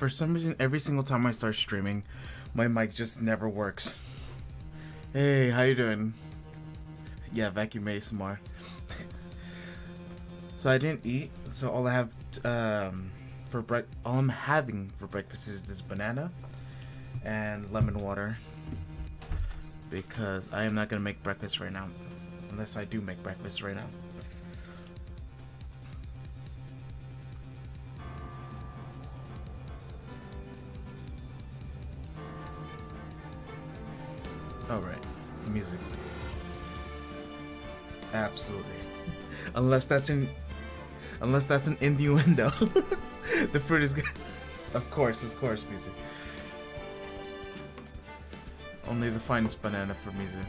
For some reason, every single time I start streaming, my mic just never works. Hey, how you doing? Yeah, vacuum ASMR. So I didn't eat, so all I have all I'm having for breakfast is this banana and lemon water, because I am not gonna make breakfast right now, unless I do make breakfast right now. Alright, music. Absolutely. Unless that's an innuendo. The fruit is good. Of course, music. Only the finest banana for music.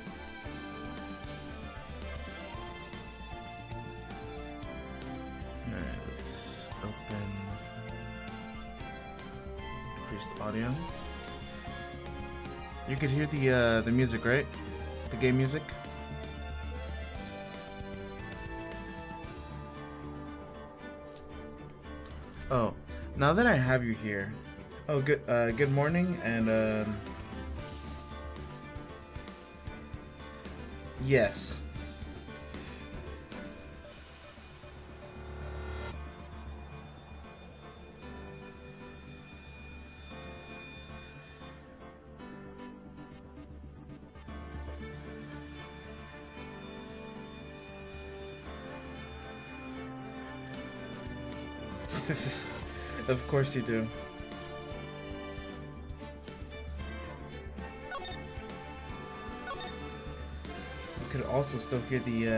Alright, let's open increased audio. You could hear the music, right? The game music. Oh, now that I have you here. Oh, good morning, and yes. Of course you do. You could also still hear the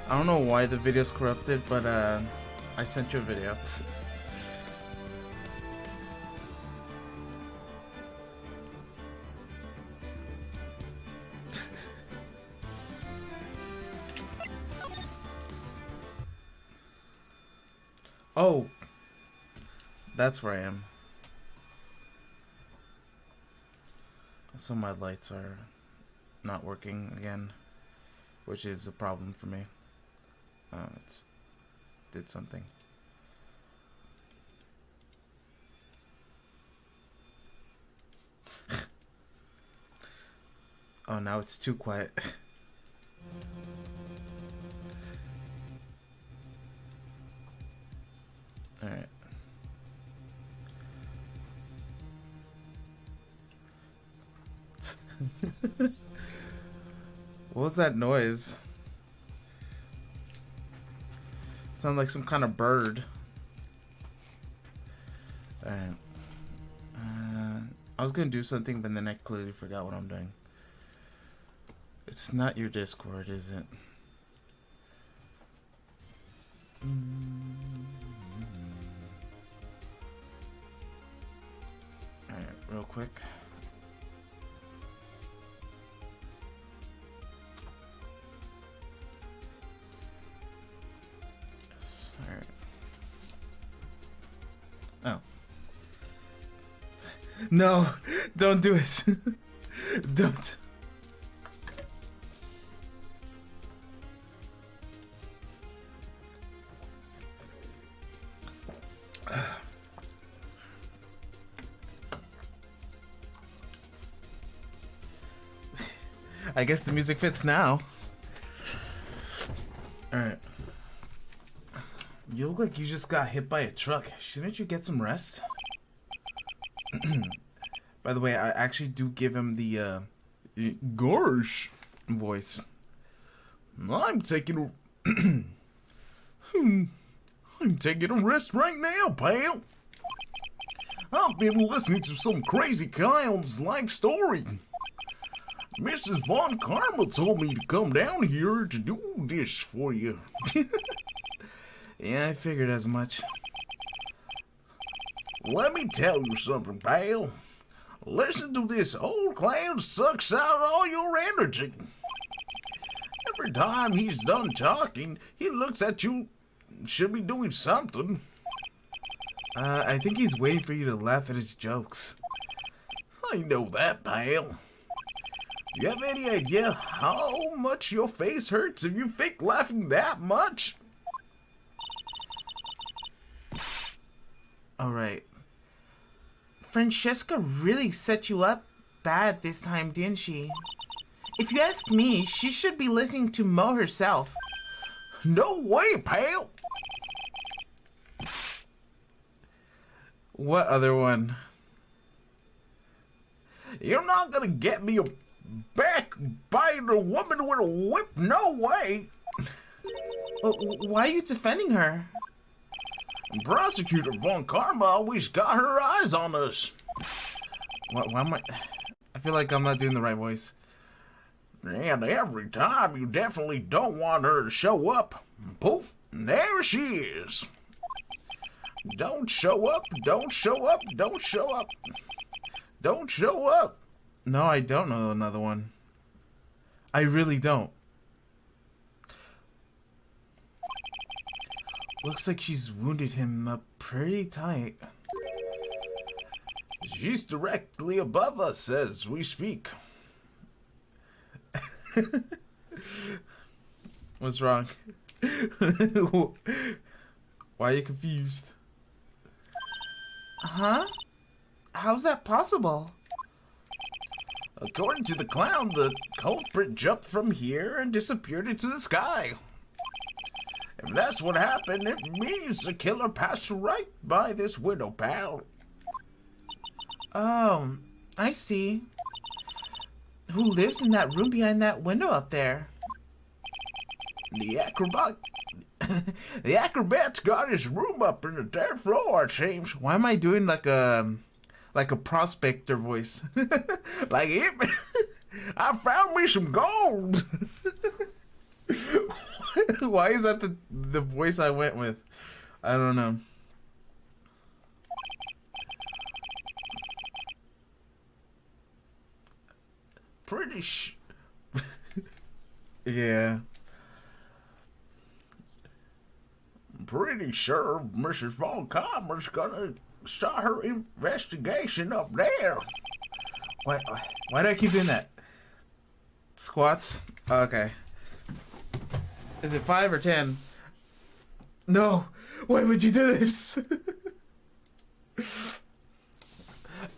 I don't know why the video's corrupted, but I sent you a video. Oh, that's where I am. So my lights are not working again, which is a problem for me. It's did something. Oh, now it's too quiet. All right. What was that noise? Sound like some kind of bird. Alright. I was gonna do something, but then I clearly forgot what I'm doing. It's not your Discord, is it? Alright, real quick. Alright. Oh. No! Don't do it! Don't! I guess the music fits now. Alright. You look like you just got hit by a truck. Shouldn't you get some rest? By the way, I actually do give him the gosh voice. I'm taking a I'm taking a rest right now, pal. I've been listening to some crazy clown's life story. Mrs. Von Karma told me to come down here to do this for you. Yeah, I figured as much. Let me tell you something, pal. Listen to this old clown sucks out all your energy. Every time he's done talking, he looks at you. Should be doing something. I think he's waiting for you to laugh at his jokes. I know that, pal. Do you have any idea how much your face hurts if you fake laughing that much? Alright. Francesca really set you up bad this time, didn't she? If you ask me, she should be listening to Mo herself. No way, pal! What other one? You're not gonna get me back biting a woman with a whip, no way! Why are you defending her? Prosecutor Von Karma always got her eyes on us. Why am I feel like I'm not doing the right voice. And every time you definitely don't want her to show up, poof, there she is. Don't show up, don't show up, don't show up. Don't show up. No, I don't know another one. I really don't. Looks like she's wounded him up pretty tight. She's directly above us as we speak. What's wrong? Why are you confused? Huh? How's that possible? According to the clown, the culprit jumped from here and disappeared into the sky. If that's what happened, it means the killer passed right by this window, pal. Oh, I see. Who lives in that room behind that window up there? The acrobat. The acrobat's got his room up in the third floor, it seems. Why am I doing like a prospector voice? Like it. I found me some gold. Why is that the voice I went with? I don't know. Yeah. Pretty sure Mrs. Von Commer's gonna start her investigation up there. Why do I keep doing that? Squats? Okay. Is it 5 or 10? No! Why would you do this?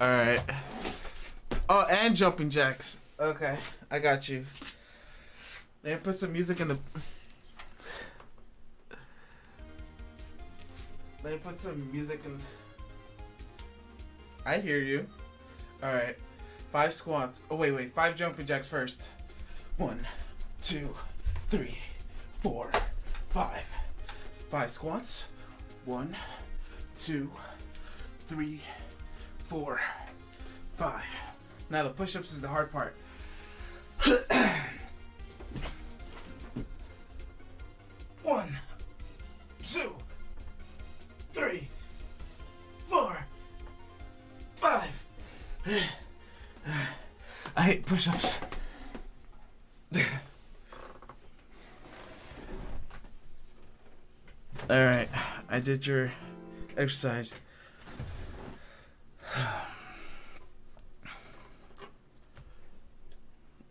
Alright. Oh, and jumping jacks. Okay, I got you. And put some music in the... Let me put some music in... I hear you. Alright. 5 squats. Oh, wait. 5 jumping jacks first. 1, 2, 3, 4, 5. 5 squats. 1, 2, 3, 4, 5. Now the push-ups is the hard part. 1, 2, 3, 4, 5. I hate push-ups. Alright, I did your exercise.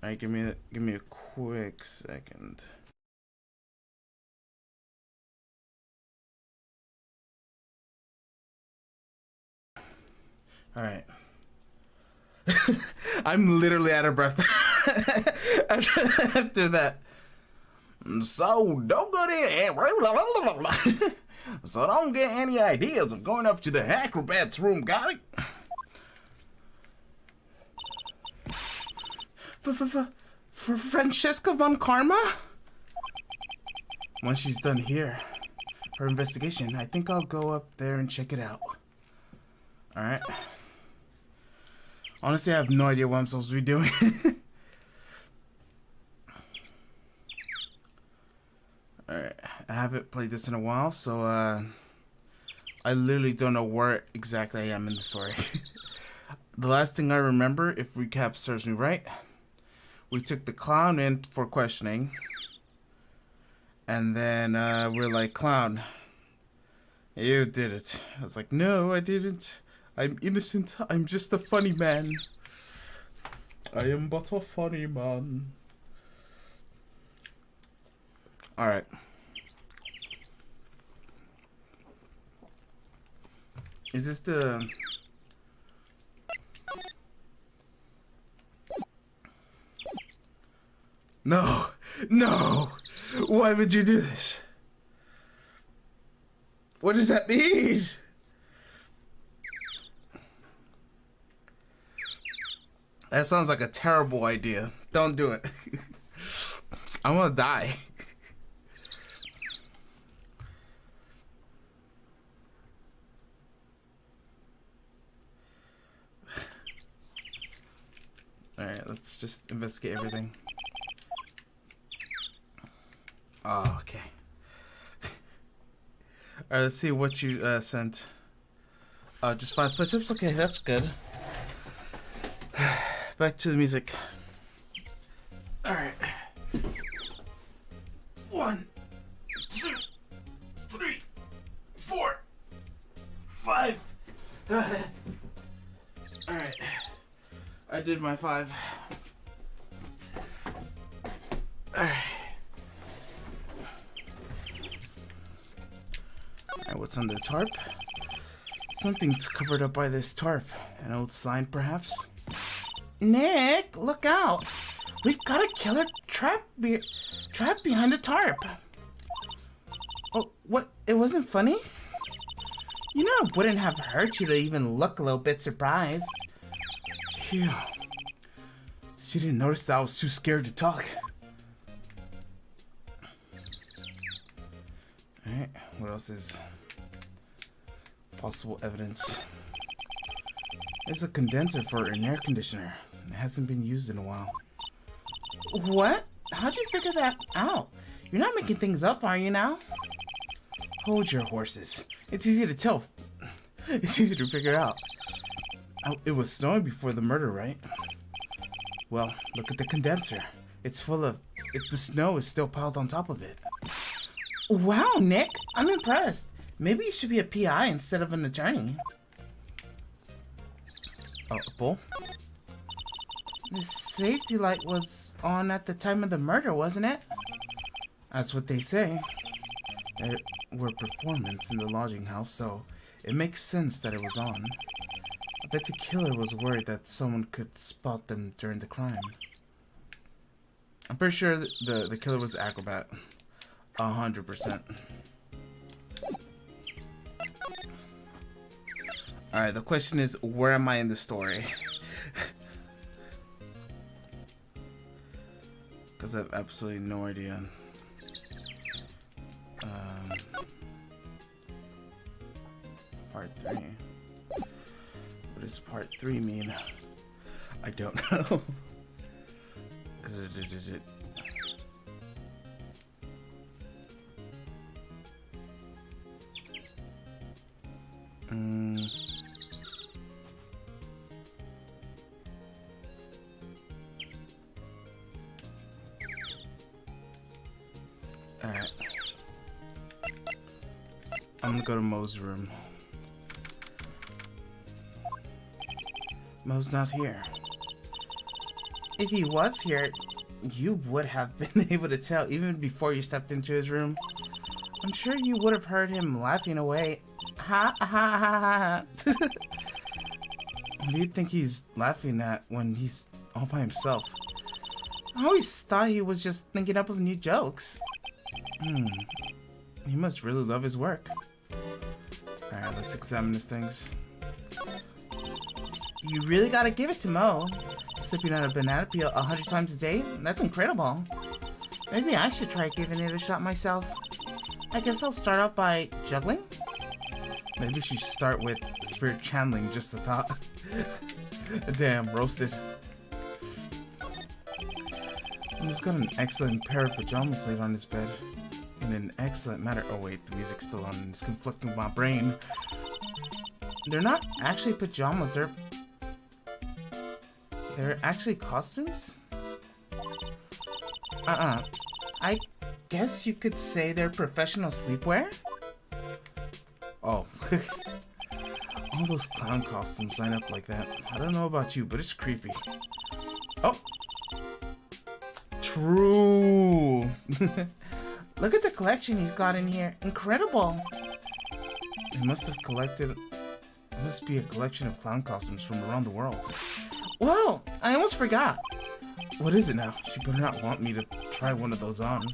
Alright, give me a quick second. Alright. I'm literally out of breath after that. So don't get any ideas of going up to the acrobat's room, got it? For Francesca Von Karma? Once she's done here, her investigation, I think I'll go up there and check it out. Alright. Honestly, I have no idea what I'm supposed to be doing. Alright, I haven't played this in a while, so I literally don't know where exactly I am in the story. The last thing I remember, if recap serves me right, we took the clown in for questioning, and then we're like, clown, You did it. I was like, no, I didn't. I'm innocent. I'm just a funny man. I am but a funny man. Alright. Is this the... No! No! Why would you do this? What does that mean? That sounds like a terrible idea. Don't do it. I'm gonna die. Alright, let's just investigate everything. Oh, okay. Alright, let's see what you sent. Just 5 push-ups? Okay, that's good. Back to the music. Alright. 1, 2, 3, 4, 5. Alright. I did my 5. Alright. Alright, what's under the tarp? Something's covered up by this tarp. An old sign, perhaps? Nick, look out! We've got a killer trap behind the tarp. Oh, what? It wasn't funny? You know it wouldn't have hurt you to even look a little bit surprised. Phew. She didn't notice that I was too scared to talk. Alright, what else is possible evidence? There's a condenser for an air conditioner. It hasn't been used in a while. What? How'd you figure that out? You're not making things up, are you now? Hold your horses. It's easy to tell. It's easy to figure out. Oh, it was snowing before the murder, right? Well, look at the condenser. It's full of... the snow is still piled on top of it. Wow, Nick. I'm impressed. Maybe you should be a PI instead of an attorney. Oh, a bull? The safety light was on at the time of the murder, wasn't it? That's what they say. There were performances in the lodging house, so it makes sense that it was on. I bet the killer was worried that someone could spot them during the crime. I'm pretty sure the killer was the acrobat. 100%. Alright, the question is, where am I in the story? Because I have absolutely no idea. Part 3. What does part 3 mean? I don't know. Alright. I'm gonna go to Mo's room. Mo's not here. If he was here, you would have been able to tell even before you stepped into his room. I'm sure you would have heard him laughing away. Ha ha ha ha. What do you think he's laughing at when he's all by himself? I always thought he was just thinking up of new jokes. He must really love his work. Alright, let's examine his things. You really gotta give it to Mo. Sipping on a banana peel 100 times a day? That's incredible. Maybe I should try giving it a shot myself. I guess I'll start out by juggling? Maybe she should start with spirit channeling, just a thought. Damn, roasted. He's got an excellent pair of pajamas laid on his bed. In an excellent manner. Oh wait, the music's still on and it's conflicting with my brain. They're not actually pajamas, they're actually costumes? I guess you could say they're professional sleepwear? Oh. All those clown costumes line up like that. I don't know about you, but it's creepy. Oh. True. Look at the collection he's got in here. Incredible. He must have collected... Must be a collection of clown costumes from around the world. Whoa, I almost forgot. What is it now? She better not want me to try one of those on.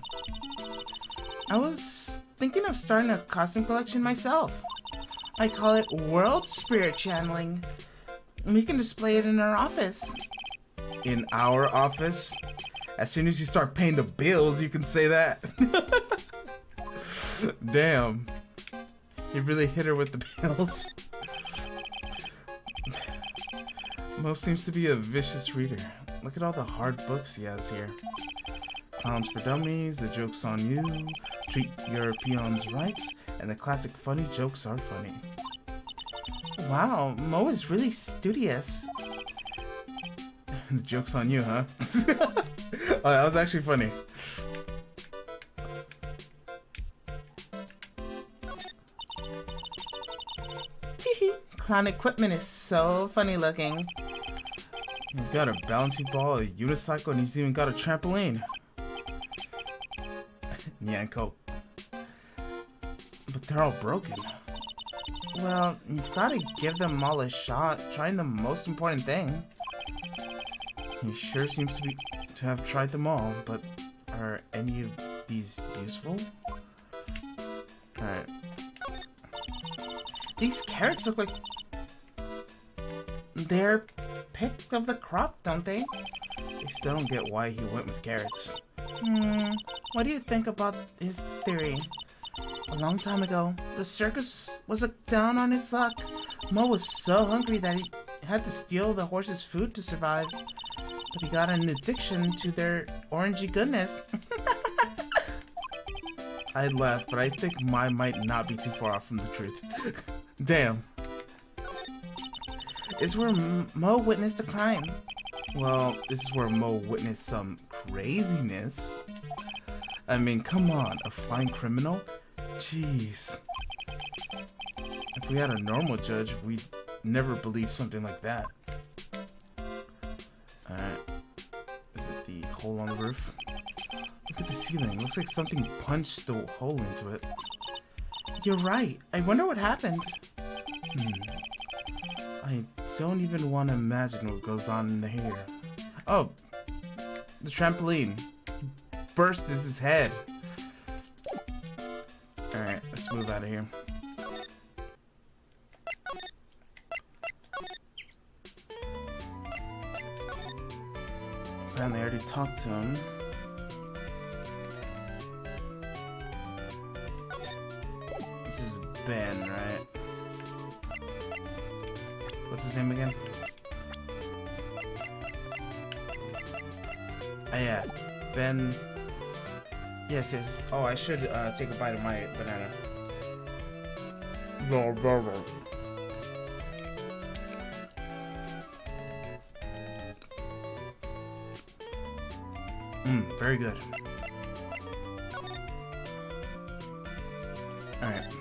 I was thinking of starting a costume collection myself. I call it World Spirit Channeling. We can display it in our office. In our office? As soon as you start paying the bills, you can say that. Damn. You really hit her with the bills. Mo seems to be a vicious reader. Look at all the hard books he has here. Clowns for Dummies, The Joke's on You, Treat Your Peons Right, and the classic Funny Jokes Are Funny. Wow, Mo is really studious. The joke's on you, huh? Oh, that was actually funny. Teehee. Clown equipment is so funny looking. He's got a bouncing ball, a unicycle, and he's even got a trampoline. Yanko. But they're all broken. Well, you've got to give them all a shot. Trying the most important thing. He sure seems to have tried them all, but are any of these useful? Alright. These carrots look like they're picked of the crop, don't they? I still don't get why he went with carrots. What do you think about his theory? A long time ago, the circus was down on its luck. Mo was so hungry that he had to steal the horse's food to survive. But he got an addiction to their orangey goodness. I'd laugh, but I think mine might not be too far off from the truth. Damn. This is where Mo witnessed a crime. Well, this is where Mo witnessed some craziness. I mean, come on, a flying criminal? Jeez. If we had a normal judge, we'd never believe something like that. Alright. Is it the hole on the roof? Look at the ceiling. Looks like something punched a hole into it. You're right. I wonder what happened. I don't even want to imagine what goes on in here. Oh, the trampoline. Burst his head. Alright, let's move out of here. Apparently I already talked to him. This is Ben, right? What's his name again? Oh yeah, Ben. Yes, yes. Oh, I should take a bite of my banana. Very good. Alright.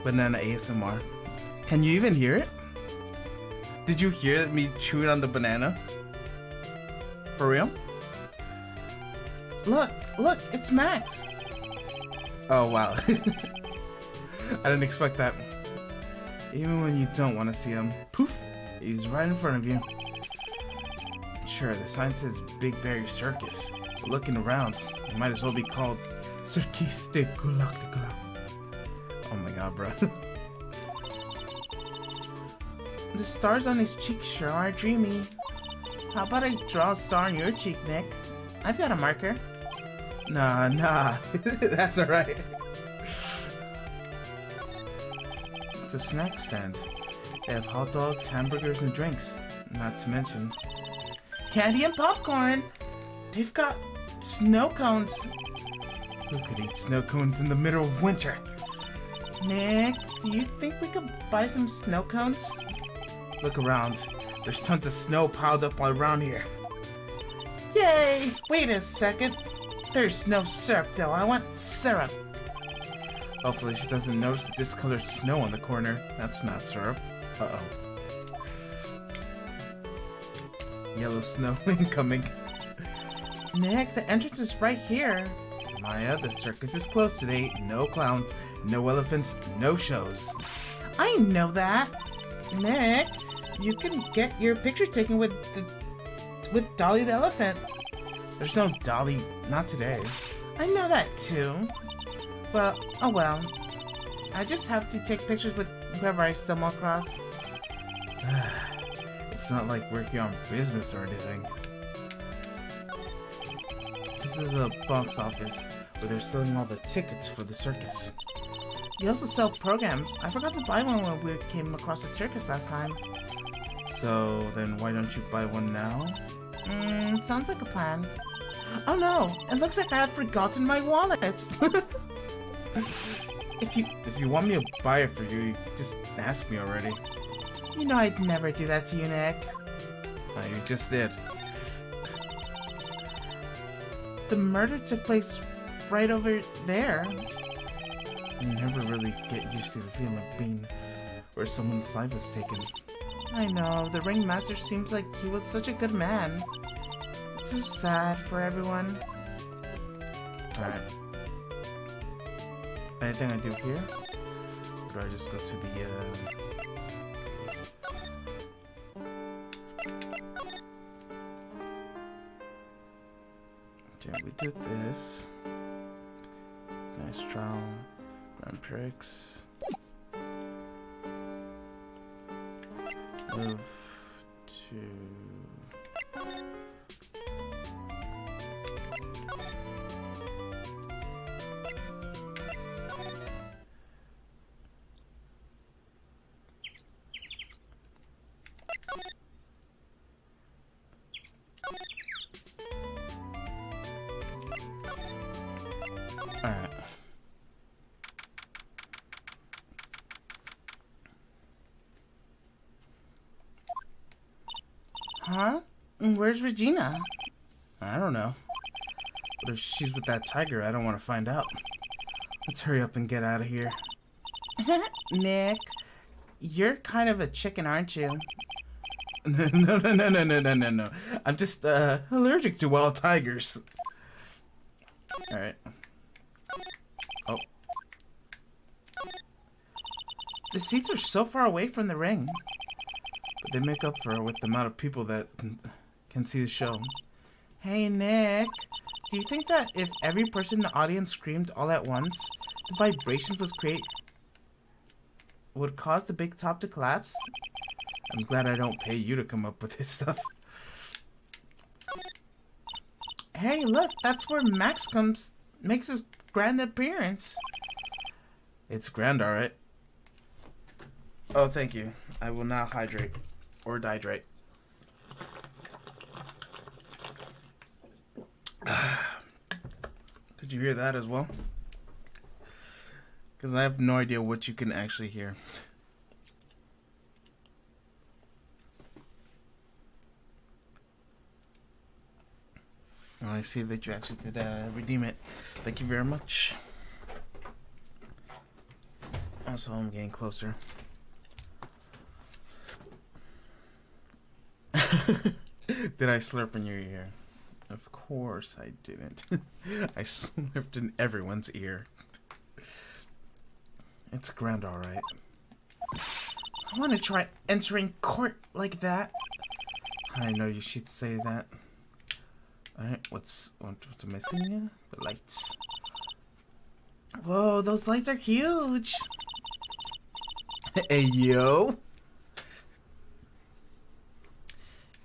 Banana ASMR. Can you even hear it? Did you hear me chewing on the banana? For real? Look, it's Max. Oh, wow. I didn't expect that. Even when you don't want to see him, poof, he's right in front of you. Sure, the sign says Big Berry Circus, but looking around, it might as well be called Circus de Galactica. Oh my god, bro. The stars on his cheeks sure are dreamy. How about I draw a star on your cheek, Nick? I've got a marker. Nah. That's alright. It's a snack stand. They have hot dogs, hamburgers, and drinks. Not to mention candy and popcorn. They've got snow cones. Who could eat snow cones in the middle of winter? Nick, do you think we could buy some snow cones? Look around. There's tons of snow piled up all around here. Yay! Wait a second. There's no syrup, though. I want syrup. Hopefully she doesn't notice the discolored snow on the corner. That's not syrup. Uh-oh. Yellow snow incoming. Nick, the entrance is right here. Maya, the circus is closed today. No clowns, no elephants, no shows. I know that. Nick, you can get your picture taken with Dolly the elephant. There's no Dolly, not today. I know that too. Well, oh well. I just have to take pictures with whoever I stumble across. It's not like we're here on business or anything. This is a box office where they're selling all the tickets for the circus. They also sell programs. I forgot to buy one when we came across the circus last time. So then why don't you buy one now? Sounds like a plan. Oh no, it looks like I have forgotten my wallet. If you want me to buy it for you, you just ask me already. You know I'd never do that to you, Nick. Oh, you just did. The murder took place right over there. You never really get used to the feeling of being where someone's life was taken. I know, the ringmaster seems like he was such a good man. It's so sad for everyone. Alright. Anything I do here? Or do I just go to the, Okay, we did this. Nice trial. Grand Prix. Move to... Alright. Huh? Where's Regina? I don't know. But if she's with that tiger, I don't want to find out. Let's hurry up and get out of here. Nick, you're kind of a chicken, aren't you? No. I'm just allergic to wild tigers. Alright. Oh. The seats are so far away from the ring. But they make up for it with the amount of people that can see the show. Hey, Nick. Do you think that if every person in the audience screamed all at once, the vibrations would cause the big top to collapse? I'm glad I don't pay you to come up with this stuff. Hey, look, that's where Max makes his grand appearance. It's grand, alright. Oh, thank you. I will now hydrate. Or dehydrate. Could you hear that as well? Because I have no idea what you can actually hear. Oh, I see that you actually did redeem it. Thank you very much. Also, I'm getting closer. Did I slurp in your ear? Of course I didn't. I slurped in everyone's ear. It's grand, alright. I want to try entering court like that. I know you should say that. Alright, what's missing? The lights. Whoa, those lights are huge! Hey, yo!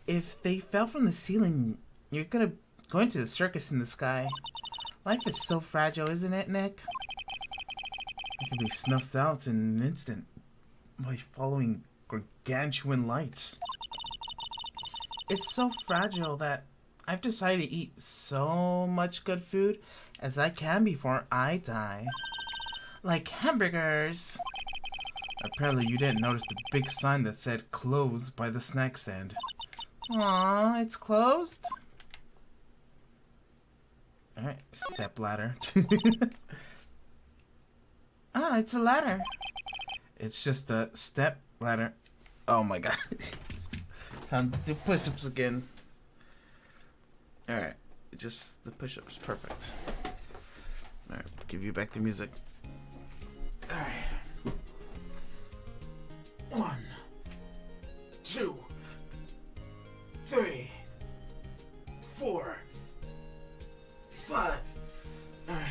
If they fell from the ceiling, you're gonna go into the circus in the sky. Life is so fragile, isn't it, Nick? It can be snuffed out in an instant by following gargantuan lights. It's so fragile that I've decided to eat so much good food as I can before I die. Like hamburgers. Apparently you didn't notice the big sign that said closed by the snack stand. Aww, it's closed? Alright, step ladder. Ah, it's a ladder. It's just a step ladder. Oh my god. Time to do push-ups again. Alright, just the push-ups. Perfect. Alright, give you back the music. Alright. 1, 2, 3, 4, 5. Alright.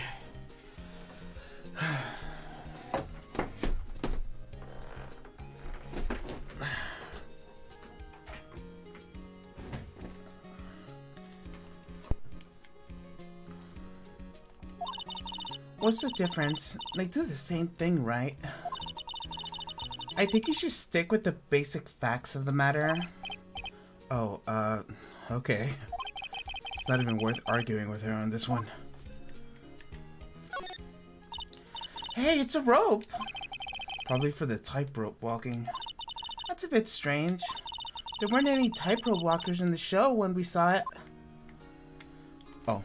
What's the difference? They do the same thing, right? I think you should stick with the basic facts of the matter. Oh, okay. It's not even worth arguing with her on this one. Hey, it's a rope! Probably for the tightrope walking. That's a bit strange. There weren't any tightrope walkers in the show when we saw it. Oh,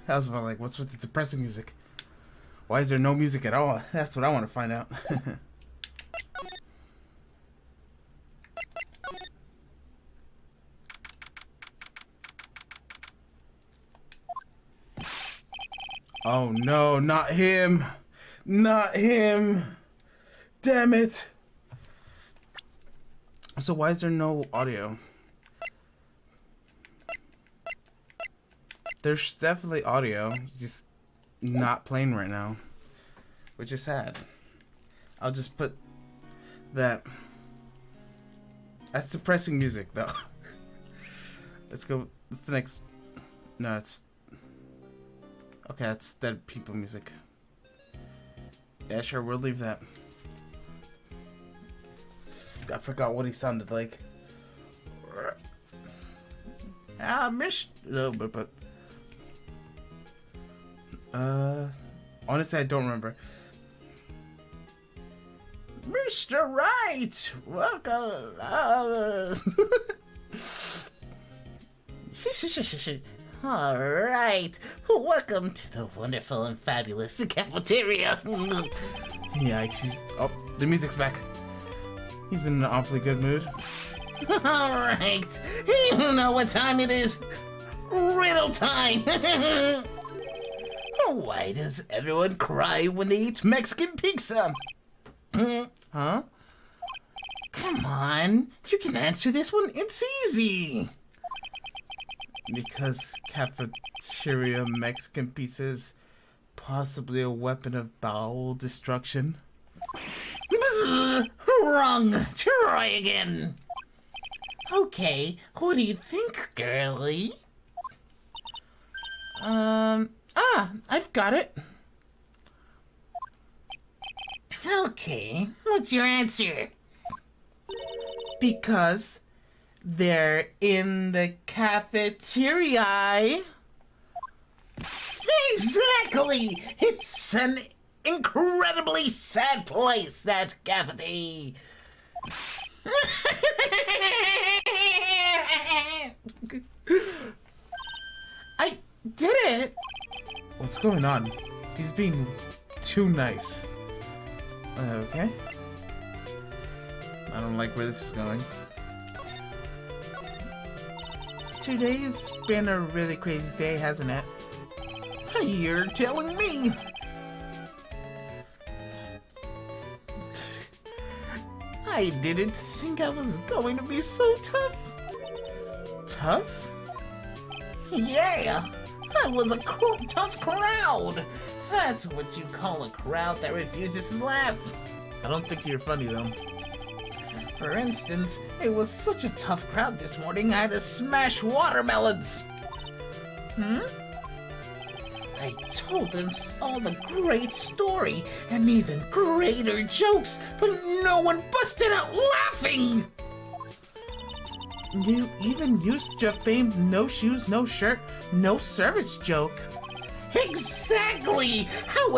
I was about like, what's with the depressing music? Why is there no music at all? That's what I want to find out. Oh no, not him! Not him! Damn it! So why is there no audio? There's definitely audio, just not playing right now, which is sad. I'll just put that. That's depressing music though. Let's go. What's the next? No, it's okay. That's dead people music. Yeah, sure. We'll leave that. I forgot what he sounded like. I missed a little bit, but honestly, I don't remember. Mr. Wright, welcome. All right, welcome to the wonderful and fabulous cafeteria. Yeah, she's. Oh, the music's back. He's in an awfully good mood. All right, you know what time it is. Riddle time. Why does everyone cry when they eat Mexican pizza? Huh? Come on, you can answer this one. It's easy. Because cafeteria Mexican pizza is possibly a weapon of bowel destruction. Bzz, wrong. Try again. Okay, what do you think, girlie? I've got it. Okay, what's your answer? Because they're in the cafeteria. Exactly! It's an incredibly sad place, that cafeteria. I did it! What's going on? He's being too nice. Okay. I don't like where this is going. Today's been a really crazy day, hasn't it? You're telling me! I didn't think I was going to be so tough. Tough? Yeah! That was a tough crowd! That's what you call a crowd that refuses to laugh. I don't think you're funny, though. For instance, it was such a tough crowd this morning, I had to smash watermelons. I told them all the great story and even greater jokes, but no one busted out laughing! You even used your famed no shoes, no shirt, no service joke. Exactly! How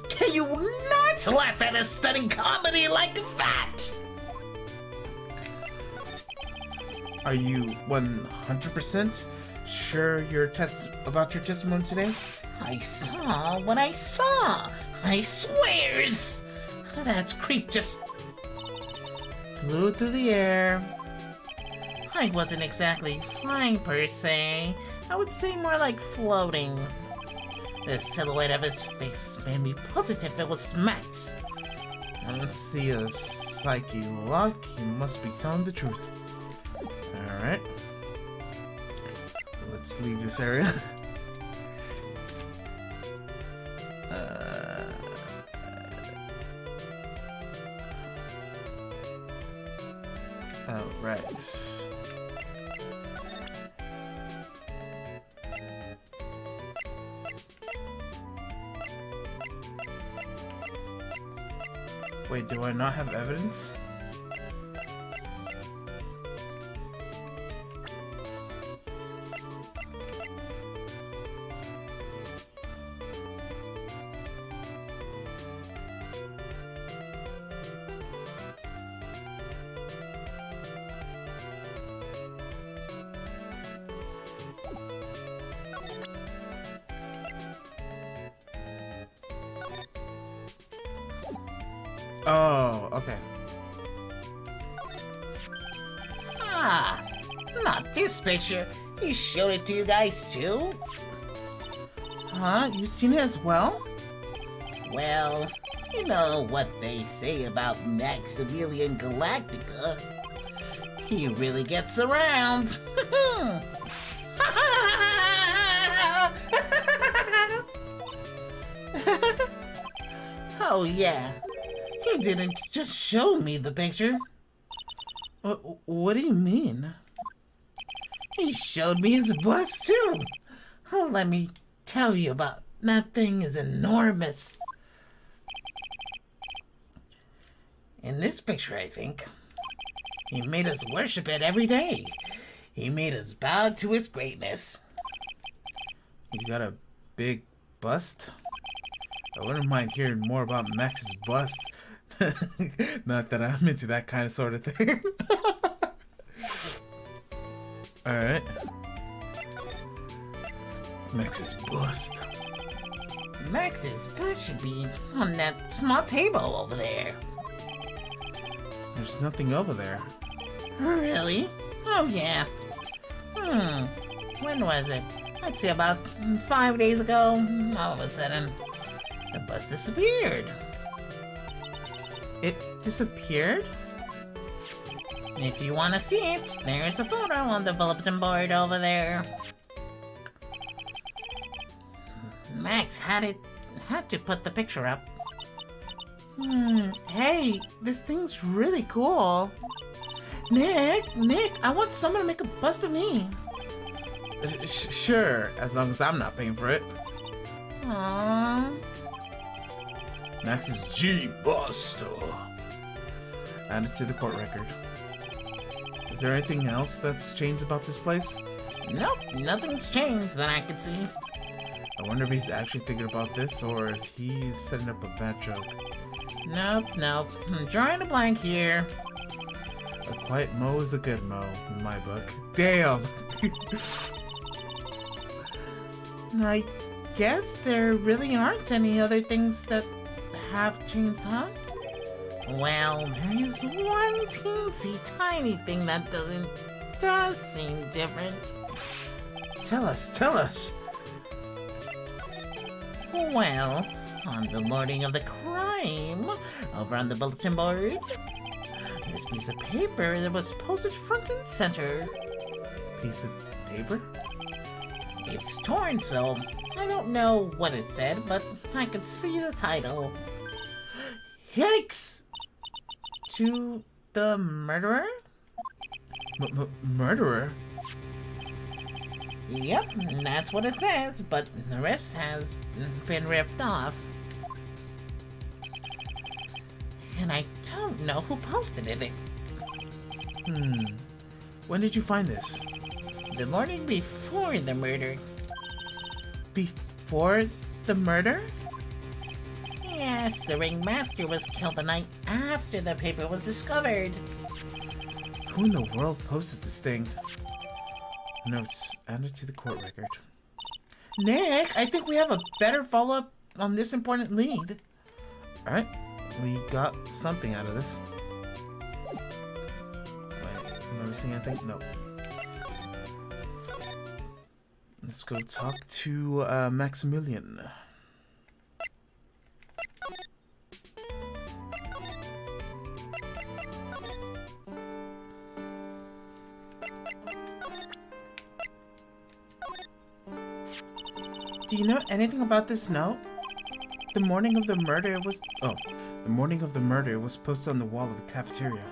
can you not laugh at a stunning comedy like that? Are you 100% sure about your testimony today? I saw what I saw. I swears. That creep just flew through the air. I wasn't exactly flying per se. I would say more like floating. The silhouette of his face made me positive it was Max. I don't see a psyche lock. He must be telling the truth. Alright. Let's leave this area. Alright. Wait, do I not have evidence? Oh, okay. Ah, not this picture. He showed it to you guys too? Huh? You seen it as well? Well, you know what they say about Maximilian Galactica. He really gets around. Oh yeah, he didn't just show me the picture. What do you mean? He showed me his bust too. Oh, let me tell you about that thing is enormous. In this picture, I think, he made us worship it every day. He made us bow to its greatness. He's got a big bust? I wouldn't mind hearing more about Max's bust. Not that I'm into that kind of sort of thing. Alright. Max's bust. Max's bust should be on that small table over there. There's nothing over there. Really? Oh, yeah. When was it? I'd say about 5 days ago. All of a sudden, the bus disappeared. It disappeared? If you want to see it, there's a photo on the bulletin board over there. Max had to put the picture up. Hey, this thing's really cool. Nick, I want someone to make a bust of me. Sure, as long as I'm not paying for it. Aww. Max's G-Buster. Add it to the court record. Is there anything else that's changed about this place? Nope, nothing's changed that I could see. I wonder if he's actually thinking about this or if he's setting up a bad joke. Nope. I'm drawing a blank here. A quiet Mo is a good Mo, in my book. Damn! I guess there really aren't any other things that have changed, huh? Well, there is one teensy tiny thing that does seem different. Tell us! Well, on the morning of the crime, over on the bulletin board, this piece of paper that was posted front and center. Piece of paper? It's torn, so I don't know what it said, but I could see the title. Yikes! To the murderer? Murderer? Yep, that's what it says, but the rest has been ripped off. And I don't know who posted it. When did you find this? The morning before the murder. Before the murder? Yes, the ringmaster was killed the night after the paper was discovered. Who in the world posted this thing? Notes, added to the court record. Nick, I think we have a better follow-up on this important lead. Alright, we got something out of this. Wait, am I missing anything? No. Let's go talk to Maximilian. Do you know anything about this note? The morning of the murder was... Oh, the morning of the murder was posted on the wall of the cafeteria.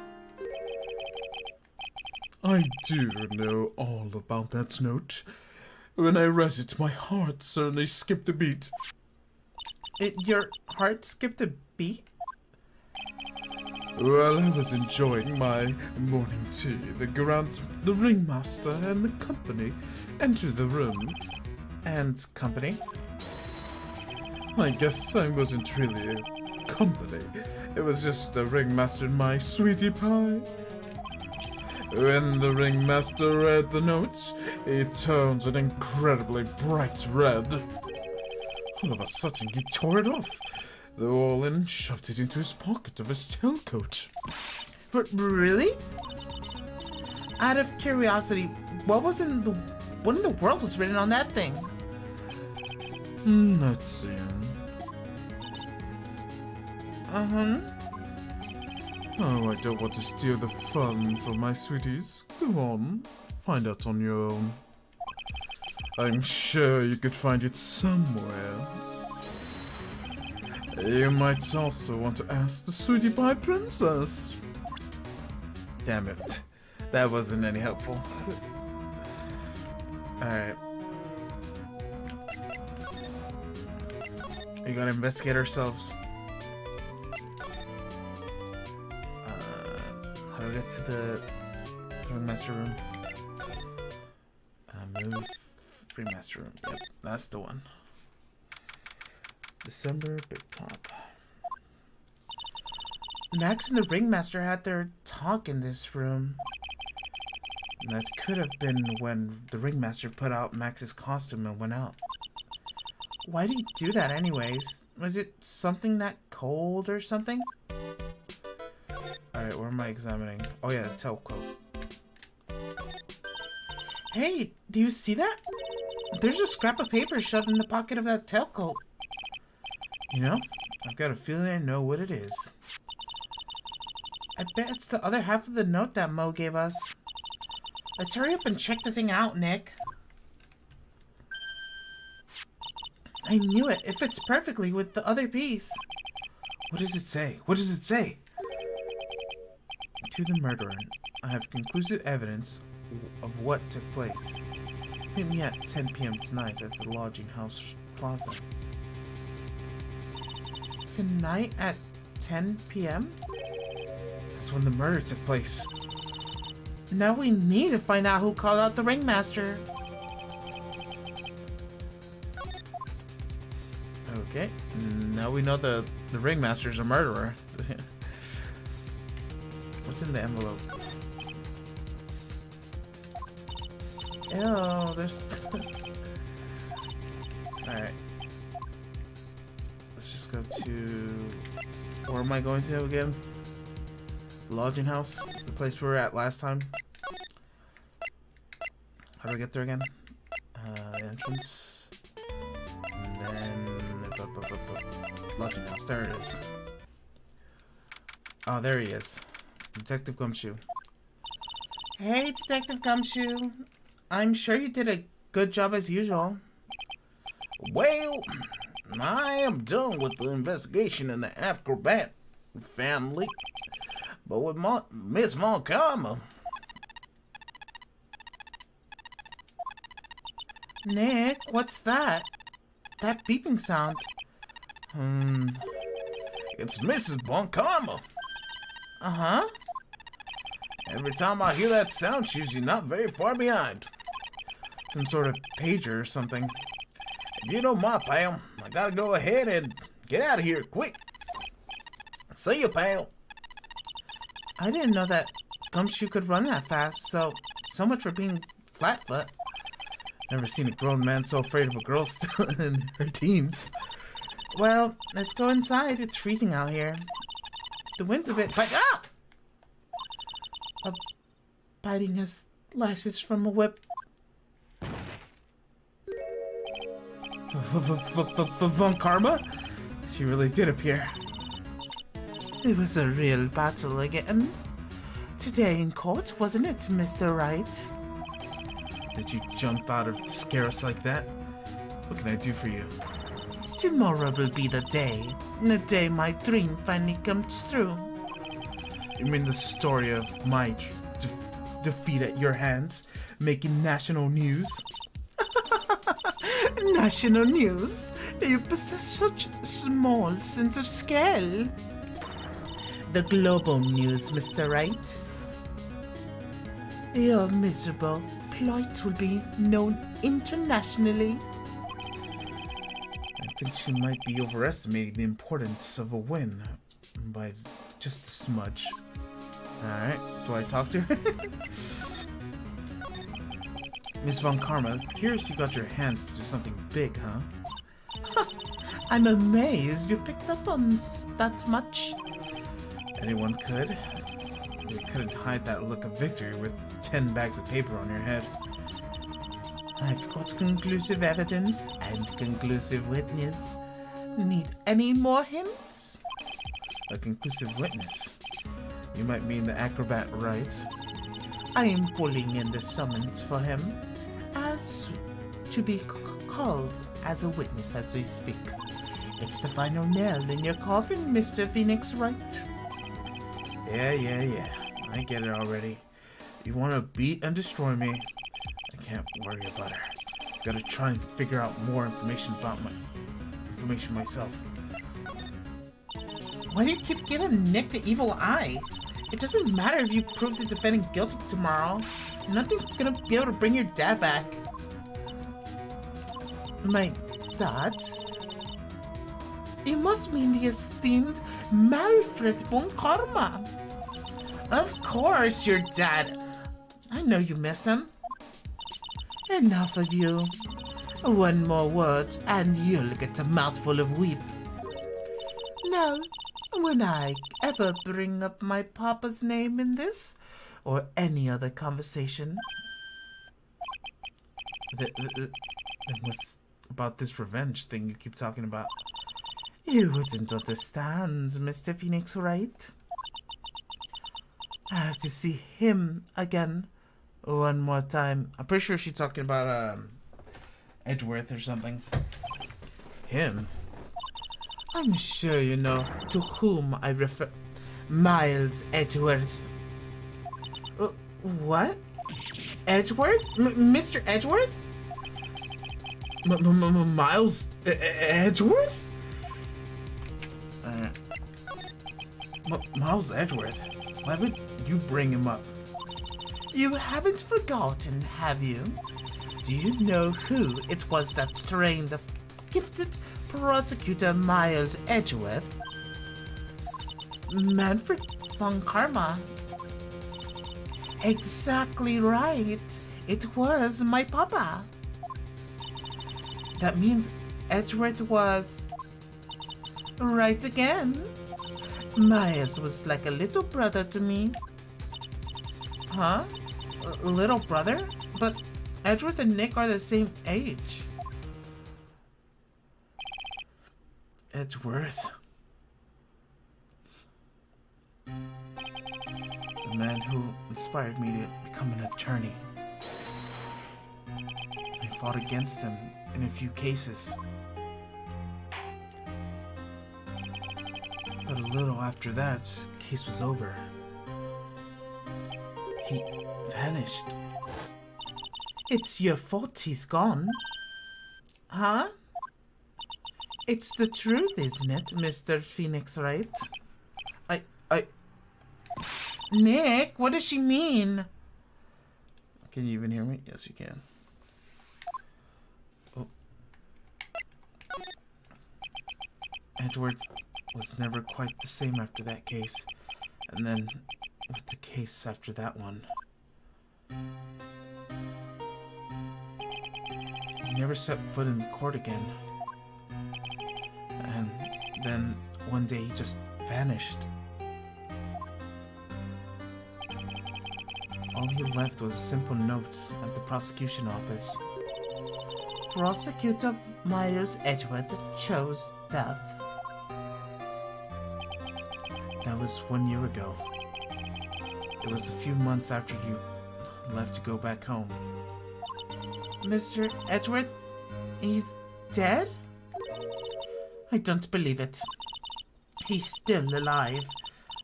I do know all about that note. When I read it, my heart certainly skipped a beat. Your heart skipped a beat? While I was enjoying my morning tea, the ringmaster and the company entered the room. And company? I guess I wasn't really company. It was just the ringmaster and my sweetie pie. When the ringmaster read the note, it turned an incredibly bright red. All of a sudden, he tore it off the wall and shoved it into his pocket of his tailcoat. Really? Out of curiosity, what in the world was written on that thing? Let's see. Oh, I don't want to steal the fun from my sweeties. Go on, find out on your own. I'm sure you could find it somewhere. You might also want to ask the sweetie pie princess. Damn it. That wasn't any helpful. Alright. We gotta investigate ourselves. How do we get to the master room? Move master room. Yep, that's the one. December Big Top. Max and the ringmaster had their talk in this room. And that could have been when the ringmaster put out Max's costume and went out. Why did he do that anyways? Was it something that cold or something? Alright, where am I examining? Oh yeah, the tailcoat. Hey, do you see that? There's a scrap of paper shoved in the pocket of that tailcoat. You know, I've got a feeling I know what it is. I bet it's the other half of the note that Mo gave us. Let's hurry up and check the thing out, Nick. I knew it. It fits perfectly with the other piece. What does it say? What does it say? To the murderer, I have conclusive evidence of what took place. Meet me at 10 p.m. tonight at the lodging house plaza. Tonight at 10 p.m.? That's when the murder took place. Now we need to find out who called out the ringmaster. Okay, now we know the ringmaster's a murderer. What's in the envelope? Ew, there's... Alright. Let's just go to... Where am I going to again? The lodging house? The place we were at last time? How do I get there again? Entrance. And then... Lodging house. There it is. Oh, there he is. Detective Gumshoe. Hey, Detective Gumshoe. I'm sure you did a good job as usual. Well, I am done with the investigation in the acrobat family. But with Miss Von Karma... Nick, what's that? That beeping sound. It's Mrs. Von Karma. Uh-huh. Every time I hear that sound, she's usually not very far behind. Some sort of pager or something. If you don't mind, pal, I gotta go ahead and get out of here quick. See you, pal. I didn't know that Gumshoe could run that fast, so much for being flat-foot. Never seen a grown man so afraid of a girl still in her teens. Well, let's go inside. It's freezing out here. The wind's a bit biting his lashes from a whip. Von Karma? She really did appear. It was a real battle again. Today in court, wasn't it, Mr. Wright? Did you jump out or scare us like that? What can I do for you? Tomorrow will be the day my dream finally comes true. You mean the story of my defeat at your hands, making national news? National news? You possess such small sense of scale. The global news, Mr. Wright. Your miserable plight will be known internationally. I think she might be overestimating the importance of a win by just a smudge. Alright, do I talk to her? Miss Von Karma, here's you got your hands to something big, huh? I'm amazed you picked up on that much. Anyone could. You couldn't hide that look of victory with 10 bags of paper on your head. I've got conclusive evidence and conclusive witness. Need any more hints? A conclusive witness? You might mean the acrobat, Wright. I am pulling in the summons for him, as to be called as a witness as we speak. It's the final nail in your coffin, Mr. Phoenix Wright. Yeah. I get it already. You want to beat and destroy me? I can't worry about her. Gotta try and figure out more information about myself. Why do you keep giving Nick the evil eye? It doesn't matter if you prove the defendant guilty tomorrow. Nothing's gonna be able to bring your dad back. My dad? You must mean the esteemed Malfred von Karma. Of course, your dad. I know you miss him. Enough of you. One more word and you'll get a mouthful of weep. Now, when I ever bring up my papa's name in this or any other conversation, it was about this revenge thing you keep talking about. You wouldn't understand, Mr. Phoenix Wright. I have to see him again one more time. I'm pretty sure she's talking about Edgeworth or something. Him? I'm sure you know to whom I refer. Miles Edgeworth. What? Edgeworth? Mr. Edgeworth? Miles Edgeworth? Miles Edgeworth? Why would you bring him up? You haven't forgotten, have you? Do you know who it was that trained the gifted prosecutor Miles Edgeworth? Manfred von Karma. Exactly right. It was my papa. That means Edgeworth was right again. Miles was like a little brother to me. Huh? A little brother? But Edgeworth and Nick are the same age. Edgeworth? The man who inspired me to become an attorney. I fought against him in a few cases. But a little after that, the case was over. He vanished. It's your fault he's gone. Huh? It's the truth, isn't it, Mr. Phoenix Wright? Nick, what does she mean? Can you even hear me? Yes, you can. Oh. Edgeworth was never quite the same after that case. And then, with the case after that one. he never set foot in court again. And then one day he just vanished. All he left was a simple note at the prosecution office. Prosecutor Myers Edgeworth chose death. That was 1 year ago. It was a few months after you left to go back home. Mr. Edgeworth, he's dead? I don't believe it. He's still alive.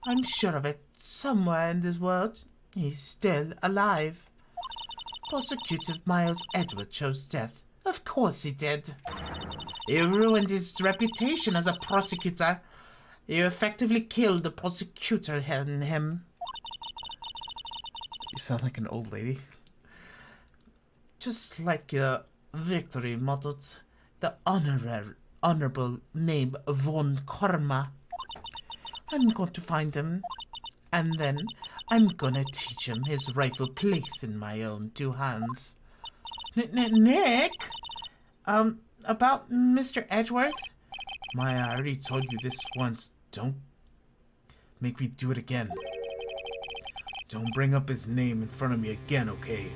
I'm sure of it. Somewhere in this world, he's still alive. Prosecutor Miles Edward chose death. Of course he did. He ruined his reputation as a prosecutor. You effectively killed the prosecutor in him. You sound like an old lady. Just like Victory mottoed the honorable name Von Karma. I'm going to find him, and then I'm gonna teach him his rightful place in my own two hands. Nick? About Mr. Edgeworth? Maya, I already told you this once. Don't make me do it again. Don't bring up his name in front of me again, okay?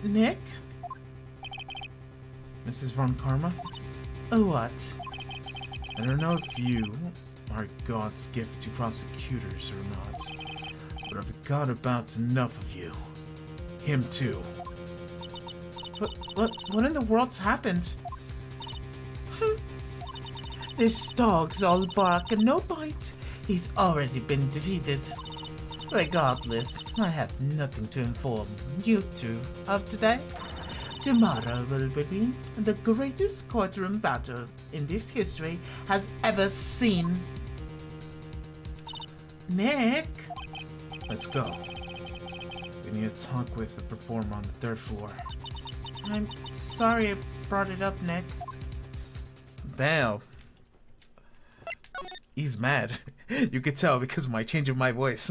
Nick? Mrs. Von Karma? What? I don't know if you are God's gift to prosecutors or not, but I've got about enough of you. Him too. What in the world's happened? This dog's all bark and no bite. He's already been defeated. Regardless, I have nothing to inform you two of today. Tomorrow will be the greatest courtroom battle in this history has ever seen. Nick? Let's go. We need to talk with the performer on the 3rd floor. I'm sorry I brought it up, Nick. Damn. He's mad. You could tell because of my change of my voice.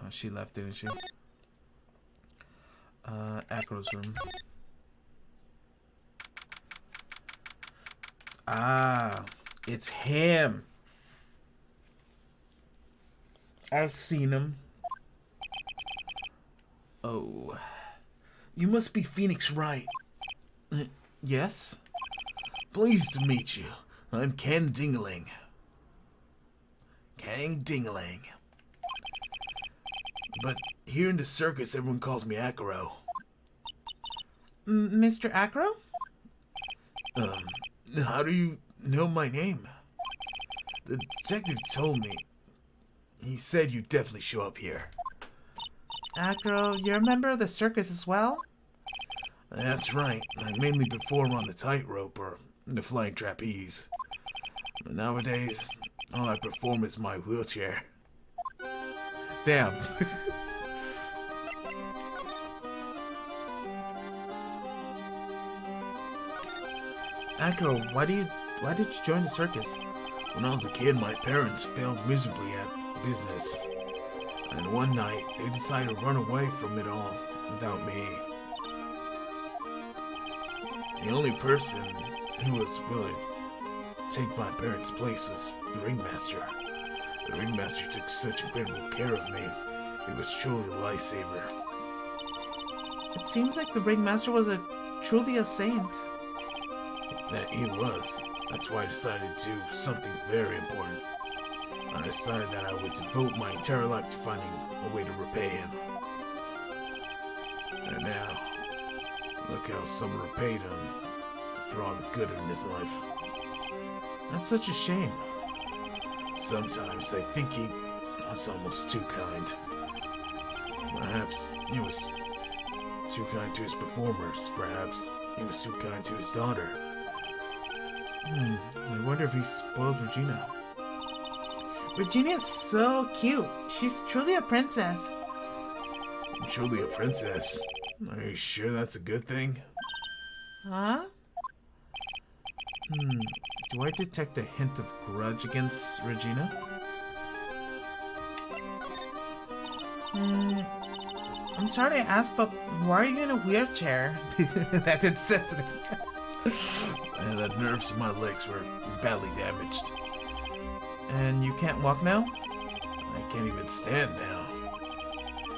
Oh, she left, didn't she? Acro's room. Ah, it's him. I've seen him. Oh. You must be Phoenix Wright. Yes? Pleased to meet you. I'm Ken Dingaling. Kang Dingaling. But here in the circus, everyone calls me Acro. Mr. Acro? How do you know my name? The detective told me. He said you'd definitely show up here. Acro, you're a member of the circus as well? That's right. I mainly perform on the tightrope or the flying trapeze. But nowadays, all I perform is my wheelchair. Damn. Acro, why did you join the circus? When I was a kid, my parents failed miserably at business. And one night, they decided to run away from it all without me. The only person who was willing to take my parents' place was the ringmaster. The ringmaster took such incredible care of me. It was truly a lifesaver. It seems like the ringmaster was truly a saint. That he was. That's why I decided to do something very important. I decided that I would devote my entire life to finding a way to repay him. And now, look how someone repaid him for all the good in his life. That's such a shame. Sometimes I think he was almost too kind. Perhaps he was too kind to his performers. Perhaps he was too kind to his daughter. I wonder if he spoiled Regina. Regina's so cute. She's truly a princess. Truly a princess? Are you sure that's a good thing? Huh? Do I detect a hint of grudge against Regina? I'm sorry to ask, but why are you in a wheelchair? That's insensitive. The nerves in my legs were badly damaged. And you can't walk now? I can't even stand now.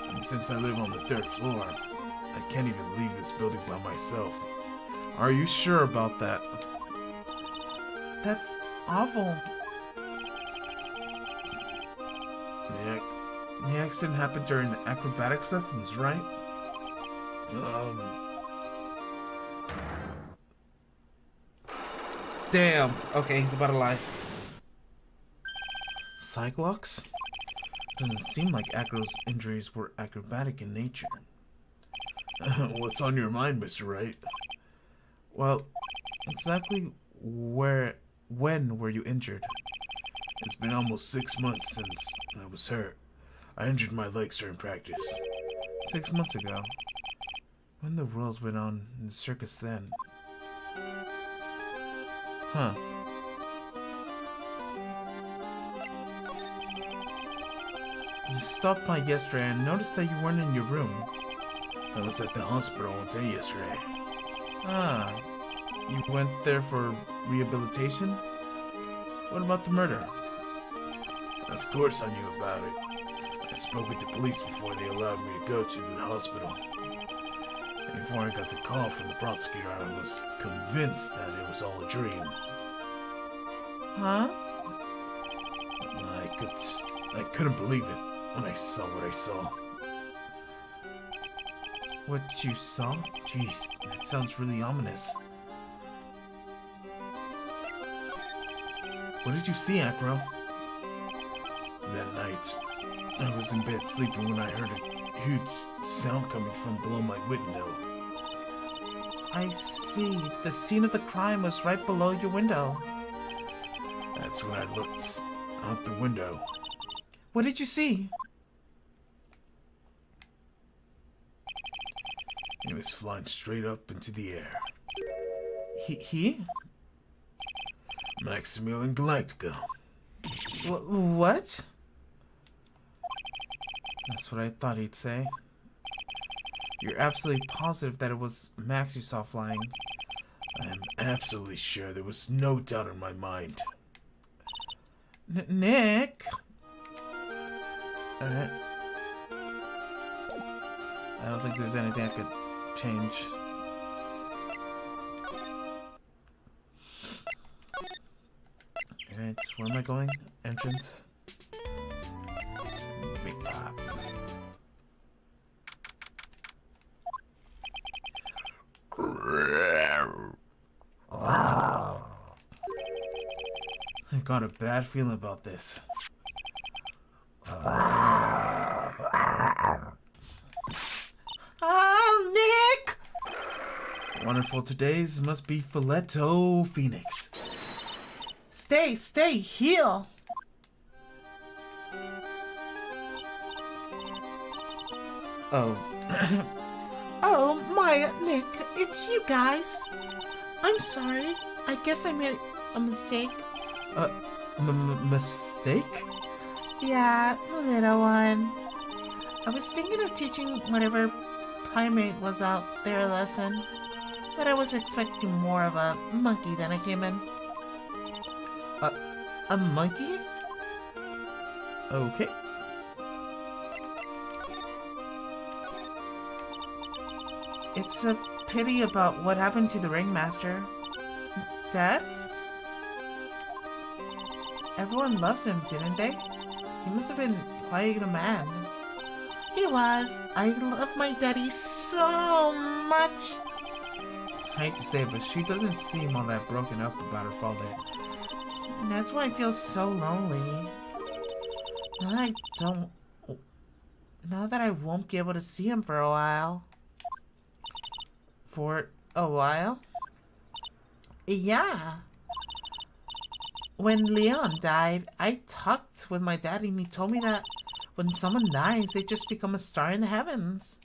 And since I live on the 3rd floor, I can't even leave this building by myself. Are you sure about that? That's awful. The accident happened during the acrobatics lessons, right? Damn. Okay, he's about to lie. Cyclops? Doesn't seem like Acro's injuries were acrobatic in nature. What's on your mind, Mr. Wright? Well, exactly when were you injured? It's been almost 6 months since I was hurt. I injured my legs during practice. 6 months ago. When the world went on in the circus then? Huh. You stopped by yesterday and noticed that you weren't in your room. I was at the hospital all day yesterday. Ah. You went there for rehabilitation? What about the murder? Of course I knew about it. I spoke with the police before they allowed me to go to the hospital. And before I got the call from the prosecutor, I was convinced that it was all a dream. Huh? I couldn't believe it when I saw what I saw. What you saw? Jeez, that sounds really ominous. What did you see, Acro? That night, I was in bed sleeping when I heard a huge sound coming from below my window. I see. The scene of the crime was right below your window. That's when I looked out the window. What did you see? It was flying straight up into the air. He? Maximilian Galactica. What? That's what I thought he'd say. You're absolutely positive that it was Max you saw flying? I am absolutely sure. There was no doubt in my mind. Nick? Alright. I don't think there's anything I could change. Alright, so where am I going? Entrance. Big top. I got a bad feeling about this. Nick! Wonderful today's must be Filetto Phoenix. Stay, heal! Oh. Oh, Maya, Nick, it's you guys. I'm sorry. I guess I made a mistake. Mistake? Yeah, the little one. I was thinking of teaching whatever primate was out there a lesson, but I was expecting more of a monkey than a human. A monkey? Okay. It's a pity about what happened to the ringmaster. Dad? Everyone loved him, didn't they? He must have been quite a man. He was. I love my daddy so much. I hate to say it, but she doesn't seem all that broken up about her father. That's why I feel so lonely. Now that I won't be able to see him for a while. For a while? Yeah. When Leon died, I talked with my dad and he told me that when someone dies, they just become a star in the heavens.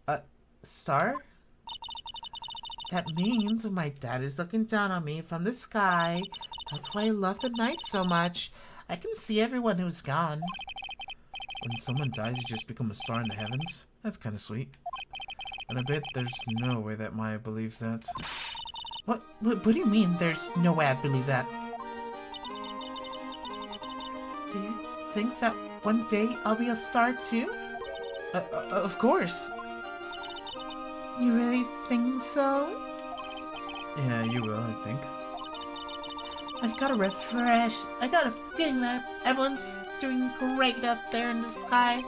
A star? That means when my dad is looking down on me from the sky, that's why I love the night so much. I can see everyone who's gone. When someone dies, you just become a star in the heavens? That's kind of sweet. And I bet there's no way that Maya believes that. What do you mean there's no way I believe that? Do you think that one day I'll be a star too? Of course. You really think so? Yeah, you will, I think. I've got a refresh. I got a feeling that everyone's doing great up there in the sky.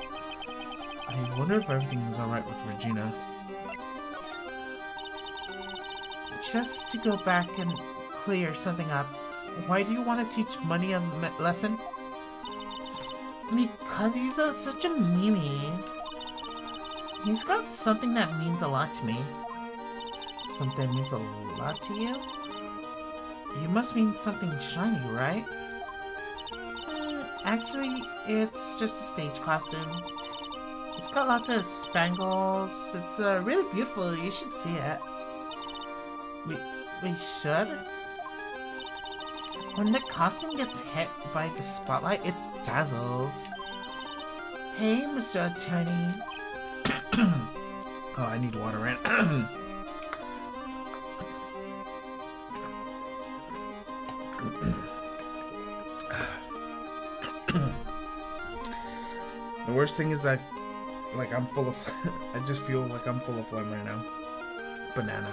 I wonder if everything's alright with Regina. Just to go back and clear something up, why do you want to teach Money a lesson? Because he's such a meanie. He's got something that means a lot to me. Something that means a lot to you? You must mean something shiny, right? Actually, it's just a stage costume. It's got lots of spangles. It's really beautiful. You should see it. We should? When the costume gets hit by the spotlight, it dazzles. Hey, Mr. Attorney. Oh, I need water in. The worst thing is I'm full of I just feel like I'm full of phlegm right now. Banana.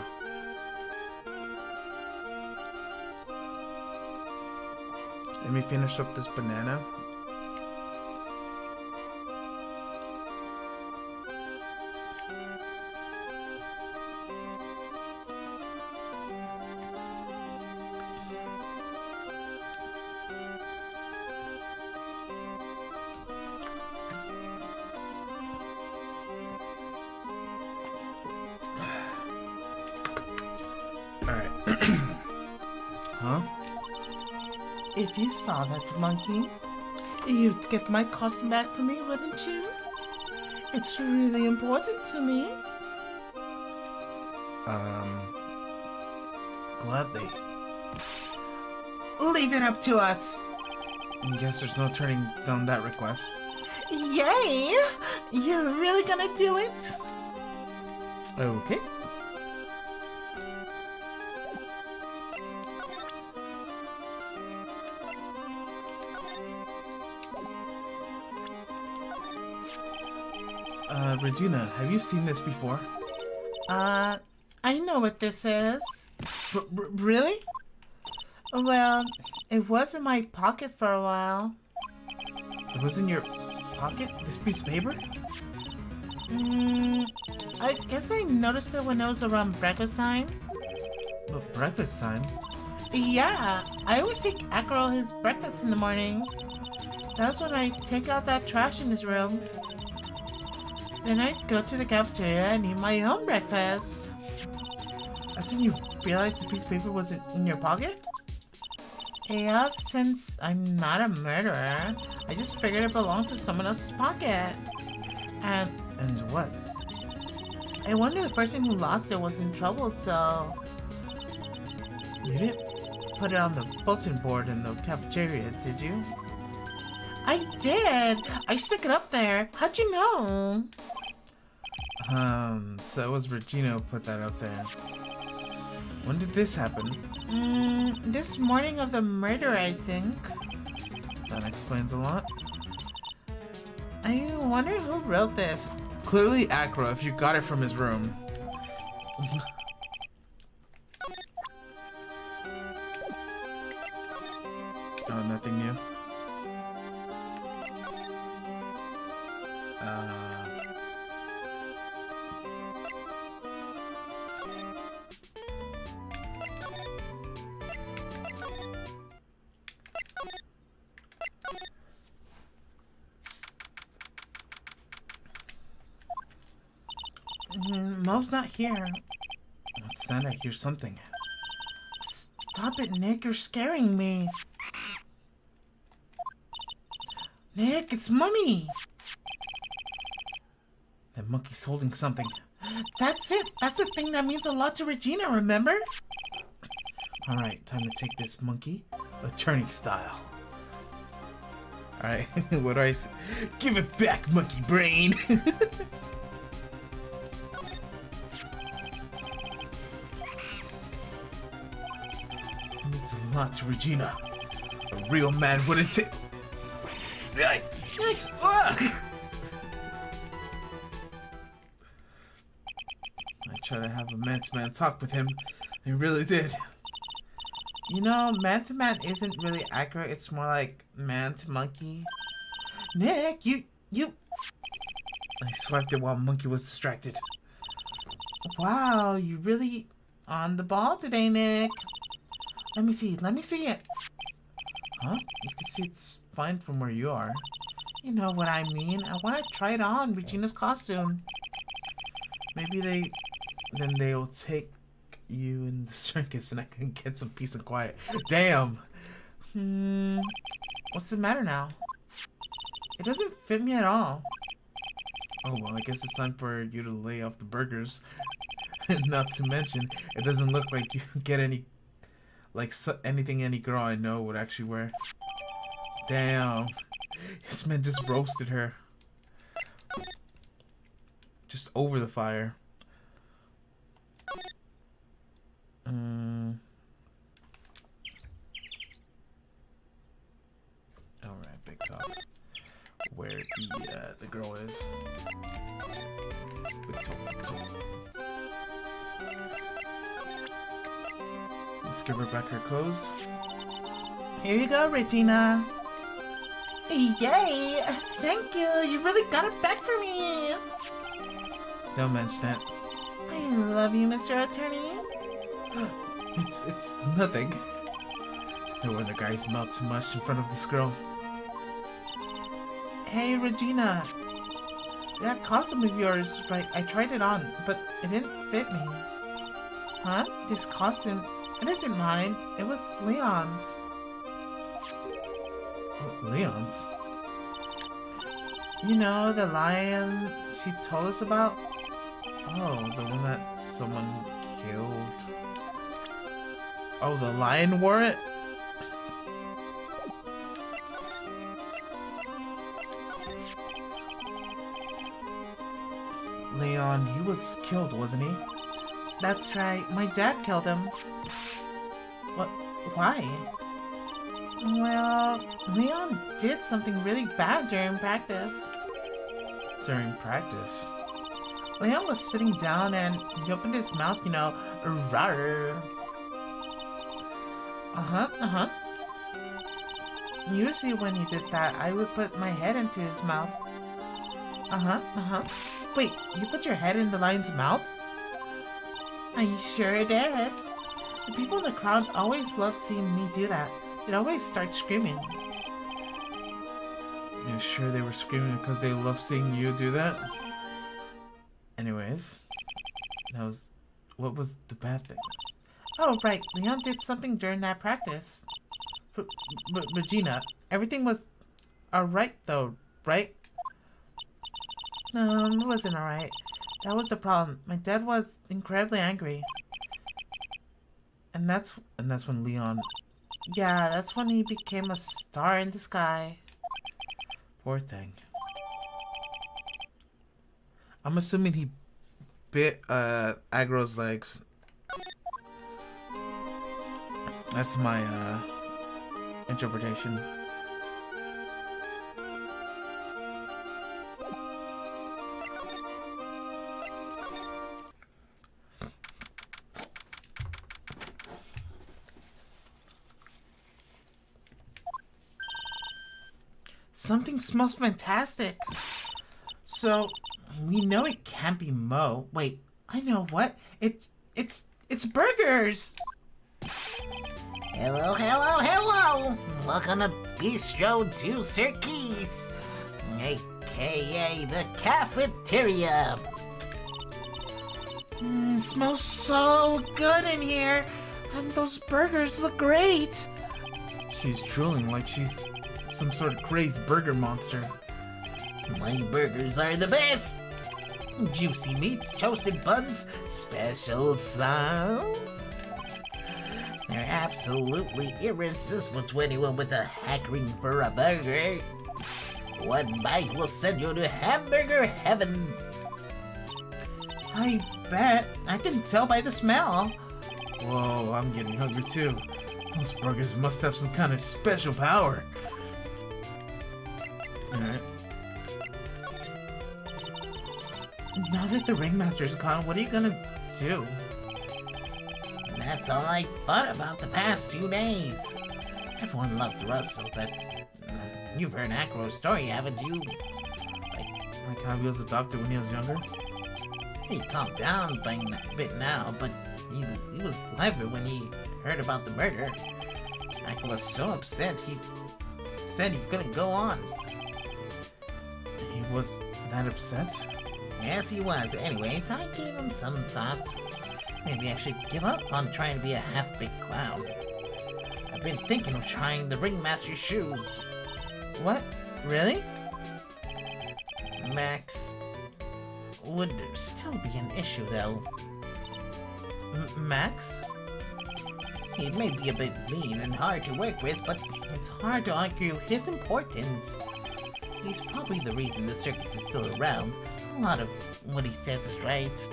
Let me finish up this banana. Huh? If you saw that monkey, you'd get my costume back for me, wouldn't you? It's really important to me. Gladly. Leave it up to us. I guess there's no turning down that request. Yay! You're really gonna do it? Okay. Regina, have you seen this before? I know what this is. Really? Well, it was in my pocket for a while. It was in your pocket? This piece of paper? I guess I noticed it when it was around breakfast time. But breakfast time? Yeah, I always take Acro his breakfast in the morning. That's when I take out that trash in his room. Then I'd go to the cafeteria and eat my own breakfast. That's when you realized the piece of paper wasn't in your pocket? Yeah, since I'm not a murderer, I just figured it belonged to someone else's pocket. And what? I wonder the person who lost it was in trouble, so... You didn't put it on the bulletin board in the cafeteria, did you? I did! I stuck it up there. How'd you know? So it was Regina who put that up there. When did this happen? This morning of the murder, I think. That explains a lot. I wonder who wrote this. Clearly Acro, if you got it from his room. Oh, nothing new. Mo's not here. What's that? I hear something. Stop it, Nick. You're scaring me. Nick, it's Money. That monkey's holding something. That's it. That's the thing that means a lot to Regina, remember? Alright, time to take this monkey attorney style. Alright, what do I say? Give it back, monkey brain! Means a lot to Regina. A real man wouldn't take. Yikes! Ugh! I tried to have a man-to-man talk with him. I really did. You know, man-to-man isn't really accurate. It's more like man-to-monkey. Nick, you... I swiped it while Monkey was distracted. Wow, you really on the ball today, Nick. Let me see it. Huh? You can see it's fine from where you are. You know what I mean. I want to try it on, Regina's costume. Maybe then they'll take you in the circus and I can get some peace and quiet. Damn. What's the matter now? It doesn't fit me at all. Oh, well, I guess it's time for you to lay off the burgers. Not to mention, it doesn't look like you get any, anything any girl I know would actually wear. Damn. This man just roasted her. Just over the fire. Alright, big top. Where the girl is. Big top. Let's give her back her clothes. Here you go, Regina. Yay! Thank you. You really got it back for me. Don't mention it. I love you, Mr. Attorney. It's nothing. No other guys melt too much in front of this girl. Hey, Regina. That costume of yours, right? I tried it on, but it didn't fit me. Huh? This costume, it isn't mine. It was Leon's. Leon's? You know, the lion she told us about? Oh, the one that someone killed. Oh, the lion wore it? Leon, he was killed, wasn't he? That's right. My dad killed him. What? Why? Well, Leon did something really bad during practice. During practice? Leon was sitting down and he opened his mouth, you know, rawr. Usually when he did that, I would put my head into his mouth. Wait, you put your head in the lion's mouth? I sure did. The people in the crowd always love seeing me do that. They'd always start screaming. You're sure they were screaming because they love seeing you do that? Anyways, what was the bad thing? Oh, right. Leon did something during that practice. Regina, everything was alright though, right? No, it wasn't alright. That was the problem. My dad was incredibly angry. And that's when Leon... Yeah, that's when he became a star in the sky. Poor thing. I'm assuming he bit Agro's legs. That's my interpretation. Something smells fantastic. So, we know it can't be Mo. Wait, I know what. It's burgers. Hello, hello, hello! Welcome to Bistro du Circus, aka the cafeteria. Smells so good in here. And those burgers look great. She's drooling like she's some sort of crazy burger monster. My burgers are the best! Juicy meats, toasted buns, special sauce. They're absolutely irresistible to anyone with a hankering for a burger. One bite will send you to hamburger heaven. I bet. I can tell by the smell. Whoa, I'm getting hungry too. Those burgers must have some kind of special power. Alright. Now that the ringmaster's gone, what are you gonna do? That's all I thought about the past 2 days. Everyone loved Russ, so that's... You've heard Acro's story, haven't you? Like how he was adopted when he was younger? He calmed down a bit now, but he was lively when he heard about the murder. Acro was so upset, he said he couldn't go on. He was that upset? Yes, he was. Anyways, I gave him some thoughts. Maybe I should give up on trying to be a half-baked clown. I've been thinking of trying the ringmaster's shoes. What? Really? Max would still be an issue, though. Max? He may be a bit mean and hard to work with, but it's hard to argue his importance. He's probably the reason the circus is still around. A lot of what he says is right.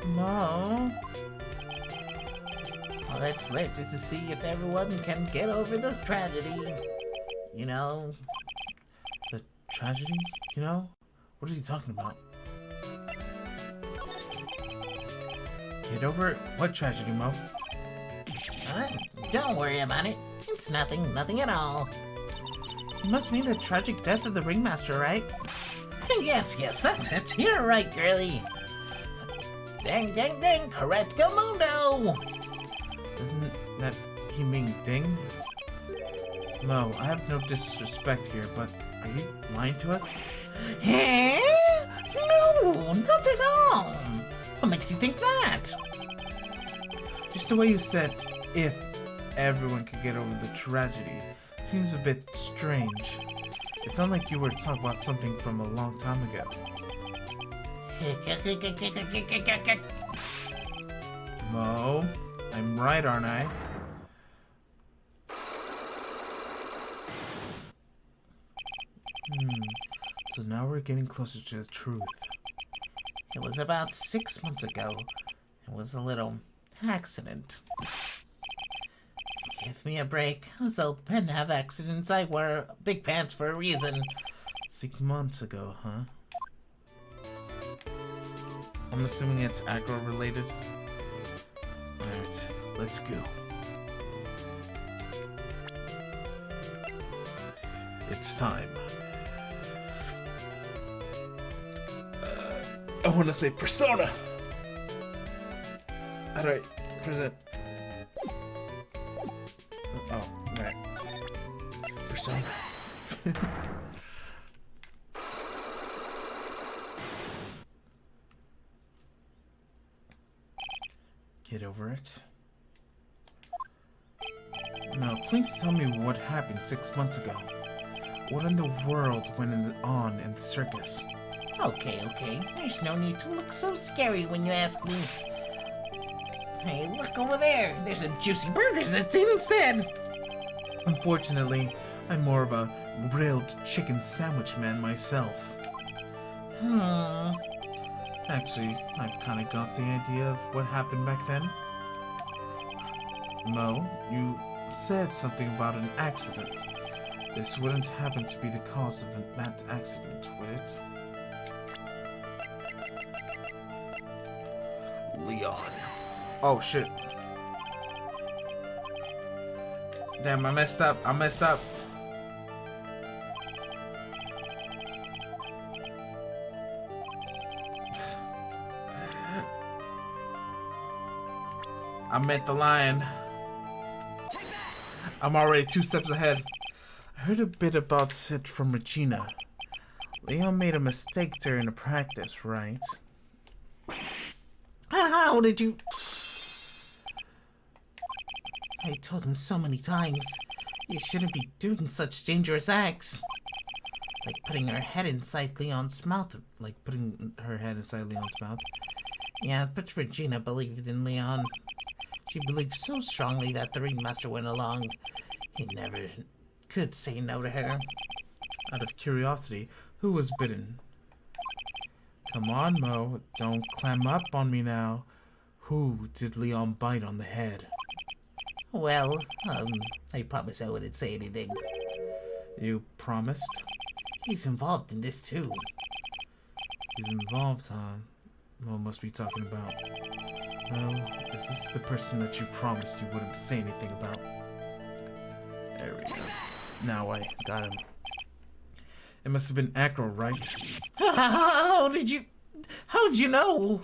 Mo? All that's left is to see if everyone can get over this tragedy. You know? The tragedy? You know? What is he talking about? Get over it? What tragedy, Mo? Don't worry about it. It's nothing at all. You must mean the tragic death of the ringmaster, right? Yes, that's it. You're right, girlie. Ding, correcto mundo! Doesn't that he mean ding? Mo, I have no disrespect here, but are you lying to us? Eh? No, not at all. What makes you think that? Just the way you said, if everyone could get over the tragedy, seems a bit strange. It sounded like you were talking about something from a long time ago. Mo, I'm right, aren't I? So now we're getting closer to the truth. It was about 6 months ago. It was a little accident. Give me a break. Us old men have accidents. I wear big pants for a reason. 6 months ago, huh? I'm assuming it's Acro related. Alright, let's go. It's time. I want to say persona! How do I present? Oh, right. Persona. Get over it. Now, please tell me what happened 6 months ago. What in the world went on in the circus? Okay. There's no need to look so scary when you ask me. Hey, look over there. There's some juicy burgers that's in instead. Unfortunately, I'm more of a grilled chicken sandwich man myself. Actually, I've kind of got the idea of what happened back then. Mo, you said something about an accident. This wouldn't happen to be the cause of that accident, would it? Leon. Oh, shit. Damn, I messed up. I met the lion. I'm already 2 steps ahead. I heard a bit about it from Regina. Leon made a mistake during the practice, right? How did you... I told him so many times. You shouldn't be doing such dangerous acts. Like putting her head inside Leon's mouth. Yeah, but Regina believed in Leon. She believed so strongly that the ringmaster went along. He never could say no to her. Out of curiosity, who was bitten? Come on, Mo. Don't climb up on me now. Who did Leon bite on the head? Well, I promised I wouldn't say anything. You promised? He's involved in this too. He's involved, huh? Mo must be talking about. Mo, is this the person that you promised you wouldn't say anything about? There we go. Now I got him. It must have been Acro, right? How'd you know?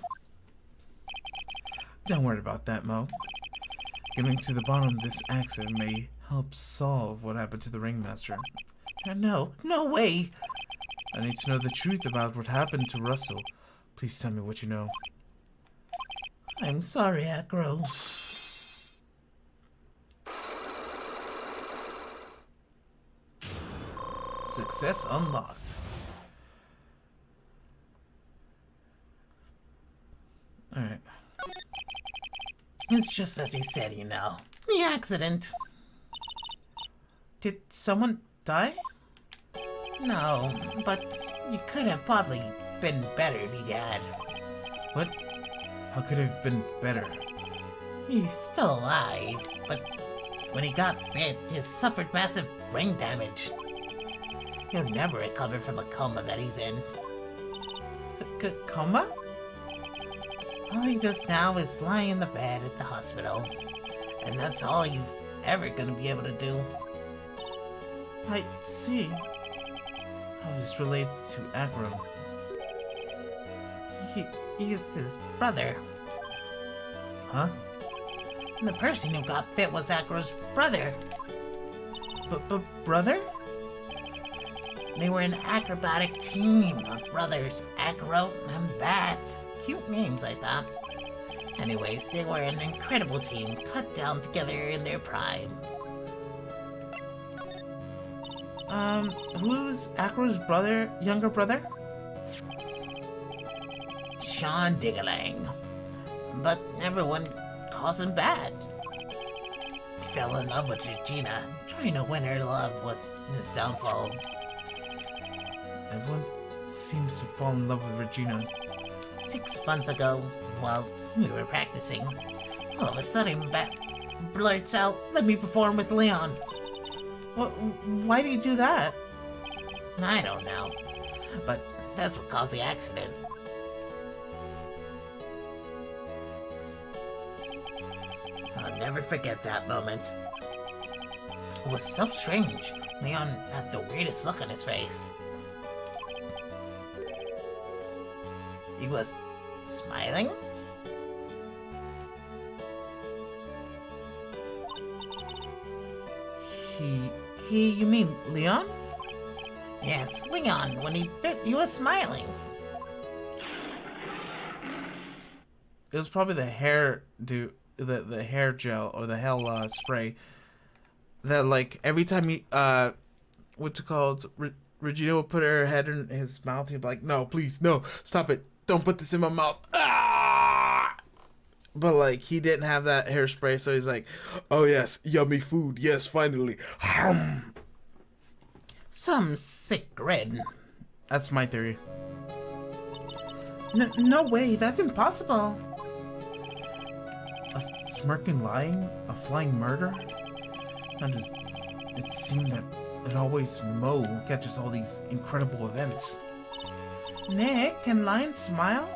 Don't worry about that, Mo. Getting to the bottom of this accident may help solve what happened to the ringmaster. No way. I need to know the truth about what happened to Russell. Please tell me what you know. I'm sorry, Acro. Success unlocked. Alright. It's just as you said, you know. The accident. Did someone die? No, but you could have probably been better if he had. What? How could it have been better? He's still alive, but when he got bit, he suffered massive brain damage. He'll never recover from a coma that he's in. Coma? All he does now is lie in the bed at the hospital. And that's all he's ever gonna be able to do. I see. How is this related to Acro? He's his brother. Huh? The person who got bit was Acro's brother. But brother? They were an acrobatic team of brothers, Acro and Bat. Cute names, I thought. Anyways, they were an incredible team, cut down together in their prime. Who's Acro's brother, younger brother? Sean Dingalang. But everyone calls him Bat. He fell in love with Regina. Trying to win her love was his downfall. Everyone seems to fall in love with Regina. 6 months ago, while we were practicing, all of a sudden Bat blurts out, "Let me perform with Leon." Why do you do that? I don't know, but that's what caused the accident. I'll never forget that moment. It was so strange. Leon had the weirdest look on his face. He was smiling? You mean Leon? Yes, Leon, when he bit, he was smiling. It was probably the hair the hair gel or the hell spray that, like, every time he what's it called, Regina would put her head in his mouth, he'd be like, "No, please, no, stop it, don't put this in my mouth." But, like, he didn't have that hairspray, so he's like, "Oh yes, yummy food, yes, finally." Some sick grin. That's my theory. No way, that's impossible. A smirking lying? A flying murder? It seemed that it always Mo who catches all these incredible events. Nick, can lions smile?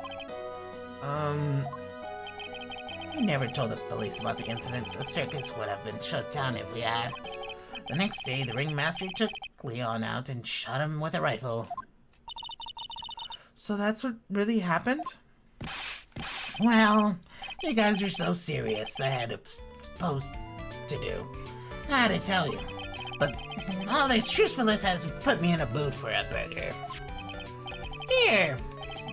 We never told the police about the incident. The circus would have been shut down if we had. The next day, the ringmaster took Leon out and shot him with a rifle. So that's what really happened? Well, you guys are so serious, I had supposed to do. I had to tell you. But all this truthfulness has put me in a mood for a burger. Here,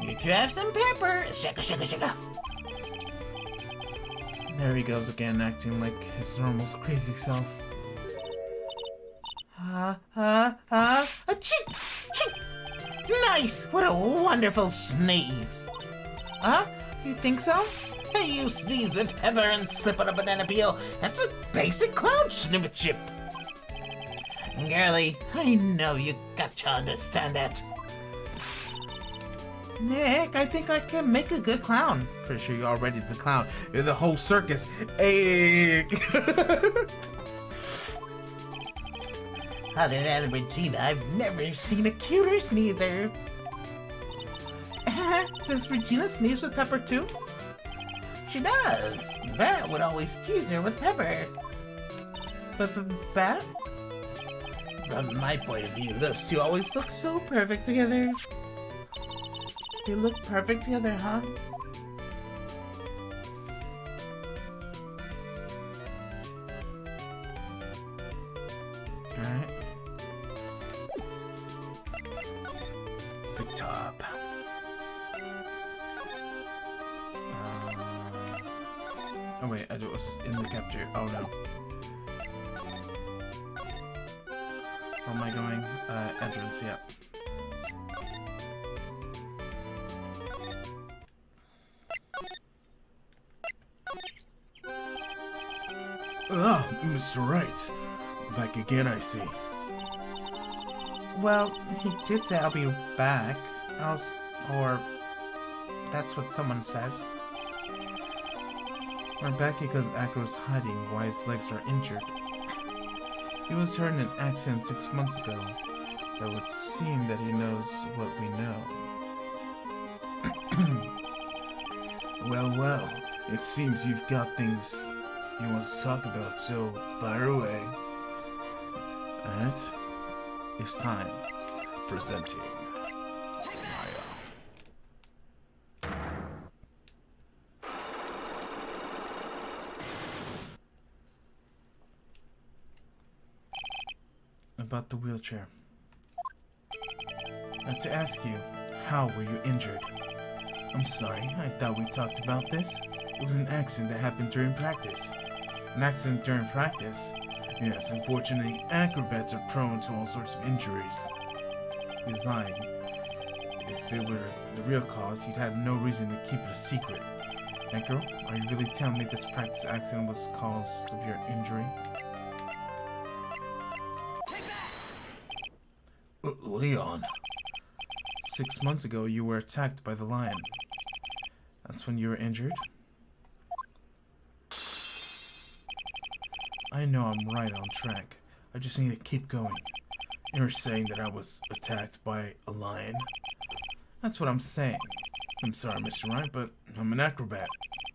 you two have some pepper. Shaka, shaka, shaka. There he goes again, acting like his normal crazy self. Achoo! Nice! What a wonderful sneeze! You think so? Hey, you sneeze with pepper and slip on a banana peel. That's a basic clown chip. Girlie, I know you gotcha understand it. Nick, I think I can make a good clown. Pretty sure you're already the clown. You're the whole circus. Hey. Other than Regina, I've never seen a cuter sneezer. Does Regina sneeze with Pepper too? She does. Bat would always tease her with Pepper. But Bat? From my point of view, Those two always look so perfect together. They look perfect together, huh? Alright. Good top. Oh wait, I was just in the cafeteria. Oh no. Where am I going? Entrance, yeah. Ah, Mr. Wright. Back again, I see. Well, he did say I'll be back. Or that's what someone said. We're back because Akro's hiding while his legs are injured. He was hurt in an accident 6 months ago. It would seem that he knows what we know. Well, it seems you've got things you want to talk about, so fire away. Alright, it's time. Presenting Maya. About the wheelchair. I have to ask you, how were you injured? I'm sorry, I thought we talked about this. It was an accident that happened during practice. An accident during practice? Yes, unfortunately, acrobats are prone to all sorts of injuries. He's lying. If it were the real cause, he'd have no reason to keep it a secret. Acro, are you really telling me this practice accident was the cause of your injury? Leon. 6 months ago, you were attacked by the lion. That's when you were injured? I know I'm right on track. I just need to keep going. You're saying that I was attacked by a lion? That's what I'm saying. I'm sorry, Mr. Wright, but I'm an acrobat.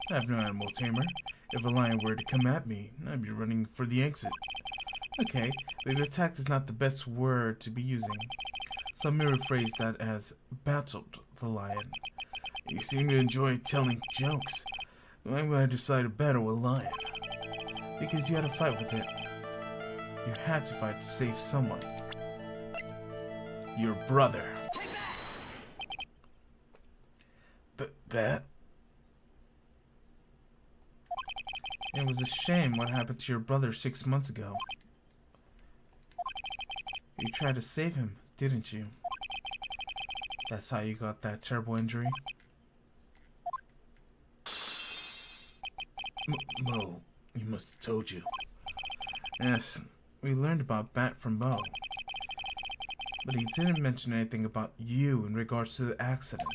I have no animal tamer. If a lion were to come at me, I'd be running for the exit. Okay, maybe attacked is not the best word to be using. Some may rephrase that as battled the lion. You seem to enjoy telling jokes. Why would I decide to battle a lion? Because you had a fight with it. You had to fight to save someone. Your brother. That? It was a shame what happened to your brother 6 months ago. You tried to save him, didn't you? That's how you got that terrible injury? Mo, he must have told you. Yes, we learned about Bat from Mo. But he didn't mention anything about you in regards to the accident.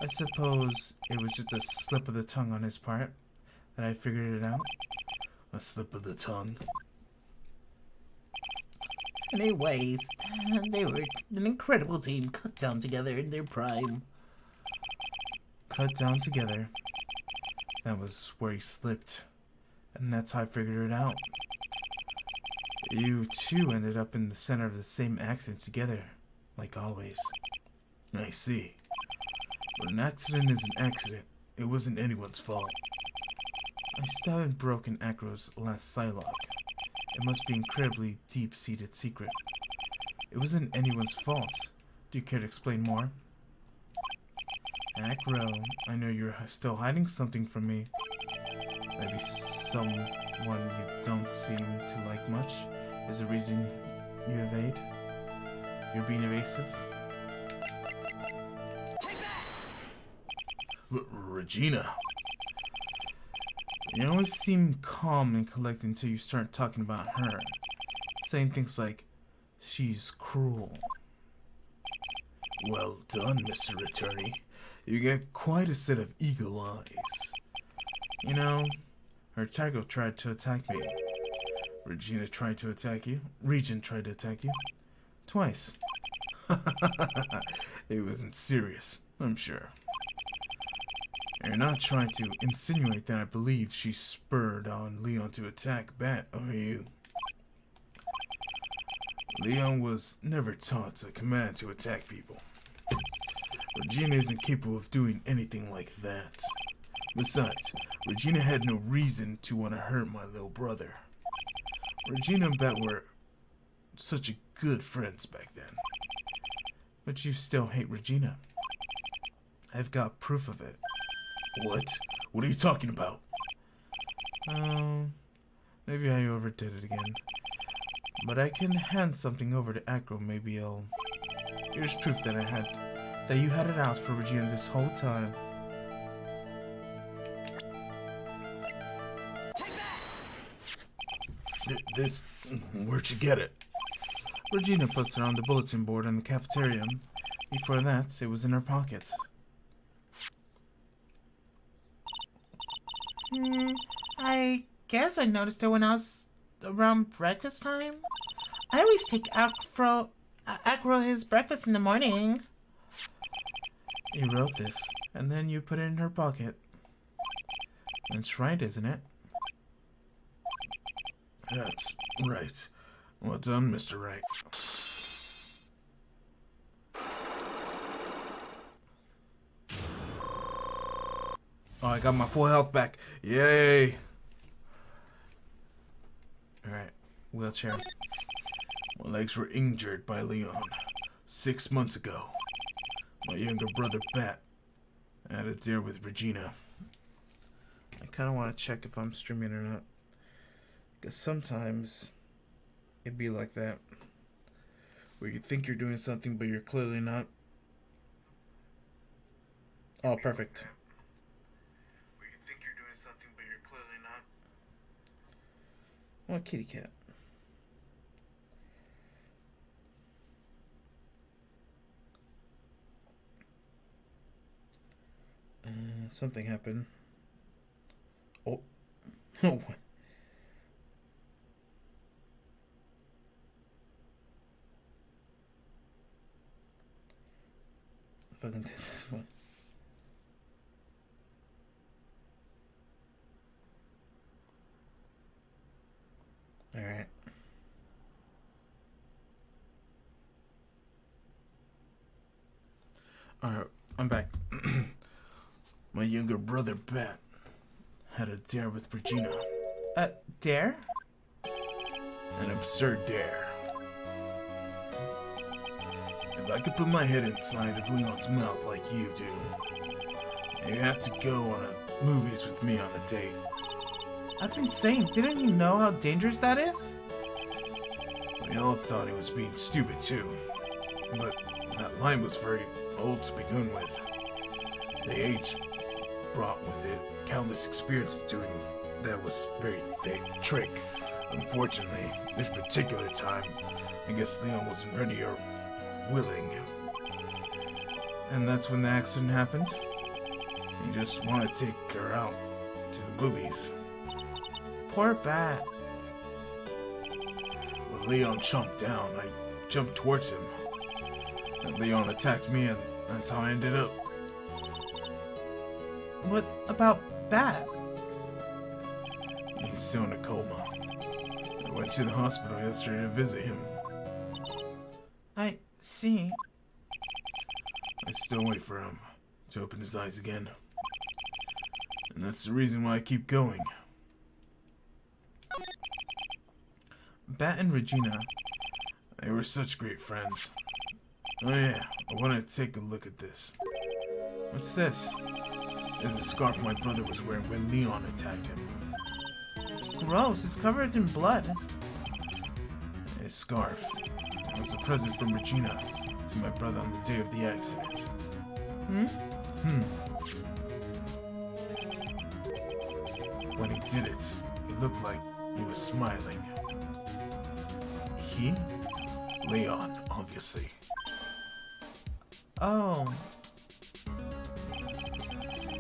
I suppose it was just a slip of the tongue on his part that I figured it out. A slip of the tongue? anyways, they were an incredible team cut down together in their prime. Cut down together. That was where he slipped. And that's how I figured it out. You two ended up in the center of the same accident together, like always. I see. But an accident is an accident. It wasn't anyone's fault. I still haven't broken Akro's last Psylocke. It must be an incredibly deep-seated secret. It wasn't anyone's fault. Do you care to explain more? Akro, I know you're still hiding something from me. Maybe someone you don't seem to like much is the reason you evade? You're being evasive? Regina. You always seem calm and collected until you start talking about her. Saying things like, She's cruel. Well done, Mr. Attorney. You get quite a set of eagle eyes. You know, her Tycho tried to attack me. Regina tried to attack you. Regent tried to attack you. Twice. It wasn't serious, I'm sure. You're not trying to insinuate that I believe she spurred on Leon to attack Bat, are you? Leon was never taught a command to attack people. Regina isn't capable of doing anything like that. Besides, Regina had no reason to want to hurt my little brother. Regina and Bat were such good friends back then. But you still hate Regina. I've got proof of it. What? What are you talking about? Maybe I overdid it again. But I can hand something over to Acro. Maybe I'll... Here's proof that you had it out for Regina this whole time. This... Where'd you get it? Regina puts it on the bulletin board in the cafeteria. Before that, it was in her pocket. I guess I noticed it when I was around breakfast time. I always take Acro his breakfast in the morning. You wrote this, and then you put it in her pocket. That's right, isn't it? That's right. Well done, Mr. Wright. Oh, I got my full health back. Yay! Alright, wheelchair. My legs were injured by Leon 6 months ago. My younger brother, Bat, had a dare with Regina. I kind of want to check if I'm streaming or not. Because sometimes it'd be like that. Where you think you're doing something, but you're clearly not. Oh, perfect. Where you think you're doing something, but you're clearly not. Oh, kitty cat. Something happened. Oh. Oh. If I can do this one. Alright. Alright, I'm back. My younger brother, Bat, had a dare with Regina. Dare? An absurd dare. If I could put my head inside of Leon's mouth like you do, you have to go on movies with me on a date. That's insane. Didn't you know how dangerous that is? We all thought he was being stupid too. But that line was very old to begin with. The age brought with it countless experience doing that was very thick trick. Unfortunately, this particular time, I guess Leon wasn't ready or willing. And that's when the accident happened? He just wanted to take her out to the movies. Poor Bat. When Leon jumped down, I jumped towards him. And Leon attacked me, and that's how I ended up. What about Bat? He's still in a coma. I went to the hospital yesterday to visit him. I see. I still wait for him to open his eyes again. And that's the reason why I keep going. Bat and Regina. They were such great friends. Oh yeah, I want to take a look at this. What's this? It's a scarf my brother was wearing when Leon attacked him. Gross, it's covered in blood. His scarf. It was a present from Regina to my brother on the day of the accident. When he did it looked like he was smiling. He? Leon, obviously. Oh,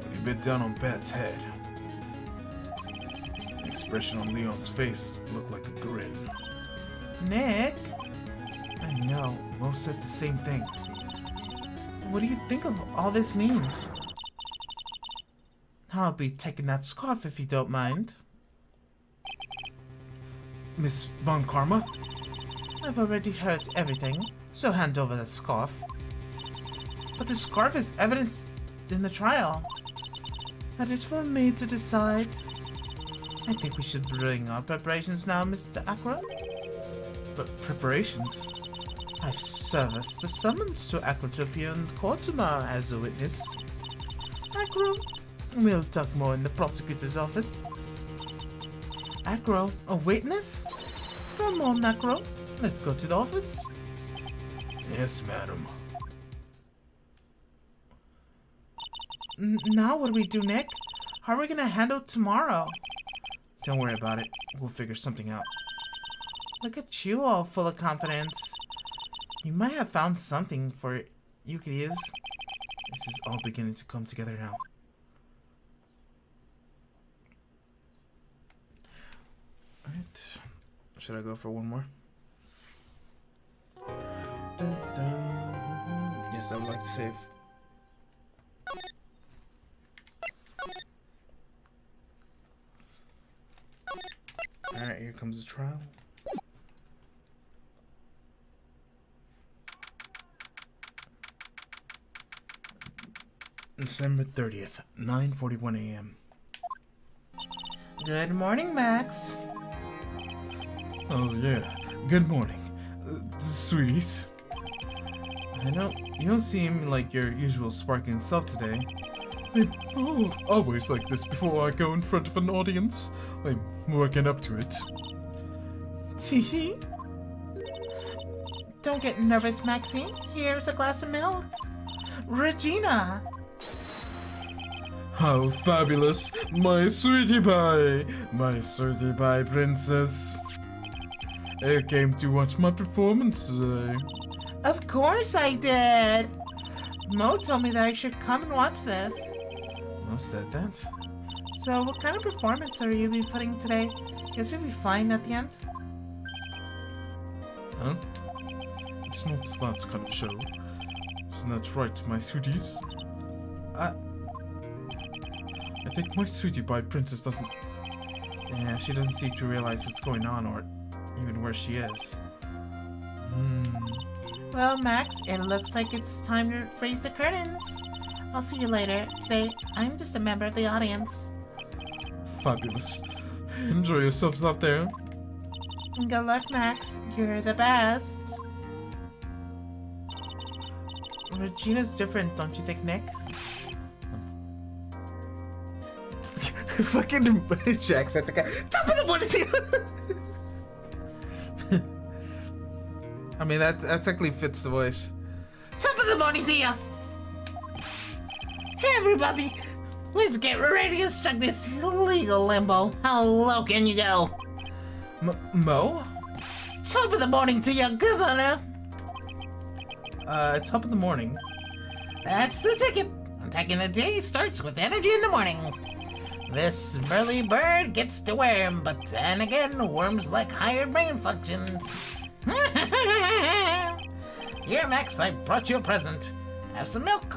When he bit down on Bat's head, the expression on Leon's face looked like a grin. Nick. I know, Mo said the same thing. What do you think of all this means? I'll be taking that scarf if you don't mind. Miss Von Karma? I've already heard everything, so hand over the scarf. But the scarf is evidence in the trial. That is for me to decide. I think we should bring our preparations now, Mr. Acro. But preparations? I've serviced the summons to Acro to appear in court tomorrow as a witness. Acro, we'll talk more in the prosecutor's office. Acro, a witness? Come on, Acro. Let's go to the office. Yes, madam. Now what do we do, Nick? How are we gonna handle tomorrow? Don't worry about it. We'll figure something out. Look at you, all full of confidence. You might have found something for you could use. This is all beginning to come together now. Alright. Should I go for one more? Dun, dun. Yes, I would like to save. Alright, here comes the trial. December 30th, 9:41 a.m. Good morning, Max. Oh yeah, good morning, sweeties. You don't seem like your usual sparkling self today. I'm always like this before I go in front of an audience. I'm working up to it. Teehee. Don't get nervous, Maxine. Here's a glass of milk. Regina. How fabulous! My sweetie pie princess. You came to watch my performance today. Of course I did. Mo told me that I should come and watch this. Mo said that? So what kind of performance are you be putting today? Guess you'll be fine at the end. Huh? It's not that kind of show. Isn't that right, my sweeties? I think my sweetie pie princess doesn't... Yeah, she doesn't seem to realize what's going on or even where she is. Well, Max, it looks like it's time to raise the curtains. I'll see you later. Today, I'm just a member of the audience. Fabulous. Enjoy yourselves out there. Good luck, Max. You're the best. Regina's different, don't you think, Nick? Fucking Jack's at the guy. Top of the morning to you. I mean, that technically fits the voice. Top of the morning to you. Hey, everybody. Let's get ready to struck this illegal limbo. How low can you go? Mo? Top of the morning to you, Governor. Top of the morning. That's the ticket. Attacking the day starts with energy in the morning. This burly bird gets to worm, but then again, worms like higher brain functions. Here, Max, I brought you a present. Have some milk.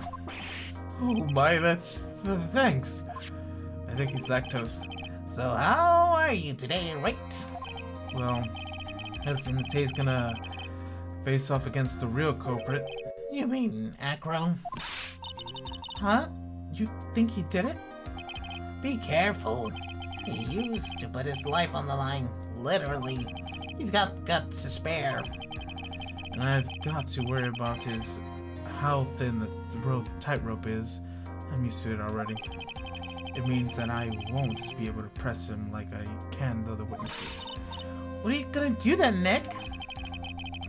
Oh my, that's... thanks. I think he's lactose. So how are you today, Wright? Well, I think the Tay's gonna face off against the real culprit. You mean Acro? Huh? You think he did it? Be careful. He used to put his life on the line, literally. He's got guts to spare. And I've got to worry about his... how thin the tightrope is. I'm used to it already. It means that I won't be able to press him like I can the other witnesses. What are you gonna do then, Nick?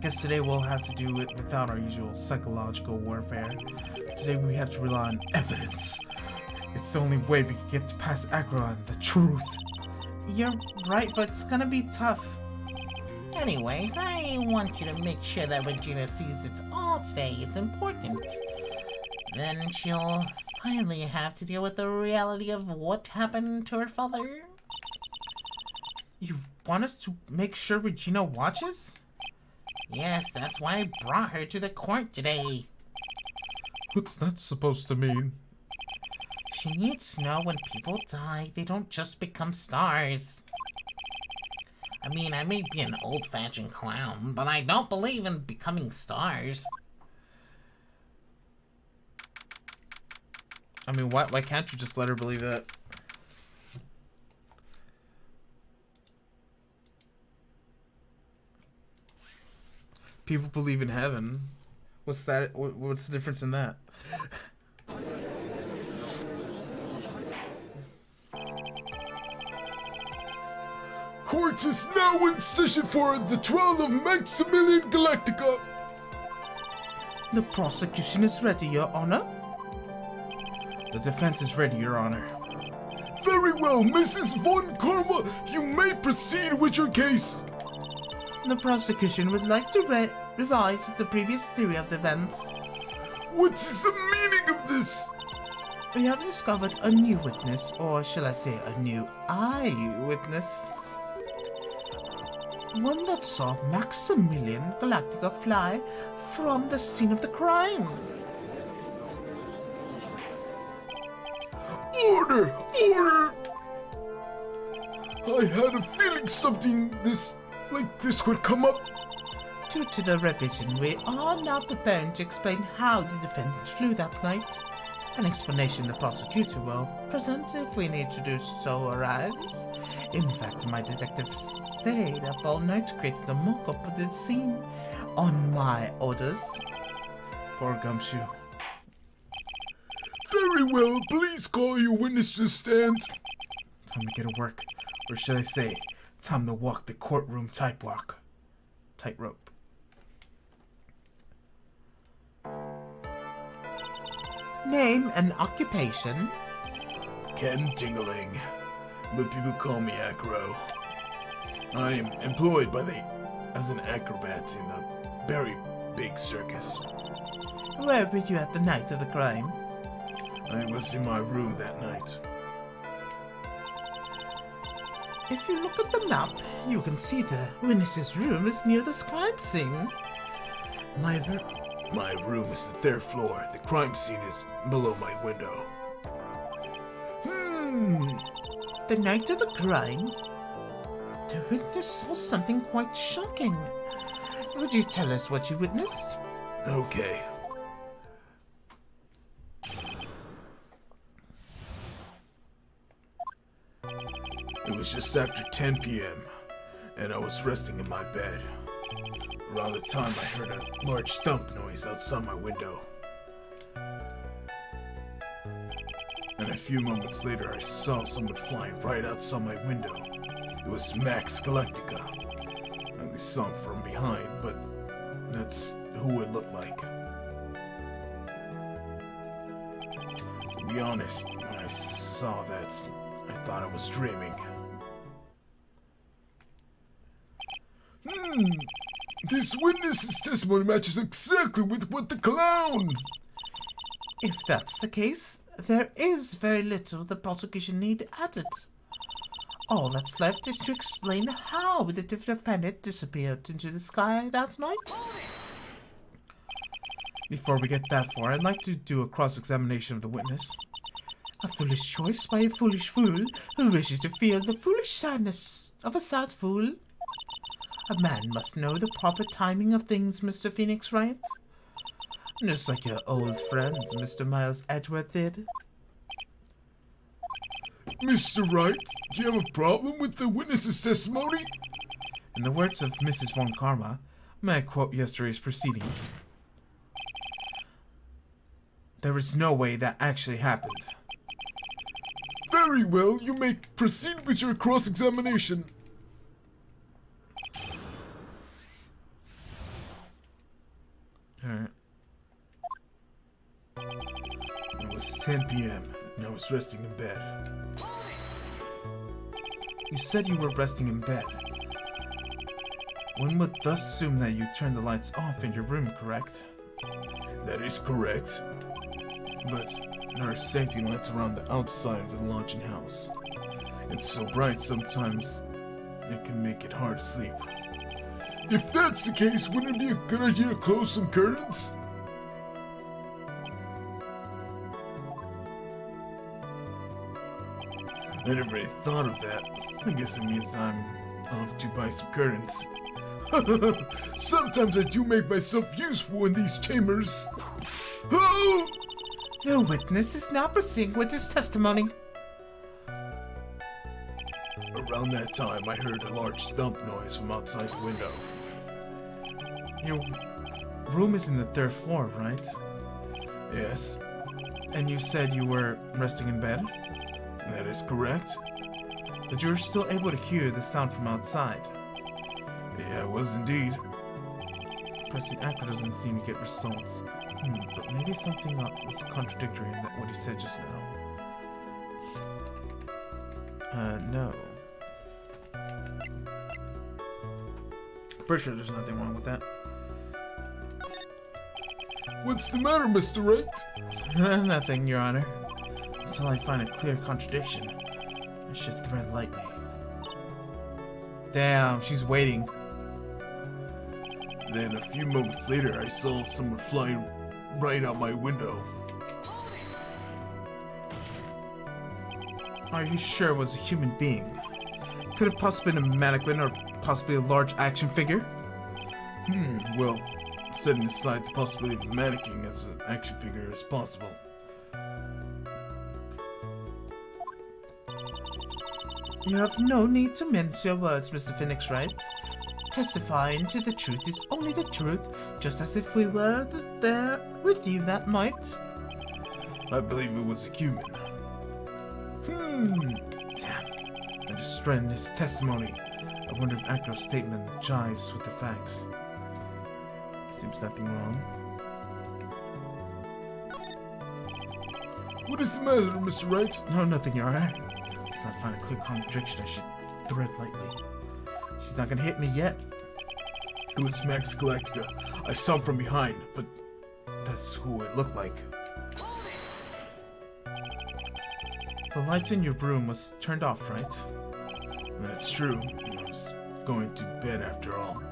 Guess today we'll have to do it without our usual psychological warfare. Today we have to rely on evidence. It's the only way we can get past Acro and the truth. You're right, but it's gonna be tough. Anyways, I want you to make sure that Regina sees it's all today. It's important. Then she'll finally have to deal with the reality of what happened to her father. You want us to make sure Regina watches? Yes, that's why I brought her to the court today. What's that supposed to mean? She needs to know when people die, they don't just become stars. I mean, I may be an old-fashioned clown, but I don't believe in becoming stars. I mean, why can't you just let her believe that? People believe in heaven. What's that? What's the difference in that? Court is now in session for the trial of Maximilian Galactica. The prosecution is ready, Your Honor. The defense is ready, Your Honor. Very well, Mrs. Von Karma, you may proceed with your case. The prosecution would like to revise the previous theory of the events. What is the meaning of this? We have discovered a new witness, or shall I say a new eyewitness. One that saw Maximilian Galactica fly from the scene of the crime. Order! Order! I had a feeling something like this would come up. Due to the revision, we are now preparing to explain how the defendant flew that night. An explanation the prosecutor will present if we need to do so arises. In fact, my detectives stayed up all night to create the mock-up of the scene on my orders. Poor Gumshoe. Very well, please call your witness to the stand. Time to get to work. Or should I say, time to walk the courtroom tightrope. Name and occupation. Ken Tingling, but people call me Acro. I am employed as an acrobat in a very big circus. Where were you at the night of the crime? I was in my room that night. If you look at the map, you can see the witness's room is near this crime scene. My room is the third floor. The crime scene is below my window. The night of the crime, the witness saw something quite shocking. Would you tell us what you witnessed? Okay. It was just after 10 p.m., and I was resting in my bed. Around the time I heard a large thump noise outside my window. And a few moments later, I saw someone flying right outside my window. It was Max Galactica. I only saw him from behind, but that's who it looked like. To be honest, when I saw that, I thought I was dreaming. This witness's testimony matches exactly with what the clown... If that's the case, there is very little the prosecution need added. All that's left is to explain how the defendant disappeared into the sky that night. Before we get that far, I'd like to do a cross-examination of the witness. A foolish choice by a foolish fool who wishes to feel the foolish sadness of a sad fool. A man must know the proper timing of things, Mr. Phoenix Wright. Just like your old friend, Mr. Miles Edgeworth did. Mr. Wright, do you have a problem with the witness's testimony? In the words of Mrs. Von Karma, may I quote yesterday's proceedings? There is no way that actually happened. Very well, you may proceed with your cross-examination. Alright. It was 10 p.m. and I was resting in bed. You said you were resting in bed. One would thus assume that you turned the lights off in your room, correct? That is correct. But there are safety lights around the outside of the lodging house. It's so bright sometimes it can make it hard to sleep. If that's the case, wouldn't it be a good idea to close some curtains? I never really thought of that. I guess it means I'm off to buy some curtains. Sometimes I do make myself useful in these chambers. Oh! The witness is now proceeding with his testimony. Around that time, I heard a large thump noise from outside the window. Your room is in the 3rd floor, right? Yes, And you said you were resting in bed? that is correct. But you were still able to hear the sound from outside. Yeah, I was indeed. Pressing Acro doesn't seem to get results. But maybe something was contradictory in what he said just now. No. Pretty sure there's nothing wrong with that. What's the matter, Mr. Wright? Nothing, Your Honor. Until I find a clear contradiction, I should tread lightly. Damn, she's waiting. Then a few moments later, I saw someone flying right out my window. Are you sure it was a human being? Could have possibly been a mannequin or possibly a large action figure? Well, setting aside the possibility of a mannequin as an action figure as possible. You have no need to mince your words, Mr. Phoenix Wright. Testifying to the truth is only the truth, just as if we were there with you that night. I believe it was a human. Damn. I just read in his testimony. I wonder if Acro's statement jives with the facts. Seems nothing wrong. What is the matter, Mr. Wright? No, nothing, Your Honor. Until I find a clear contradiction, I should tread lightly. She's not gonna hit me yet. It was Max Galactica. I saw him from behind, but that's who it looked like. The lights in your room was turned off, right? That's true. I was going to bed after all.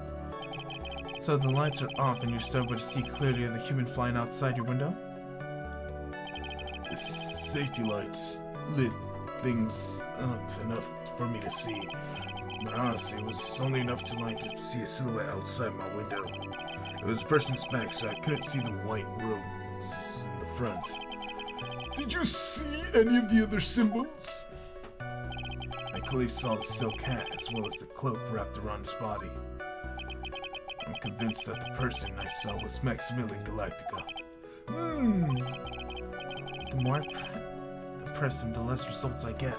So the lights are off and you're still able to see clearly the human flying outside your window? The safety lights lit things up enough for me to see. But honestly, it was only enough to light to see a silhouette outside my window. It was a person's back, so I couldn't see the white roses in the front. Did you see any of the other symbols? I clearly saw the silk hat as well as the cloak wrapped around his body. I'm convinced that the person I saw was Maximilian Galactica. The more I press him, the less results I get.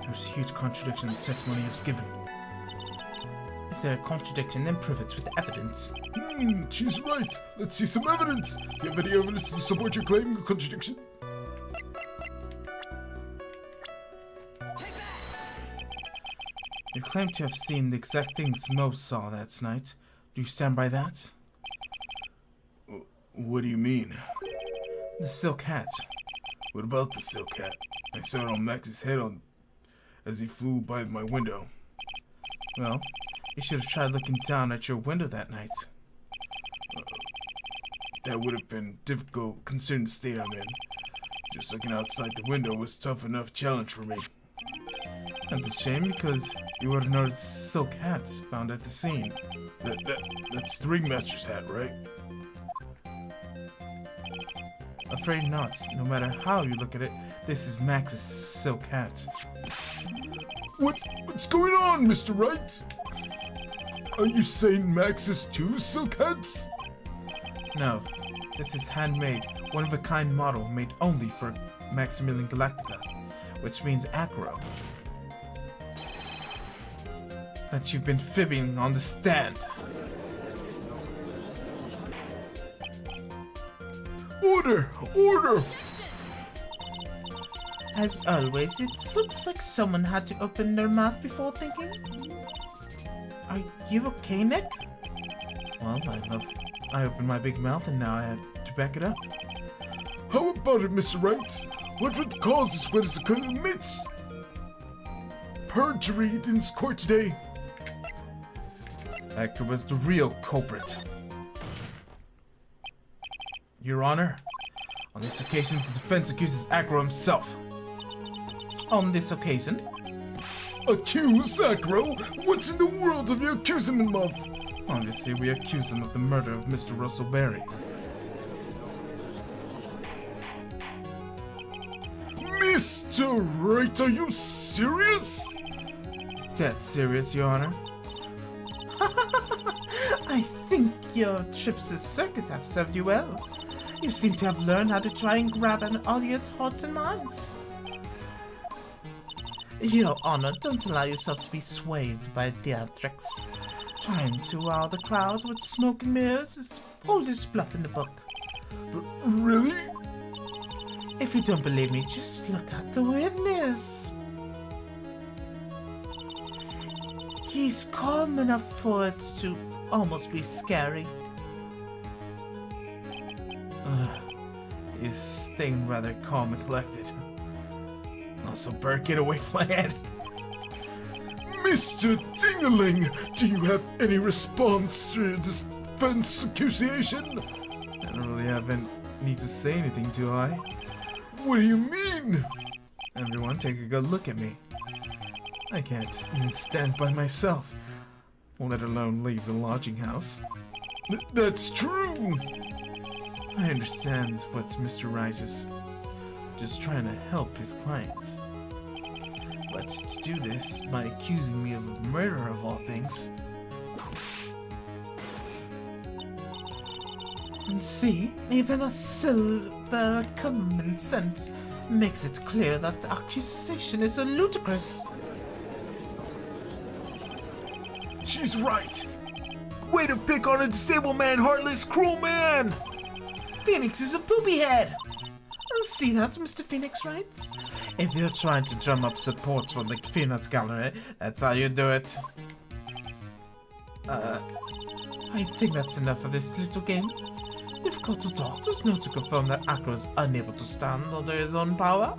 There's a huge contradiction in the testimony he's given. Is there a contradiction? Then prove it with evidence. She's right. Let's see some evidence. Do you have any evidence to support your claim of contradiction? You claim to have seen the exact things Mo saw that night. Do you stand by that? What do you mean? The silk hat. What about the silk hat? I saw it on Max's head as he flew by my window. Well, you should have tried looking down at your window that night. That would have been difficult considering the state I'm in. Just looking outside the window was a tough enough challenge for me. That's a shame because you would have noticed the silk hat found at the scene. That's the ringmaster's hat, right? Afraid not. No matter how you look at it, this is Max's silk hat. What's going on, Mr. Wright? Are you saying Max's two silk hats? No, this is handmade, one-of-a-kind model made only for Maximilian Galactica, which means Acro. that you've been fibbing on the stand. Order! Order! As always, it looks like someone had to open their mouth before thinking. Are you okay, Nick? Well, I opened my big mouth and now I have to back it up. How about it, Mr. Wright? What would cause this witness to commit perjury in this court today? Hector was the real culprit. Your Honor, on this occasion, the defense accuses Acro himself. On this occasion? Accuse Acro? What in the world have you accused him of? Obviously, we accuse him of the murder of Mr. Russell Berry. Mr. Wright, are you serious? Dead serious, Your Honor. I think your trips to the circus have served you well. You seem to have learned how to try and grab an audience's hearts and minds. Your Honor, don't allow yourself to be swayed by theatrics. Trying to wow the crowd with smoke and mirrors is the oldest bluff in the book. Really? If you don't believe me, just look at the witness. He's calm enough for it to almost be scary. He's staying rather calm and collected. Also, Bert, get away from my head. Mr. Dingaling, do you have any response to this defense accusation? I don't really have any need to say anything, do I? What do you mean? Everyone, take a good look at me. I can't even stand by myself, let alone leave the lodging house. That's true. I understand what Mr. Wright is just trying to help his clients. But to do this by accusing me of murder of all things. And see, even a silver common sense makes it clear that the accusation is ludicrous. She's right. Way to pick on a disabled man, heartless, cruel man. Phoenix is a poopy head. See that, Mr. Phoenix writes? If you're trying to drum up support for the peanut gallery, that's how you do it. I think that's enough of this little game. We've got a doctor's note to confirm that Acro is unable to stand under his own power.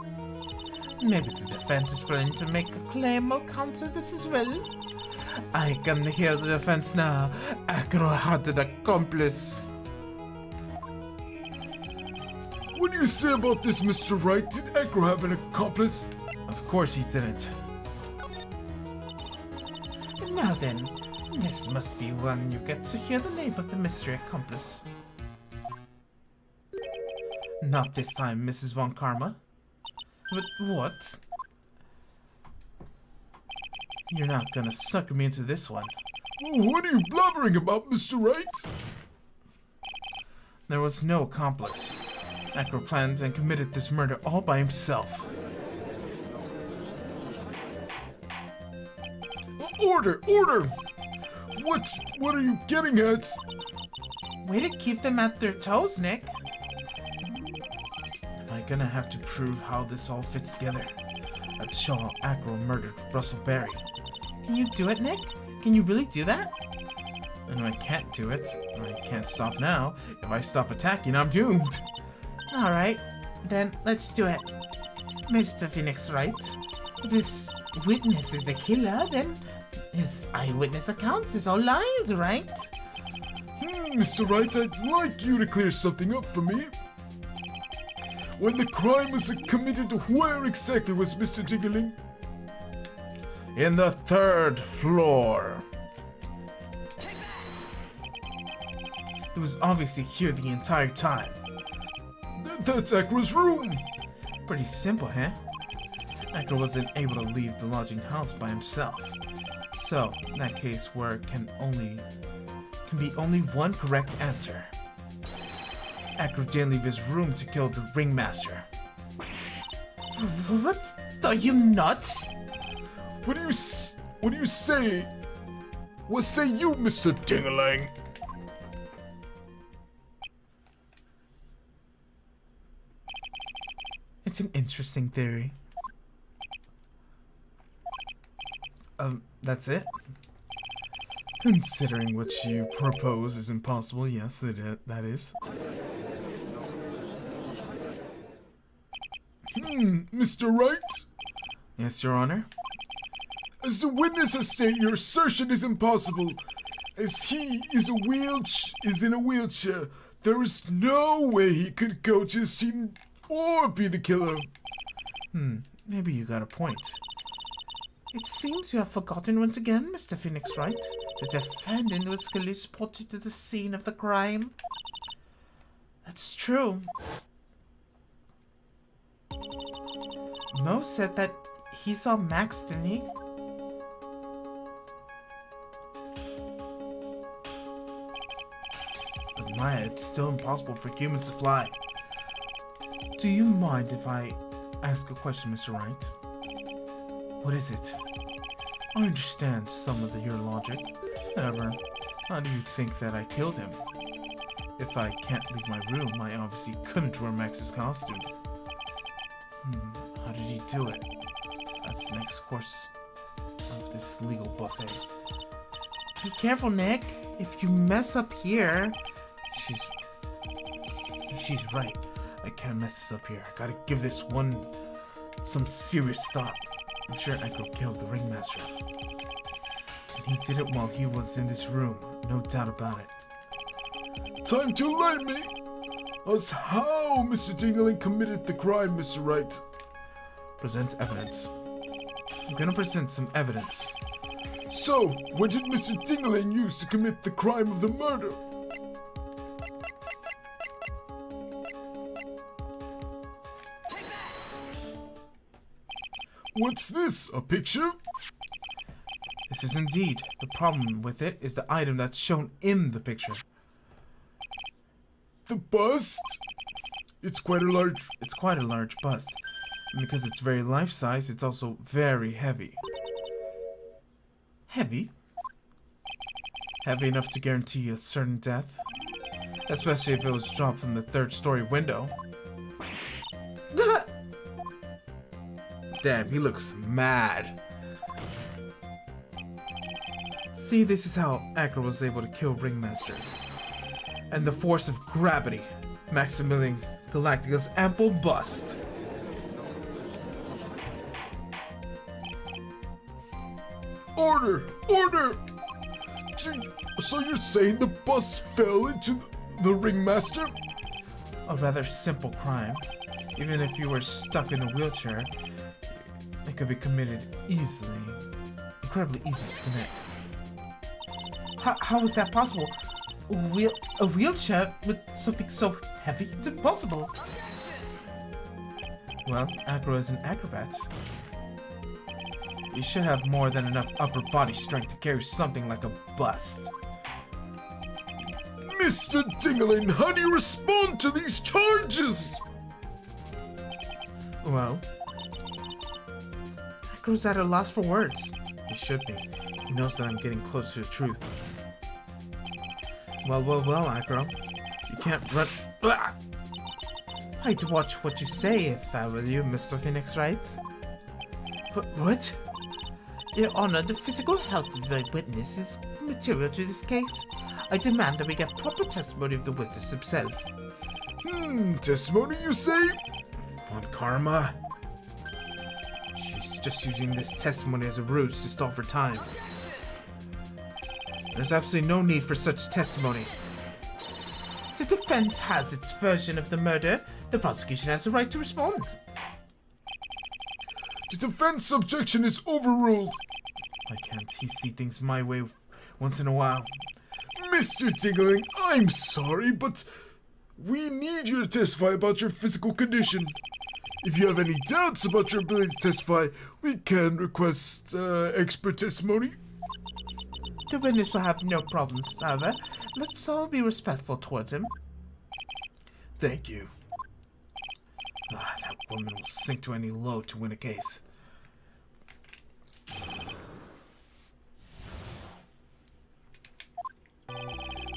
Maybe the defense is planning to make a claim or counter this as well. I can hear the defense now. Acro had an accomplice. What do you say about this, Mr. Wright? Did Acro have an accomplice? Of course he didn't. Now then, this must be when you get to hear the name of the mystery accomplice. Not this time, Mrs. Von Karma. But what? You're not gonna sucker me into this one. What are you blabbering about, Mr. Wright? There was no accomplice. Acro planned and committed this murder all by himself. Order! Order! What are you getting at? Way to keep them at their toes, Nick. Am I gonna have to prove how this all fits together? I have to show how Acro murdered Russell Berry. Can you do it, Nick? Can you really do that? I know I can't do it. I can't stop now. If I stop attacking, I'm doomed. Alright, then let's do it. Mr. Phoenix Wright, if this witness is a killer, then his eyewitness accounts is all lies, right? Mr. Wright, I'd like you to clear something up for me. When the crime was committed, where exactly was Mr. Dingaling? In the 3rd floor. He was obviously here the entire time. That's Acro's room. Pretty simple, huh? Acro wasn't able to leave the lodging house by himself. So, in that case, where can be only one correct answer. Acro didn't leave his room to kill the ringmaster. What? Are you nuts? What do you say? What say you, Mr. Dingaling? It's an interesting theory. That's it? Considering what you propose is impossible, yes, that is. Mr. Wright? Yes, Your Honor? As the witness has stated, your assertion is impossible. As he is in a wheelchair, there is no way he could go to the scene or be the killer. Maybe you got a point. It seems you have forgotten once again, Mr. Phoenix Wright. The defendant was clearly spotted to the scene of the crime. That's true. Mo said that he saw Max, didn't he? But Maya, it's still impossible for humans to fly. Do you mind if I ask a question, Mr. Wright? What is it? I understand some of your logic. However, how do you think that I killed him? If I can't leave my room, I obviously couldn't wear Max's costume. How did he do it? That's the next course of this legal buffet. Be careful, Nick. If you mess up here... She's right. I can't mess this up here. I gotta give this one some serious thought. I'm sure Echo killed the ringmaster. And he did it while he was in this room. No doubt about it. Time to enlighten me as how Mr. Dingaling committed the crime, Mr. Wright. Presents evidence. I'm gonna present some evidence. So, what did Mr. Dingaling use to commit the crime of the murder? What's this? A picture? This is indeed. The problem with it is the item that's shown in the picture. The bust? It's quite a large bust. And because it's very life-size, it's also very heavy. Heavy? Heavy enough to guarantee a certain death. Especially if it was dropped from the third-story window. Damn, he looks mad. See, this is how Acro was able to kill Ringmaster. And the force of gravity. Maximilian Galactica's ample bust. Order! Order! So you're saying the bust fell into the ringmaster? A rather simple crime. Even if you were stuck in a wheelchair, it could be committed easily. Incredibly easy to commit. How is that possible? A wheelchair with something so heavy? It's impossible. Well, Acro is an acrobat. You should have more than enough upper body strength to carry something like a bust. Mr. Dingaling, how do you respond to these charges? Well, Acro's at a loss for words. He should be. He knows that I'm getting close to the truth. Well, Acro. You can't run. Ah! I'd watch what you say if I were you, Mr. Phoenix Wright. But what? Your Honor, the physical health of the witness is material to this case. I demand that we get proper testimony of the witness himself. Testimony, you say? Von Karma? She's just using this testimony as a ruse to stall for time. There's absolutely no need for such testimony. The defense has its version of the murder. The prosecution has the right to respond. The defense objection is overruled. Why can't he see things my way once in a while? Mr. Dingaling, I'm sorry, but we need you to testify about your physical condition. If you have any doubts about your ability to testify, we can request expert testimony. The witness will have no problems, however. Let's all be respectful towards him. Thank you. That woman will sink to any low to win a case.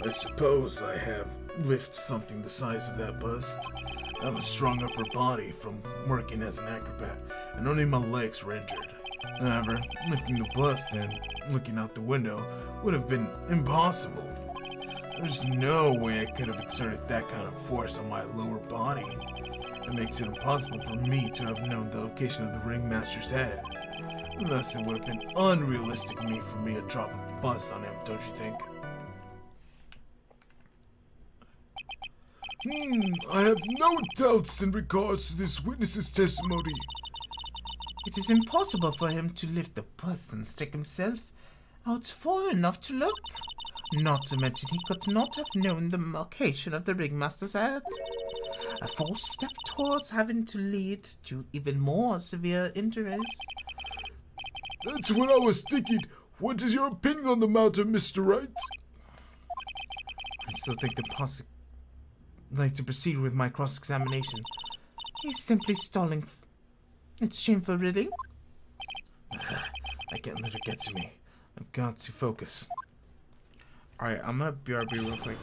I suppose I have lifted something the size of that bust. I have a strong upper body from working as an acrobat, and only my legs were injured. However, lifting the bust and looking out the window would have been impossible. There's no way I could have exerted that kind of force on my lower body. It makes it impossible for me to have known the location of the ringmaster's head. Thus, it would have been unrealistic for me to drop a bust on him, don't you think? I have no doubts in regards to this witness's testimony. It is impossible for him to lift the bust and stick himself out far enough to look. Not to mention he could not have known the location of the ringmaster's head. A false step towards having to lead to even more severe injuries. That's what I was thinking. What is your opinion on the matter, Mr. Wright? I still think like to proceed with my cross-examination. He's simply stalling. It's shameful, really. I can't let her get to me. I've got to focus. Alright, I'm gonna BRB real quick.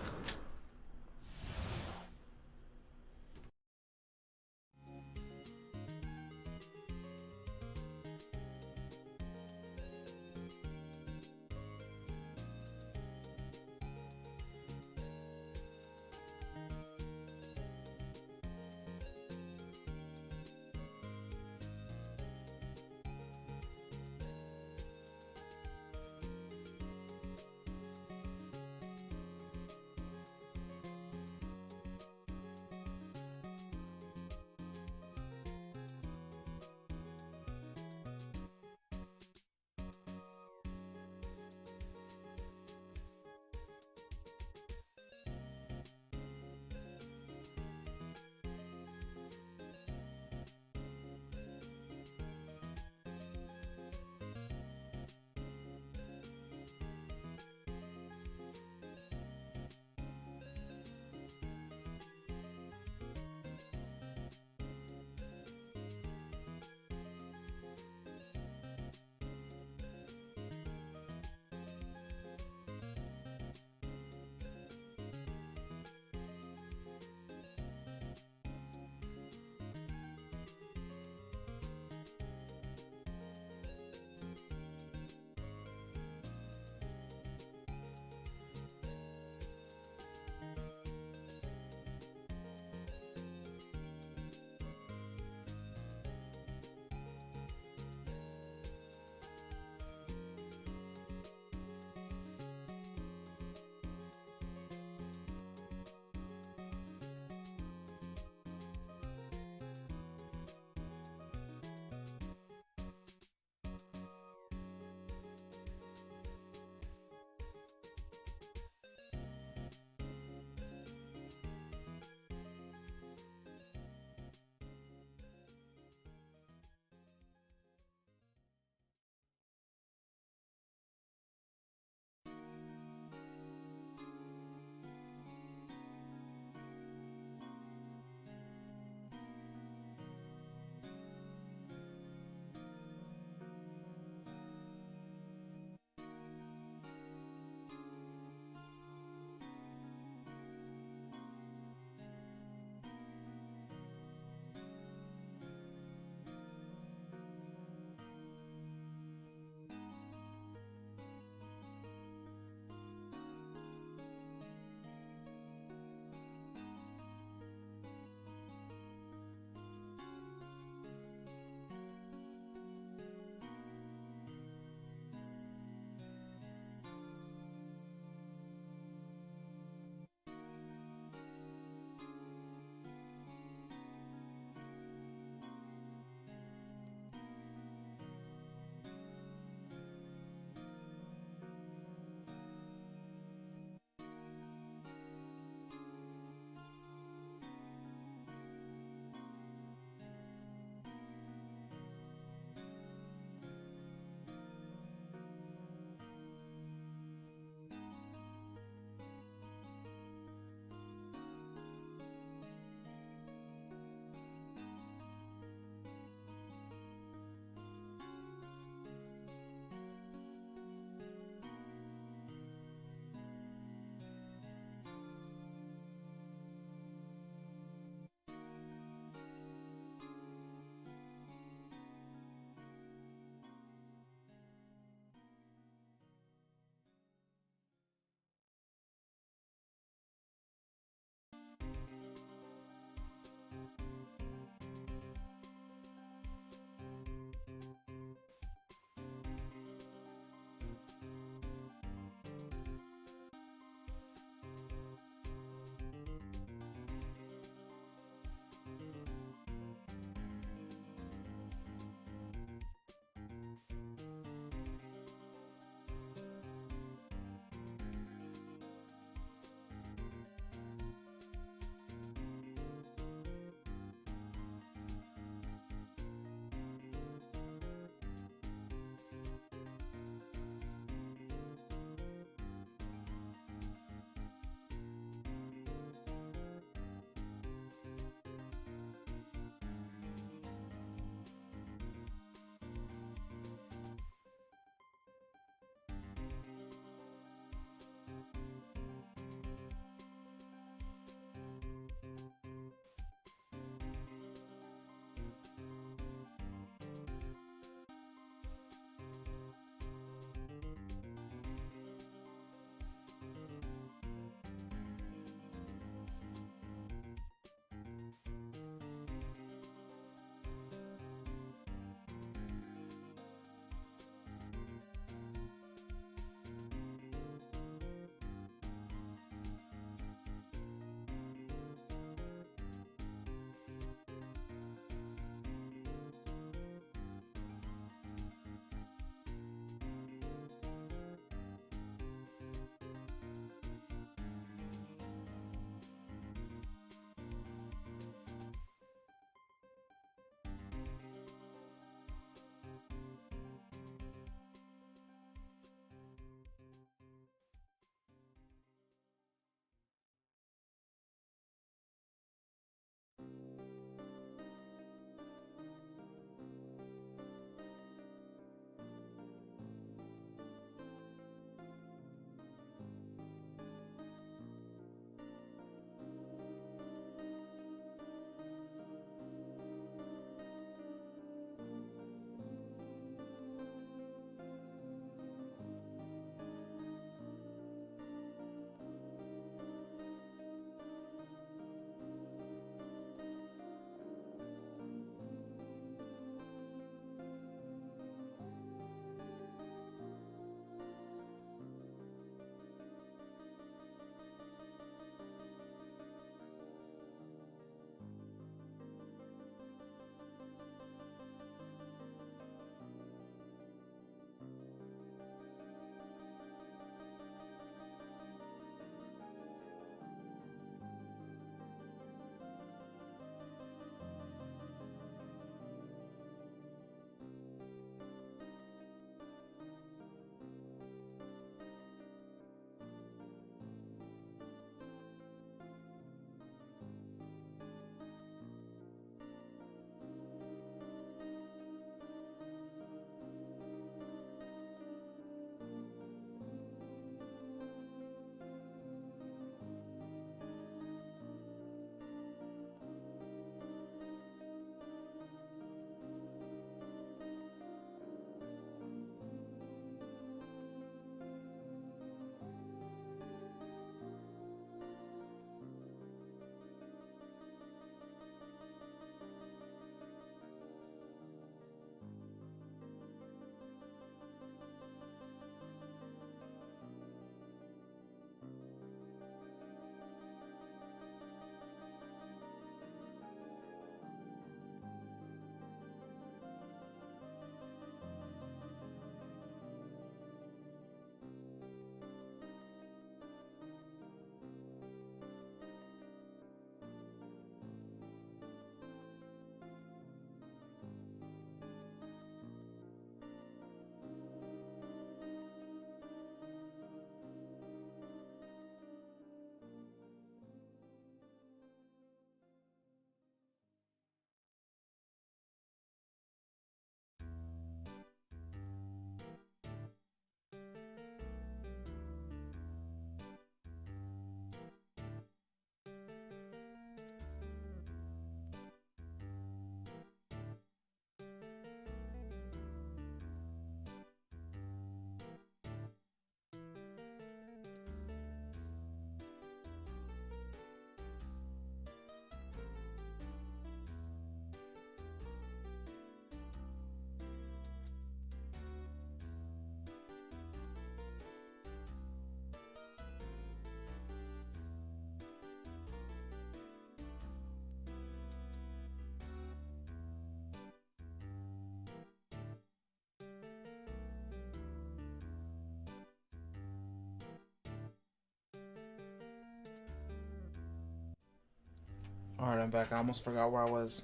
Alright, I'm back. I almost forgot where I was.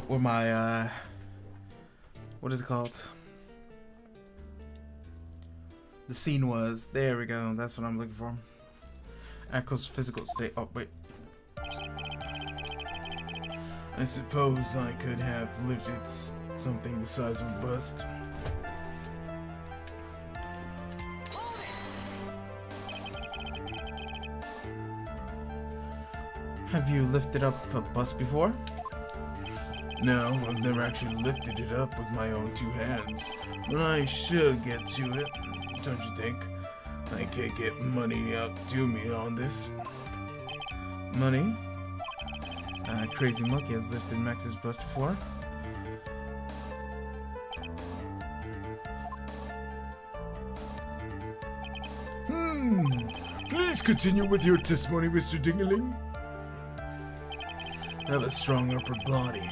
Where my, what is it called? The scene was. There we go. That's what I'm looking for. Echo's physical state. Oh, wait. I suppose I could have lifted something the size of a bust. Have you lifted up a bus before? No, I've never actually lifted it up with my own two hands. But I should get to it, don't you think? I can't get money out to me on this. Money? Crazy Monkey has lifted Max's bus before. Please continue with your testimony, Mr. Dingaling. I have a strong upper body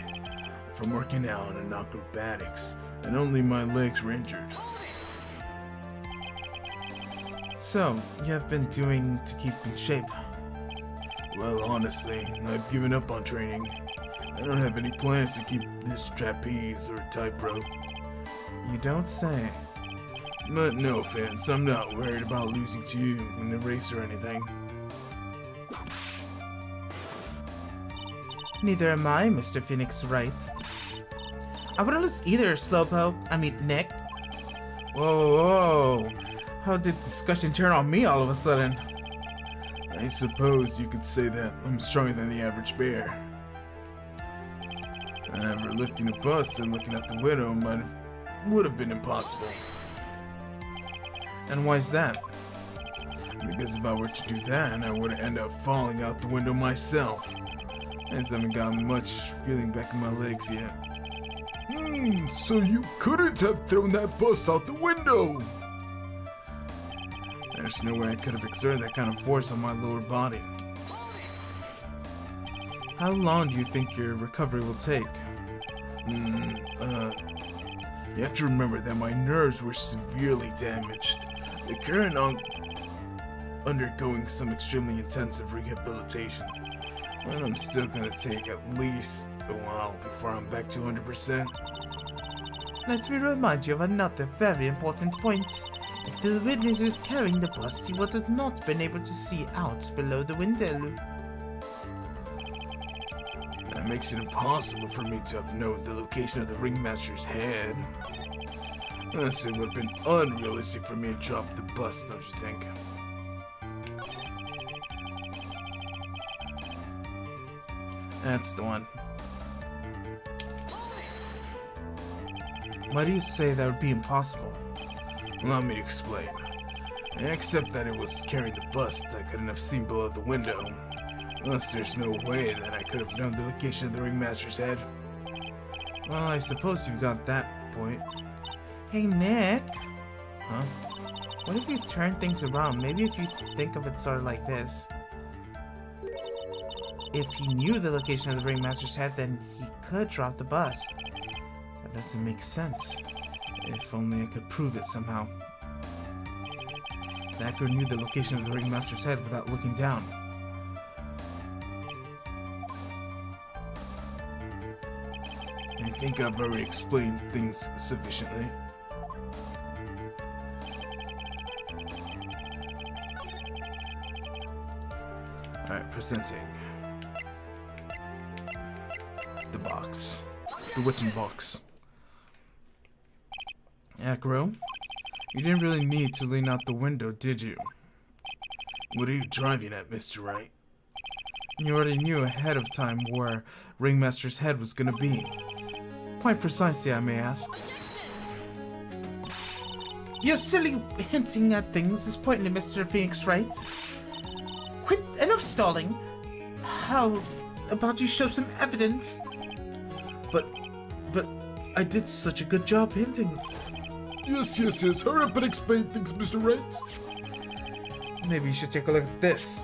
from working out in acrobatics, and only my legs were injured. So, you have been doing to keep in shape. Well, honestly, I've given up on training. I don't have any plans to keep this trapeze or tightrope. You don't say. But no offense, I'm not worried about losing to you in the race or anything. Neither am I, Mr. Phoenix Wright. I wouldn't lose either, Slowpoke. Nick. Whoa. How did discussion turn on me all of a sudden? I suppose you could say that I'm stronger than the average bear. However, lifting a bus and looking out the window would have been impossible. And why is that? Because if I were to do that, I would end up falling out the window myself. I just haven't gotten much feeling back in my legs yet. So you couldn't have thrown that bus out the window! There's no way I could have exerted that kind of force on my lower body. How long do you think your recovery will take? You have to remember that my nerves were severely damaged. They're currently undergoing some extremely intensive rehabilitation. But I'm still gonna take at least a while before I'm back to 100%. Let me remind you of another very important point. If the witness was carrying the bus, he would have not been able to see out below the window. That makes it impossible for me to have known the location of the ringmaster's head. Thus, it would have been unrealistic for me to drop the bus, don't you think? That's the one. Why do you say that would be impossible? Allow me to explain. Except that it was carrying the bust I couldn't have seen below the window. Thus, there's no way that I could have known the location of the ringmaster's head. Well, I suppose you got that point. Hey, Nick. Huh? What if you turn things around? Maybe if you think of it sort of like this. If he knew the location of the ringmaster's head, then he could drop the bust. That doesn't make sense. If only I could prove it somehow. That girl knew the location of the ringmaster's head without looking down. I think I've already explained things sufficiently. Alright, presenting the box. The witching box. Acro, you didn't really need to lean out the window, did you? What are you driving at, Mr. Wright? You already knew ahead of time where Ringmaster's head was gonna be. Quite precisely, I may ask. Your silly hinting at things is pointless, Mr. Phoenix Wright. Quit, enough stalling. How about you show some evidence? But I did such a good job hinting. Yes. Hurry up and explain things, Mr. Wright. Maybe you should take a look at this.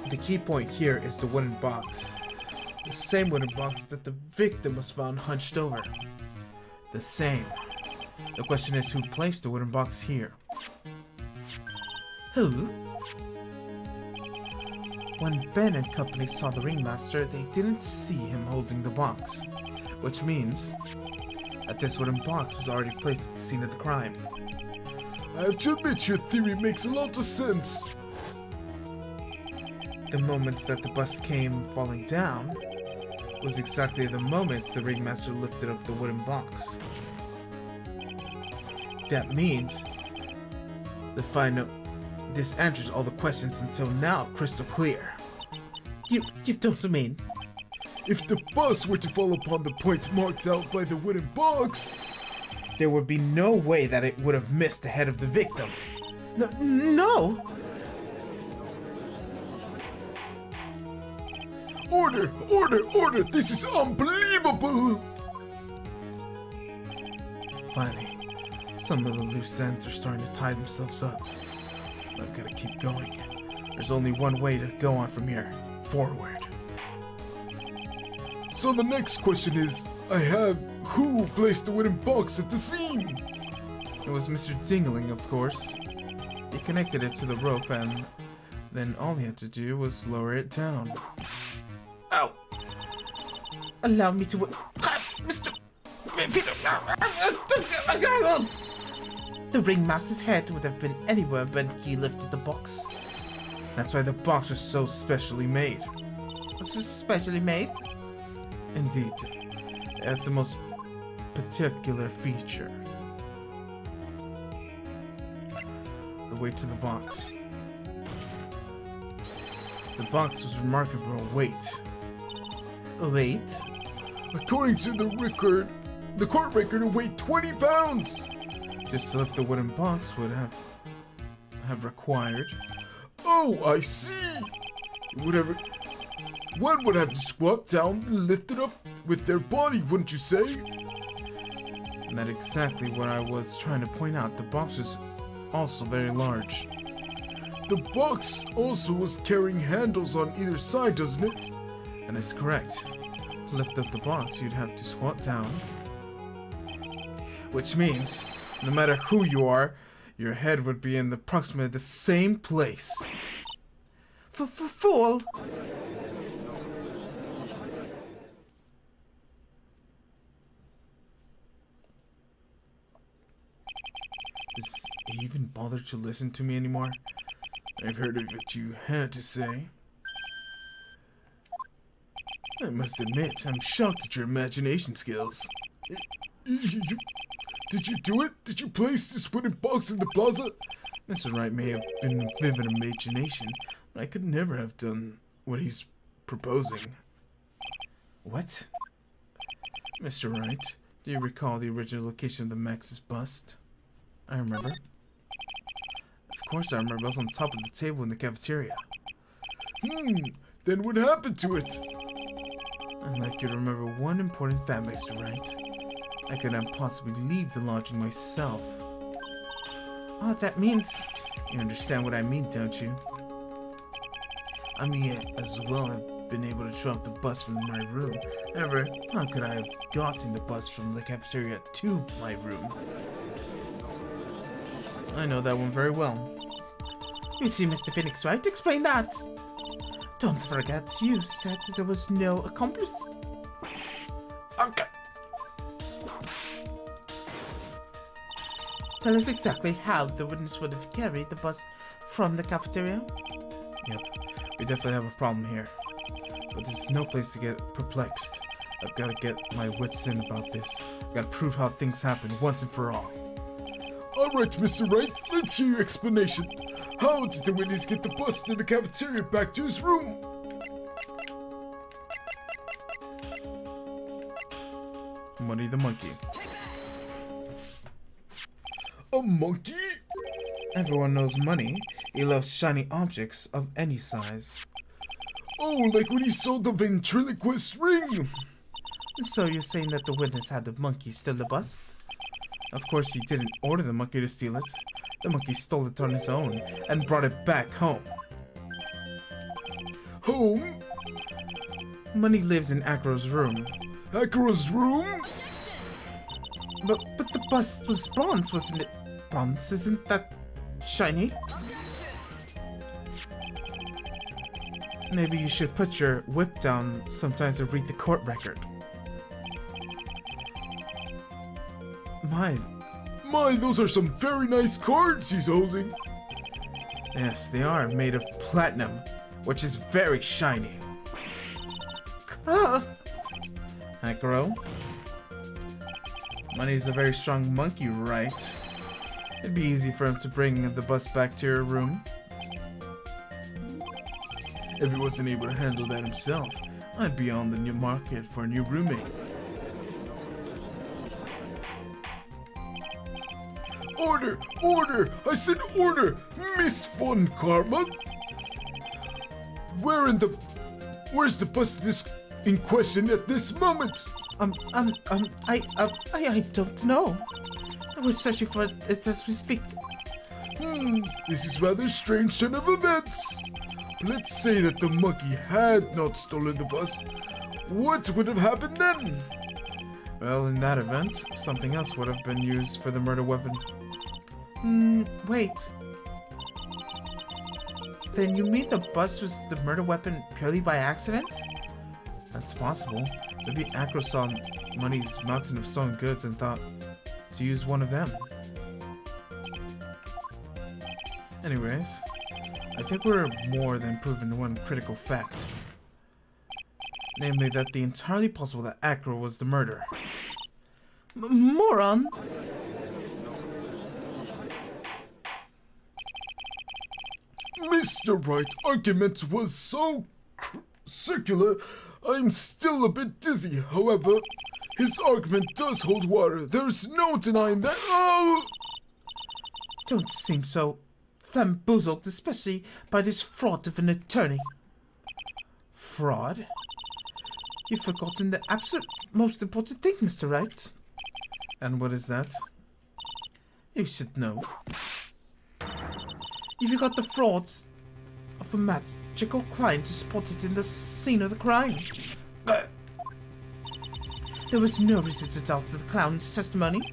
The key point here is the wooden box. The same wooden box that the victim was found hunched over. The same. The question is, who placed the wooden box here? Who? When Ben and company saw the ringmaster, they didn't see him holding the box, which means that this wooden box was already placed at the scene of the crime. I have to admit your theory makes a lot of sense. The moment that the bus came falling down was exactly the moment the ringmaster lifted up the wooden box. That means this answers all the questions until now crystal clear. You don't mean? If the bus were to fall upon the point marked out by the wooden box, There would be no way that it would have missed the head of the victim. No! Order! Order! Order! This is unbelievable! Finally, some of the loose ends are starting to tie themselves up. I've got to keep going. There's only one way to go on from here. Forward. So the next question is, who placed the wooden box at the scene? It was Mr. Dingling, of course. He connected it to the rope and then all he had to do was lower it down. Ow! Allow me to... Mr. The ringmaster's head would have been anywhere when he lifted the box. That's why the box was so specially made. Specially made? Indeed. It had the most particular feature. The weight to the box. The box was remarkable weight. Weight? According to the court record, it weighed 20 pounds! Just to lift the wooden box would have required. Oh, I see! One would have to squat down and lift it up with their body, wouldn't you say? And that's exactly what I was trying to point out. The box was also very large. The box also was carrying handles on either side, doesn't it? That is correct. To lift up the box, you'd have to squat down. Which means, no matter who you are, your head would be in approximately the same place. Fool! Does he even bother to listen to me anymore? I've heard of what you had to say. I must admit, I'm shocked at your imagination skills. Did you do it? Did you place this wooden box in the plaza? Mr. Wright may have been a vivid imagination, but I could never have done what he's proposing. What? Mr. Wright, do you recall the original location of the Max's bust? I remember. Of course I remember. I was on top of the table in the cafeteria. Then what happened to it? I'd like you to remember one important fact, Mr. Wright. I could not possibly leave the lodging myself. Oh, that means... You understand what I mean, don't you? I may as well have been able to drop the bus from my room. However, how could I have gotten the bus from the cafeteria to my room? I know that one very well. You see, Mr. Phoenix, right? Explain that! Don't forget, you said that there was no accomplice. Okay. Tell us exactly how the witness would have carried the bus from the cafeteria. Yep, we definitely have a problem here. But there's no place to get perplexed. I've got to get my wits in about this. I've got to prove how things happen once and for all. Alright, Mr. Wright, let's hear your explanation. How did the witness get the bus to the cafeteria back to his room? Money the monkey. A monkey? Everyone knows Money. He loves shiny objects of any size. Oh, like when he sold the ventriloquist ring! So you're saying that the witness had the monkey steal the bust? Of course he didn't order the monkey to steal it. The monkey stole it on his own and brought it back home. Home? Money lives in Acro's room. Acro's room? But the bust was bronze, wasn't it? Bronze isn't that shiny? Maybe you should put your whip down sometimes and read the court record. My, those are some very nice cards he's holding. Yes, they are made of platinum, which is very shiny. Acro. Money's a very strong monkey, right? It'd be easy for him to bring the bus back to your room. If he wasn't able to handle that himself, I'd be on the new market for a new roommate. Order! Order! I said order! Miss Von Karma! Where's the bus this in question at this moment? I don't know. We're searching for it as we speak. This is rather strange turn of events. Let's say that the monkey had not stolen the bus. What would have happened then? Well, in that event, something else would have been used for the murder weapon. Wait. Then you mean the bus was the murder weapon purely by accident? That's possible. Maybe Acro saw Money's mountain of stolen goods and thought to use one of them. Anyways, I think we're more than proven one critical fact. Namely that the entirely possible that Acro was the murderer. Moron! Mr. Wright's argument was so circular, I'm still a bit dizzy. However, his argument does hold water. There's no denying that. Oh! Don't seem so bamboozled, especially by this fraud of an attorney. Fraud? You've forgotten the absolute most important thing, Mr. Wright. And what is that? You should know. You forgot the frauds of a magical client who spotted in the scene of the crime. There was no reason to doubt the clown's testimony.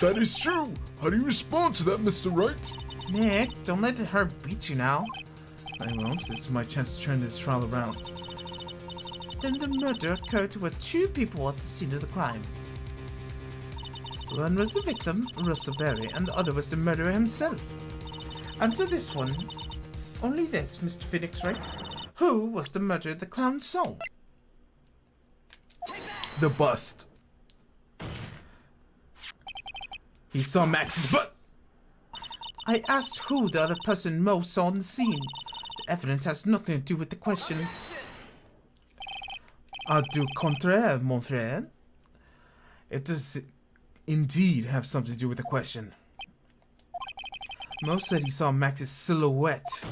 That is true. How do you respond to that, Mr. Wright? Nick, don't let her beat you now. I won't. This is my chance to turn this trial around. Then the murder occurred to two people at the scene of the crime. One was the victim, Russell Berry, and the other was the murderer himself. Answer this one. Only this, Mr. Phoenix Wright. Who was the murderer the clown saw? The bust. He saw Max's butt. I asked who the other person Mo saw on the scene. The evidence has nothing to do with the question. À du contraire, mon frère. It does indeed have something to do with the question. Mo said he saw Max's silhouette.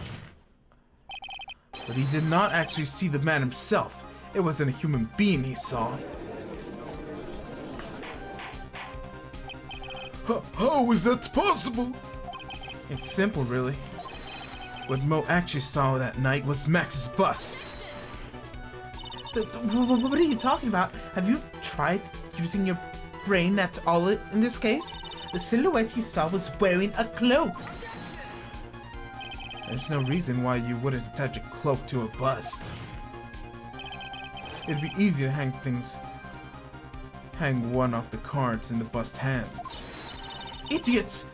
But he did not actually see the man himself. It wasn't a human being he saw. How is that possible? It's simple, really. What Mo actually saw that night was Max's bust. What are you talking about? Have you tried using your brain at all in this case? The silhouette he saw was wearing a cloak. There's no reason why you wouldn't attach a cloak to a bust. It'd be easy to hang one off the cards in the bust hands. Idiots!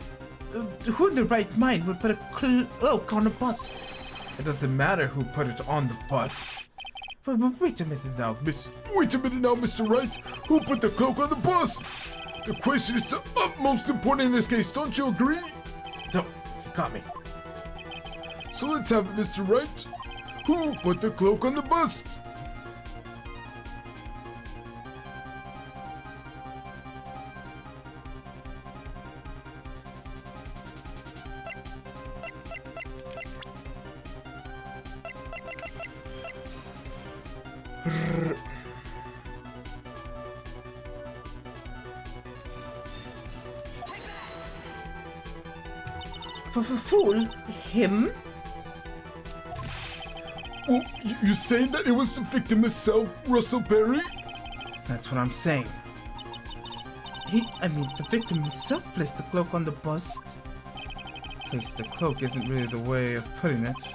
Who in their right mind would put a cloak on a bust? It doesn't matter who put it on the bust. But wait a minute now, Mr. Wright. Who put the cloak on the bust? The question is the utmost important in this case, don't you agree? Don't. Got me. So let's have it, Mr. Wright. Who put the cloak on the bust? Fool? Him? Oh, you saying that it was the victim himself, Russell Berry? That's what I'm saying. The victim himself placed the cloak on the bust. Placed the cloak isn't really the way of putting it.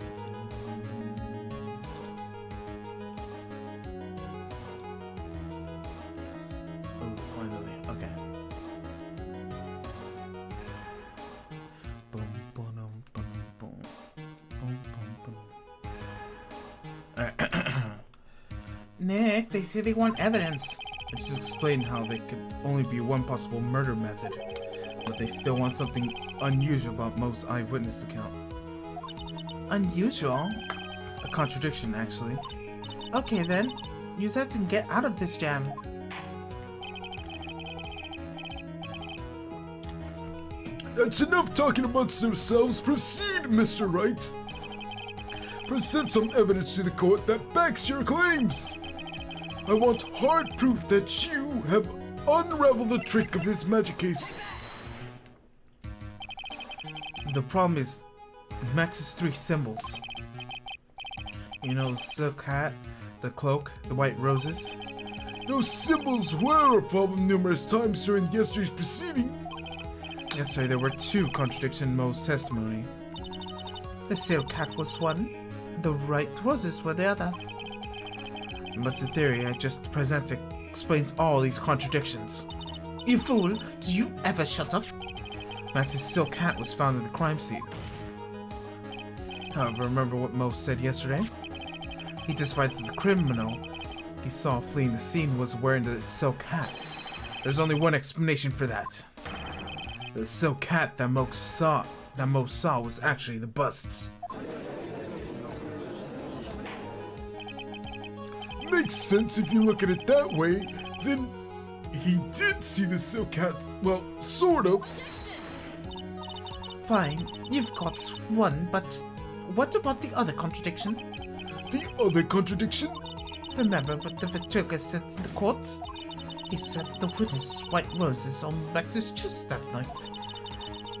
Nick, they say they want evidence. I just explained how there could only be one possible murder method, but they still want something unusual about Mo's eyewitness account. Unusual? A contradiction, actually. Okay then, use that and get out of this jam. That's enough talking amongst yourselves. Proceed, Mr. Wright. Present some evidence to the court that backs your claims. I want hard proof that you have unraveled the trick of this magic case. The problem is Max's 3 symbols. You know, the silk hat, the cloak, the white roses. Those symbols were a problem numerous times during yesterday's proceeding. Yesterday there were 2 contradictions in Mo's testimony. The silk hat was one, the white roses were the other. But the theory I just presented explains all these contradictions. You fool, do you ever shut up? Max's silk hat was found in the crime scene. However, remember what Mo said yesterday? He testified that the criminal he saw fleeing the scene was wearing the silk hat. There's only one explanation for that. The silk hat that Mo saw was actually the bust's. Makes sense if you look at it that way. Then he did see the silk hats. Well, sort of. Fine, you've got one, but what about the other contradiction? The other contradiction? Remember what the VTuber said in the court? He said the witness white roses on Max's chest that night,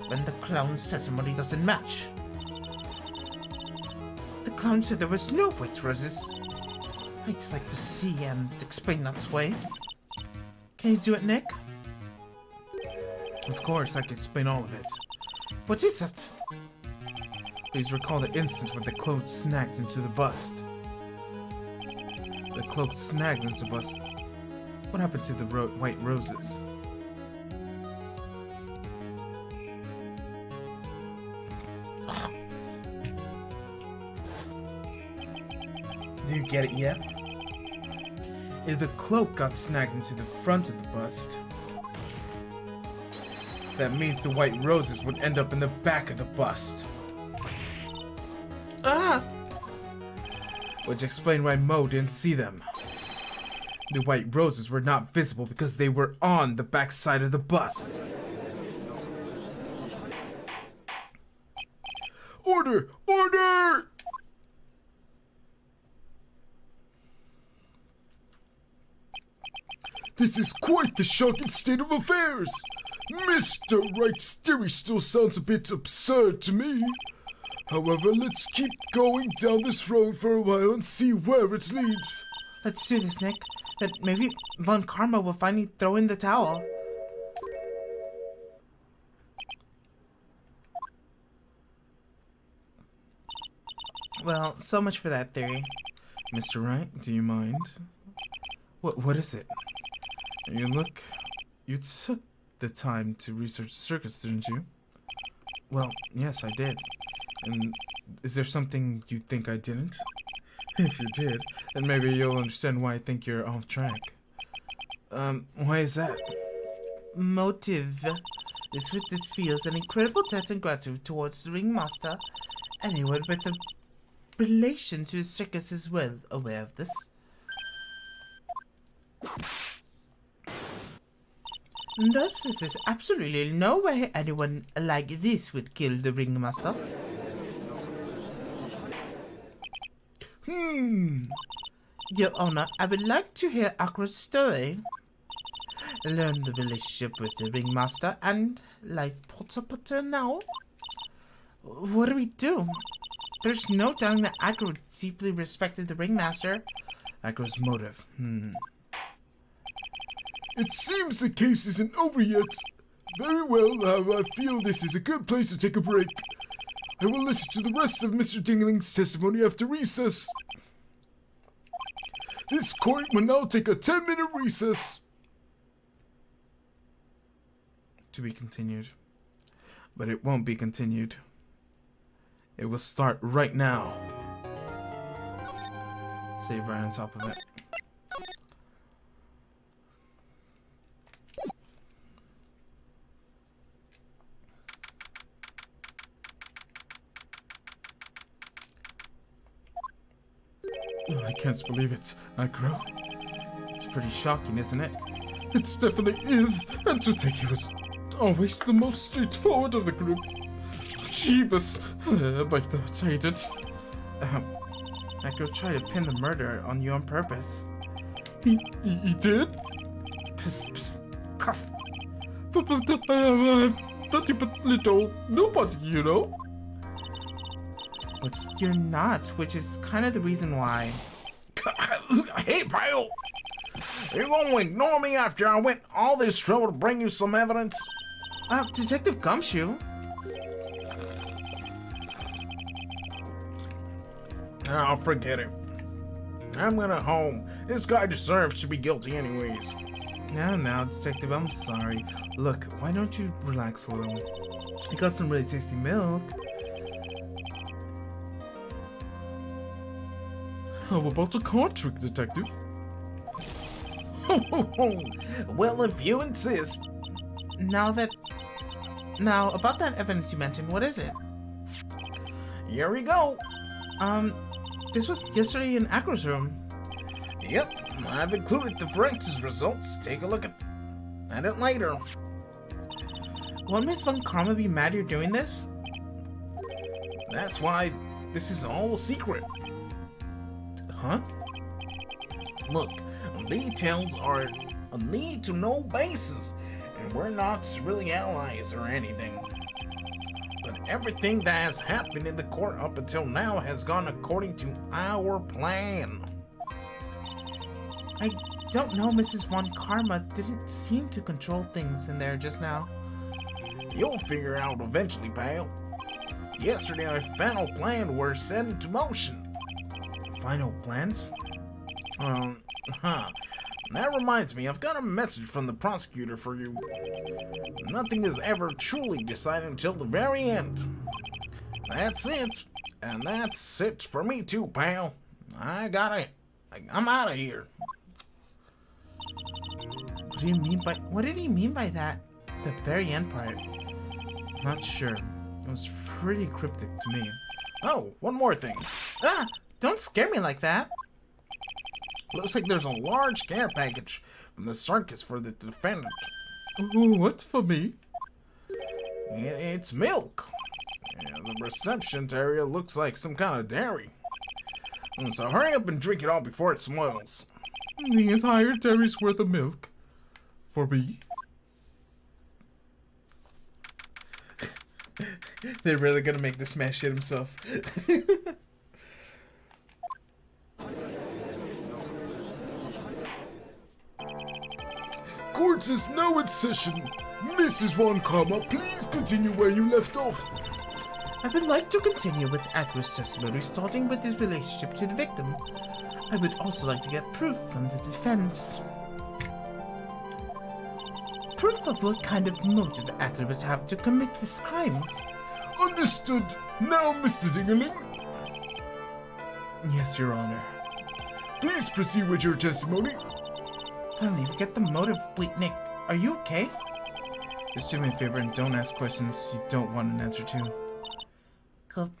when the clown's testimony doesn't match. The clown said there was no white roses. I'd like to see and explain that way. Can you do it, Nick? Of course, I can explain all of it. What is it? Please recall the instance when the cloak snagged into the bust. The cloak snagged into the bust. What happened to the white roses? Do you get it yet? If the cloak got snagged into the front of the bust, that means the white roses would end up in the back of the bust. Ah! Which explained why Mo didn't see them. The white roses were not visible because they were on the back side of the bust. Order! Order! This is quite the shocking state of affairs. Mr. Wright's theory still sounds a bit absurd to me. However, let's keep going down this road for a while and see where it leads. Let's do this, Nick. Then maybe Von Karma will finally throw in the towel. Well, so much for that theory. Mr. Wright, do you mind? What is it? You took the time to research the circus, didn't you? Well, yes, I did. And is there something you think I didn't? If you did, then maybe you'll understand why I think you're off track. Why is that? Motive. This witness feels an incredible debt and gratitude towards the ringmaster. Anyone with a relation to the circus is well aware of this. Thus, there's absolutely no way anyone like this would kill the ringmaster. Your Honor, I would like to hear Akra's story. Learn the relationship with the ringmaster and life Potter now. What do we do? There's no doubting that Akra deeply respected the ringmaster. Akra's motive. It seems the case isn't over yet. Very well, however, I feel this is a good place to take a break. I will listen to the rest of Mr. Dingling's testimony after recess. This court will now take a 10-minute recess. To be continued. But it won't be continued. It will start right now. Save right on top of it. I can't believe it, Acro. It's pretty shocking, isn't it? It definitely is, and to think he was always the most straightforward of the group. Jeebus, my thoughts hate it. Acro tried to pin the murder on you on purpose. He did? Psst, psst, cough. But I've nothing but little nobody, you know? But you're not, which is kind of the reason why. Hey, pal! You gonna ignore me after I went all this trouble to bring you some evidence? Detective Gumshoe? Oh, forget it. I'm gonna home. This guy deserves to be guilty anyways. Now, Detective, I'm sorry. Look, why don't you relax a little? I got some really tasty milk. How about a card trick, Detective? Well, if you insist. Now, about that evidence you mentioned, what is it? Here we go. This was yesterday in Acro's room. Yep, I've included the forensics results. Take a look at it later. Won't Miss Von Karma be mad you're doing this? That's why this is all a secret. Huh? Look, details are a need-to-know basis, and we're not really allies or anything. But everything that has happened in the court up until now has gone according to our plan. I don't know, Mrs. Von Karma didn't seem to control things in there just now. You'll figure out eventually, pal. Yesterday, our final plan were set into motion. Final plans? That reminds me, I've got a message from the prosecutor for you. Nothing is ever truly decided until the very end. That's it. And that's it for me too, pal. I'm out of here. What did he mean by that? The very end part. Not sure. It was pretty cryptic to me. Oh, one more thing. Ah! Don't scare me like that! Looks like there's a large care package from the circus for the defendant. What for me? It's milk. The reception area looks like some kind of dairy. So hurry up and drink it all before it spoils. The entire dairy's worth of milk? For me? They're really gonna make this man shit himself. Court is now in session. Mrs. Von Karma, please continue where you left off. I would like to continue with Acro's testimony, starting with his relationship to the victim. I would also like to get proof from the defense. Proof of what kind of motive Acro would have to commit this crime. Understood. Now, Mr. Dingerling. Yes, Your Honor. Please proceed with your testimony. Finally, we get the motive. Wait, Nick, are you okay? Just do me a favor and don't ask questions you don't want an answer to. Cool.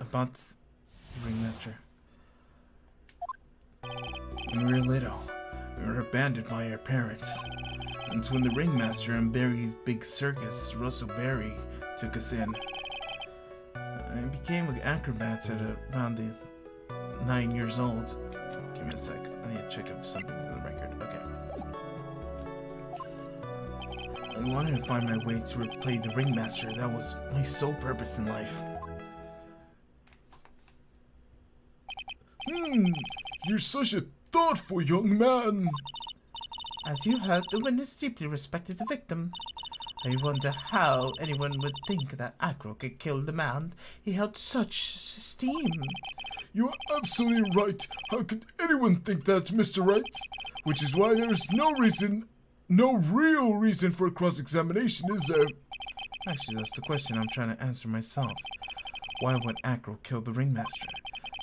About the ringmaster. When we were little, we were abandoned by our parents. And when the ringmaster and Barry's big circus, Russell Barry, took us in, I became acrobats at around the 9 years old. Give me a sec. I need to check if something's in the record. Okay. I wanted to find my way to replay the ringmaster. That was my sole purpose in life. You're such a thoughtful young man. As you heard, the witness deeply respected the victim. I wonder how anyone would think that Acro could kill the man he held such esteem. You are absolutely right. How could anyone think that, Mr. Wright? Which is why there's no real reason for cross-examination, is there? Actually, that's the question I'm trying to answer myself. Why would Acro kill the ringmaster?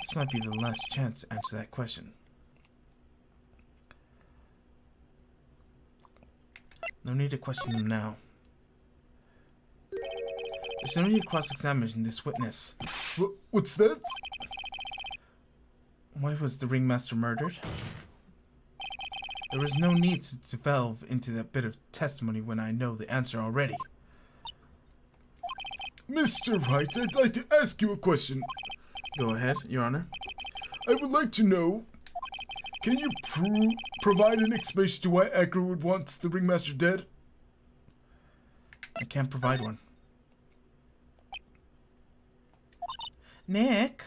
This might be the last chance to answer that question. No need to question him now. There's no need to cross-examine this witness. What's that? Why was the ringmaster murdered? There was no need to delve into that bit of testimony when I know the answer already. Mr. Wright, I'd like to ask you a question. Go ahead, Your Honor. I would like to know, can you provide an explanation to why Rakuen wants the ringmaster dead? I can't provide one. Nick?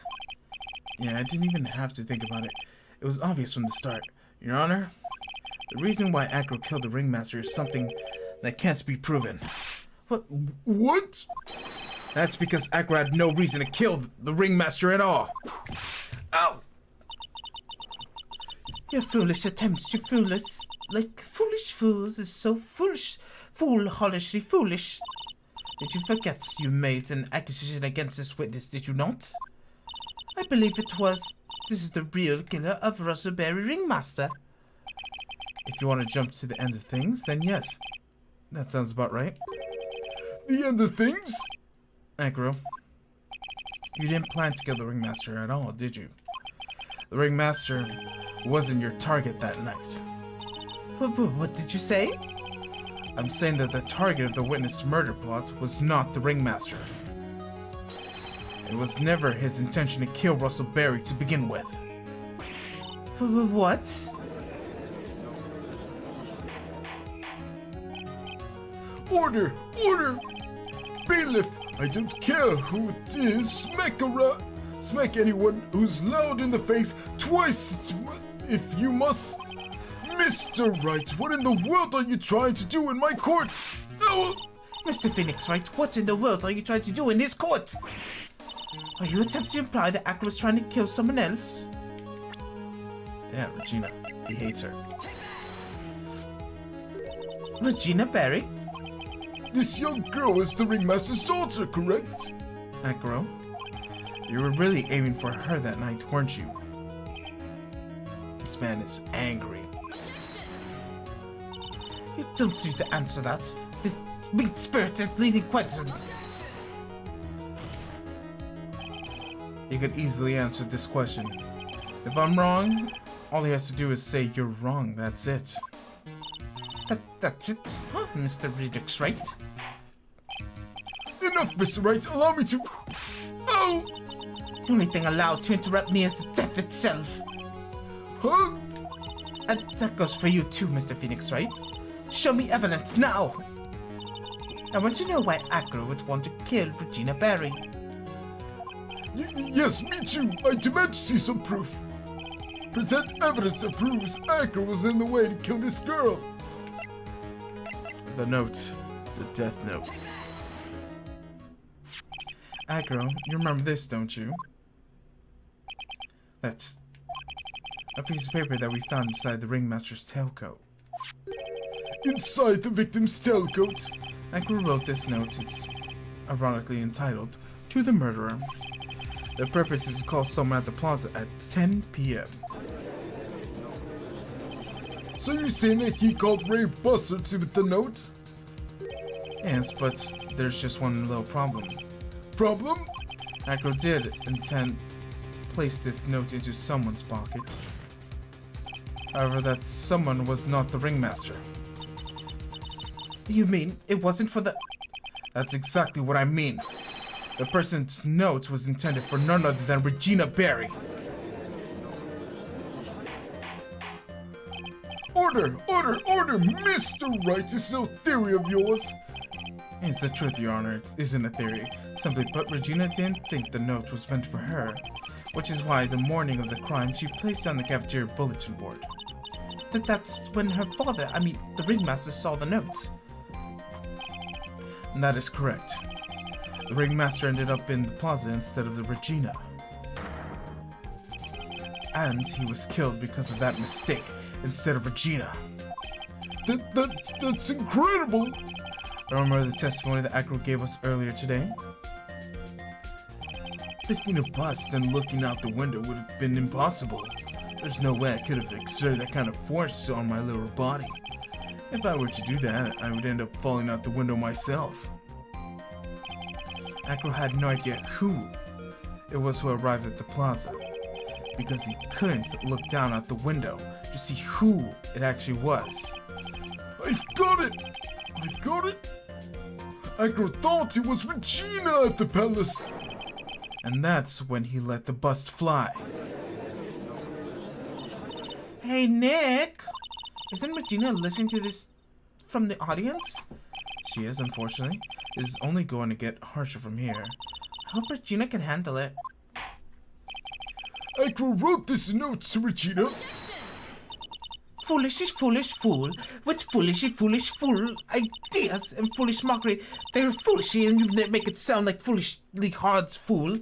Yeah, I didn't even have to think about it. It was obvious from the start. Your Honor, the reason why Rakuen killed the ringmaster is something that can't be proven. What? That's because Rakuen had no reason to kill the ringmaster at all. Ow! Your foolish attempts to fool us like foolish fools is so foolishly foolish. Did you forget you made an accusation against this witness, did you not? I believe it was. This is the real killer of Russell Berry Ringmaster. If you want to jump to the end of things, then yes. That sounds about right. The end of things? Rakuen, you didn't plan to kill the ringmaster at all, did you? The ringmaster wasn't your target that night. What did you say? I'm saying that the target of the witness murder plot was not the ringmaster. It was never his intention to kill Russell Berry to begin with. What? Order! Order! Bailiff, I don't care who it is, smack anyone who's loud in the face twice if you must. Mr. Wright, what in the world are you trying to do in my court? Oh! Mr. Phoenix Wright, what in the world are you trying to do in this court? Are you attempting to imply that Rakuen was trying to kill someone else? Yeah, Regina. He hates her. Regina Berry? This young girl is the ringmaster's daughter, correct? Rakuen, you were really aiming for her that night, weren't you? This man is angry. You don't need to answer that. This big spirit is leading question. You could easily answer this question. If I'm wrong, all he has to do is say you're wrong, that's it. That's it, huh, Mr. Redux Wright? Enough, Mr. Wright, allow me to... Oh! The only thing allowed to interrupt me is death itself. Huh? And that goes for you too, Mr. Phoenix Wright. Show me evidence now! I want to know why Rakuen would want to kill Regina Berry. Yes, me too. I demand to see some proof. Present evidence that proves Rakuen was in the way to kill this girl. The note. The death note. Rakuen, you remember this, don't you? That's a piece of paper that we found inside the ringmaster's tailcoat. Inside the victim's tailcoat? Rakuen wrote this note. It's ironically entitled, "To the Murderer." The purpose is to call someone at the plaza at 10 p.m. So you're saying that he called Ray Buster with the note? Yes, but there's just one little problem. Problem? Rakuen did intend place this note into someone's pocket. However, that someone was not the ringmaster. You mean it wasn't for the... That's exactly what I mean. The person's note was intended for none other than Regina Berry. Order! Order! Order! Mr. Wright, it's no theory of yours. It's the truth, Your Honor. It isn't a theory. Simply put, Regina didn't think the note was meant for her, which is why the morning of the crime she placed it on the cafeteria bulletin board. That's when her father, the ringmaster, saw the note. And that is correct. The ringmaster ended up in the plaza instead of the Regina. And he was killed because of that mistake instead of Regina. That's incredible! Remember the testimony that Rakuen gave us earlier today? Lifting a bust and looking out the window would have been impossible. There's no way I could have exerted that kind of force on my lower body. If I were to do that, I would end up falling out the window myself. Acro had no idea who it was who arrived at the plaza, because he couldn't look down out the window to see who it actually was. I've got it! I've got it! Acro thought it was Regina at the palace! And that's when he let the bust fly. Hey, Nick! Isn't Regina listening to this from the audience? She is, unfortunately. It is only going to get harsher from here. I hope Regina can handle it. Acro wrote this note to Regina. Foolish fool, with foolish fool ideas and foolish mockery. They're foolishly and you make it sound like foolishly hard's fool.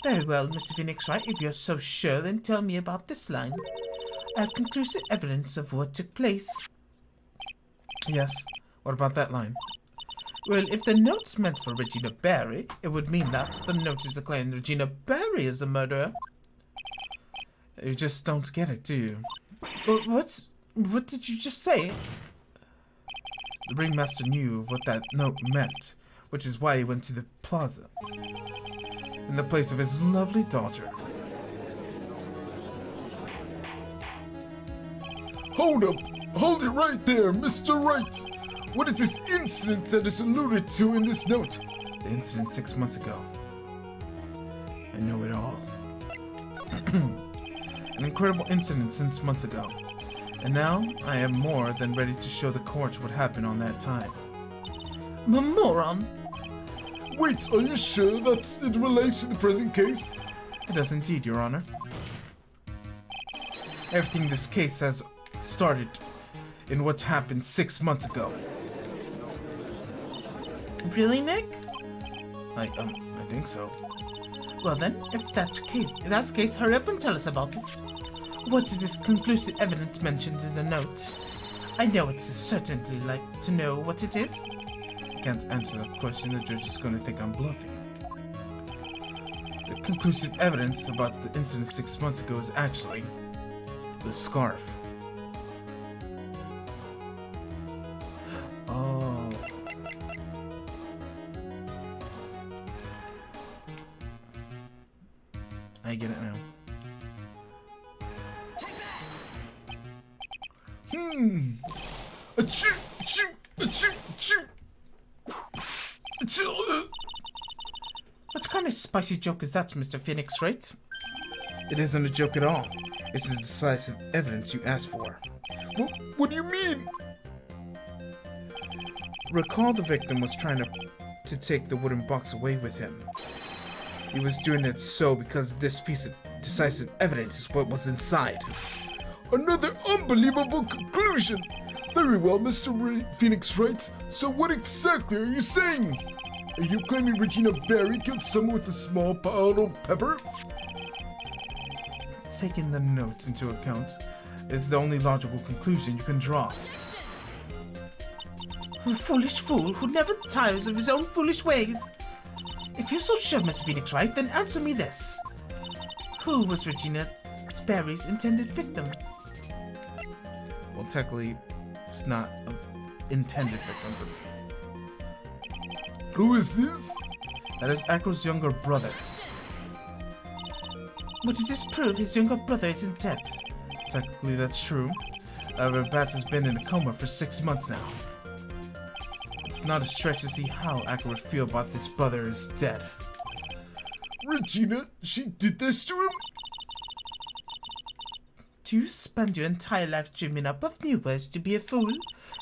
Very well, Mr. Phoenix Wright, if you're so sure, then tell me about this line. I have conclusive evidence of what took place. Yes, what about that line? Well, if the note's meant for Regina Barry, it would mean that the note is declaring Regina Barry is the murderer. You just don't get it, do you? What did you just say? The ringmaster knew of what that note meant, which is why he went to the plaza, in the place of his lovely daughter. Hold up! Hold it right there, Mr. Wright! What is this incident that is alluded to in this note? The incident 6 months ago. I know it all. An incredible incident 6 months ago. And now, I am more than ready to show the court what happened on that time. Moron! Wait, are you sure that it relates to the present case? It does indeed, Your Honor. Everything in this case has started in what happened 6 months ago. Really, Nick? I think so. Well then, if that's the case, hurry up and tell us about it. What is this conclusive evidence mentioned in the note? I know it's certainly like to know what it is. I can't answer that question, the judge is going to think I'm bluffing. The conclusive evidence about the incident 6 months ago is actually the scarf. Oh. I get it now. Achoo! Achoo! Achoo! Achoo! Achoo! What kind of spicy joke is that, Mr. Phoenix Wright? It isn't a joke at all. It's the decisive evidence you asked for. What do you mean? Recall the victim was trying to take the wooden box away with him. He was doing it so because this piece of decisive evidence is what was inside. Another unbelievable conclusion! Very well, Mr. Phoenix Wright. So what exactly are you saying? Are you claiming Regina Barry killed someone with a small pile of pepper? Taking the notes into account is the only logical conclusion you can draw. A foolish fool who never tires of his own foolish ways. If you're so sure, Mr. Phoenix Wright, then answer me this. Who was Regina Barry's intended victim? Well, technically, it's not an intended victim, but Who is this? that is Acro's younger brother. What does this prove? His younger brother isn't dead. Technically, that's true. However, Bats has been in a coma for 6 months now. It's not a stretch to see how Acro would feel about this brother is dead. Regina, she did this to him? Do you spend your entire life dreaming up of new ways to be a fool?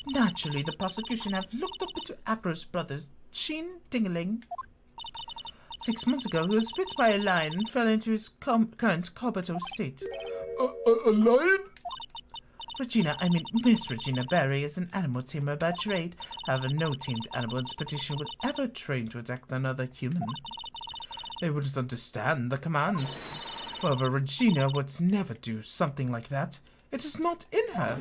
Naturally, the prosecution have looked up into Acro's brother's chin dingling. 6 months ago, he was bit by a lion and fell into his current comatose state. A lion? Miss Regina Barry is an animal tamer by trade. However, no tamed animal in this petition would ever train to attack another human. They wouldn't understand the command. However, Regina would never do something like that. It is not in her.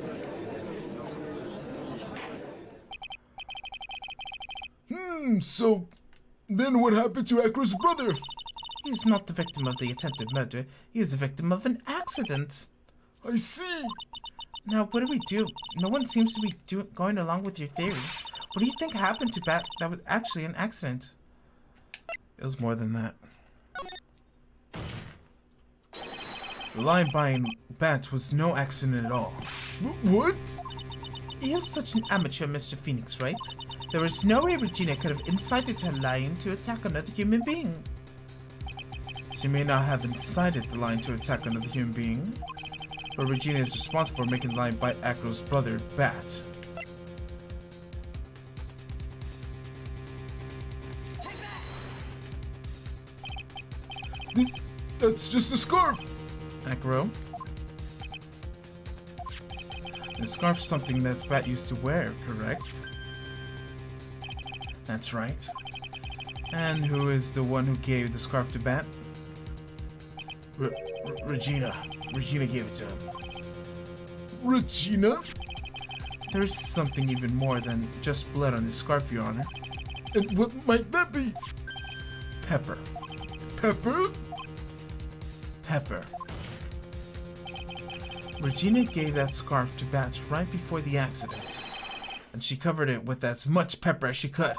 So then what happened to Acro's brother? He is not the victim of the attempted murder. He is the victim of an accident. I see. Now, what do we do? No one seems to be going along with your theory. What do you think happened to Bat that was actually an accident? It was more than that. The lion buying Bat was no accident at all. What? You're such an amateur, Mr. Phoenix, right? There was no way Regina could have incited her lion to attack another human being. She may not have incited the lion to attack another human being, but Regina is responsible for making the lion bite Acro's brother, Bat. That's just a scarf. Acro? The scarf's something that Bat used to wear, correct? That's right. And who is the one who gave the scarf to Bat? Regina. Regina gave it to him. Regina? There's something even more than just blood on his scarf, Your Honor. And what might that be? Pepper. Pepper? Pepper. Regina gave that scarf to Bat right before the accident, and she covered it with as much pepper as she could.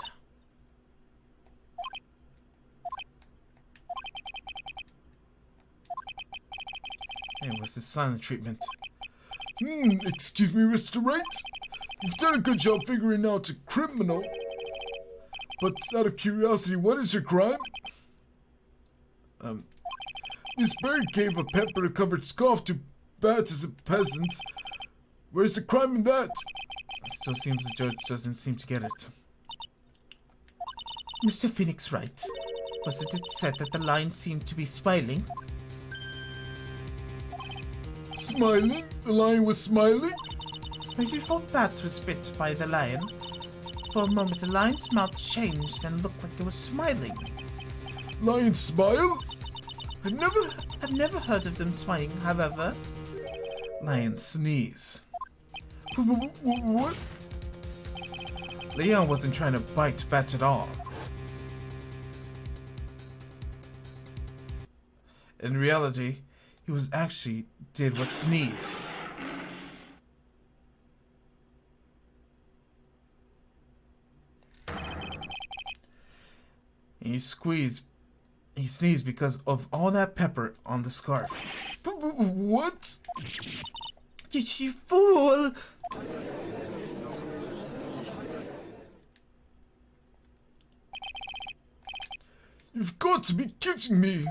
It was the silent treatment. Excuse me, Mr. Wright. You've done a good job figuring out a criminal. But out of curiosity, what is your crime? Miss Berry gave a pepper-covered scarf to Bat as a peasant. Where's the crime in that? It still seems the judge doesn't seem to get it. Mr. Phoenix, right? Wasn't it said that the lion seemed to be smiling? Smiling? The lion was smiling? Right before Bat was bit by the lion, for a moment the lion's mouth changed and looked like it was smiling. Lion smile? I've never heard of them smiling, however. Lion sneeze. What? Leon wasn't trying to bite Bat at all. In reality, he was actually did was sneeze. He sneezed because of all that pepper on the scarf. What? You fool! You've got to be kidding me!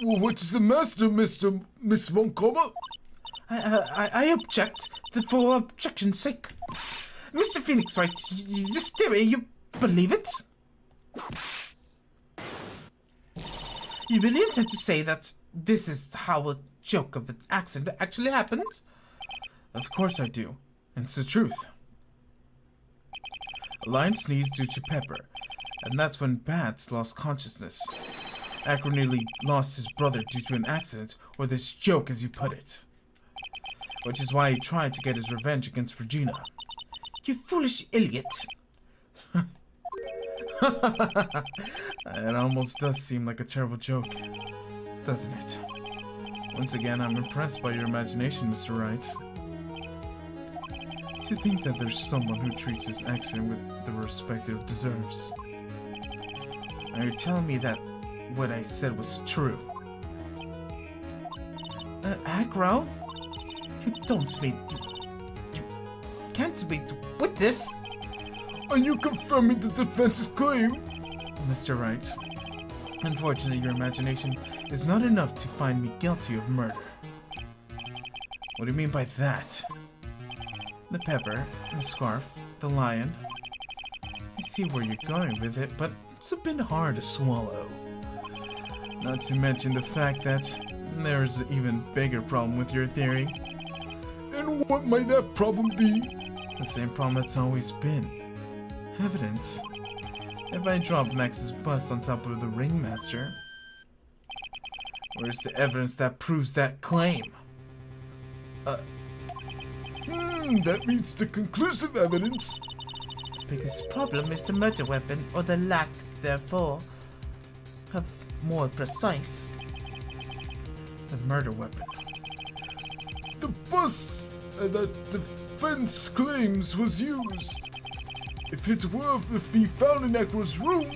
What is the matter, Miss Von Comma? I object for objection's sake. Mr. Phoenix, right? This theory, you believe it? You really intend to say that this is how a joke of an accident actually happened? Of course I do. It's the truth. A lion sneezed due to pepper, and that's when Bats lost consciousness. Acro nearly lost his brother due to an accident, or this joke as you put it. Which is why he tried to get his revenge against Regina. You foolish idiot. It almost does seem like a terrible joke, doesn't it? Once again, I'm impressed by your imagination, Mr. Wright. Do you think that there's someone who treats this accident with the respect it deserves? Are you telling me that what I said was true? Acro? You don't mean... You can't be with this. Are you confirming the defense's claim? Mr. Wright, unfortunately your imagination is not enough to find me guilty of murder. What do you mean by that? The pepper, the scarf, the lion. I see where you're going with it, but it's a bit hard to swallow. Not to mention the fact that there's an even bigger problem with your theory. And what might that problem be? The same problem it's always been. Evidence. If I drop Max's bust on top of the ringmaster, where's the evidence that proves that claim? That means the conclusive evidence. The biggest problem is the murder weapon, or the lack, therefore, of more precise. The murder weapon. The bus that defense claims was used. If it were to be found in Echo's room,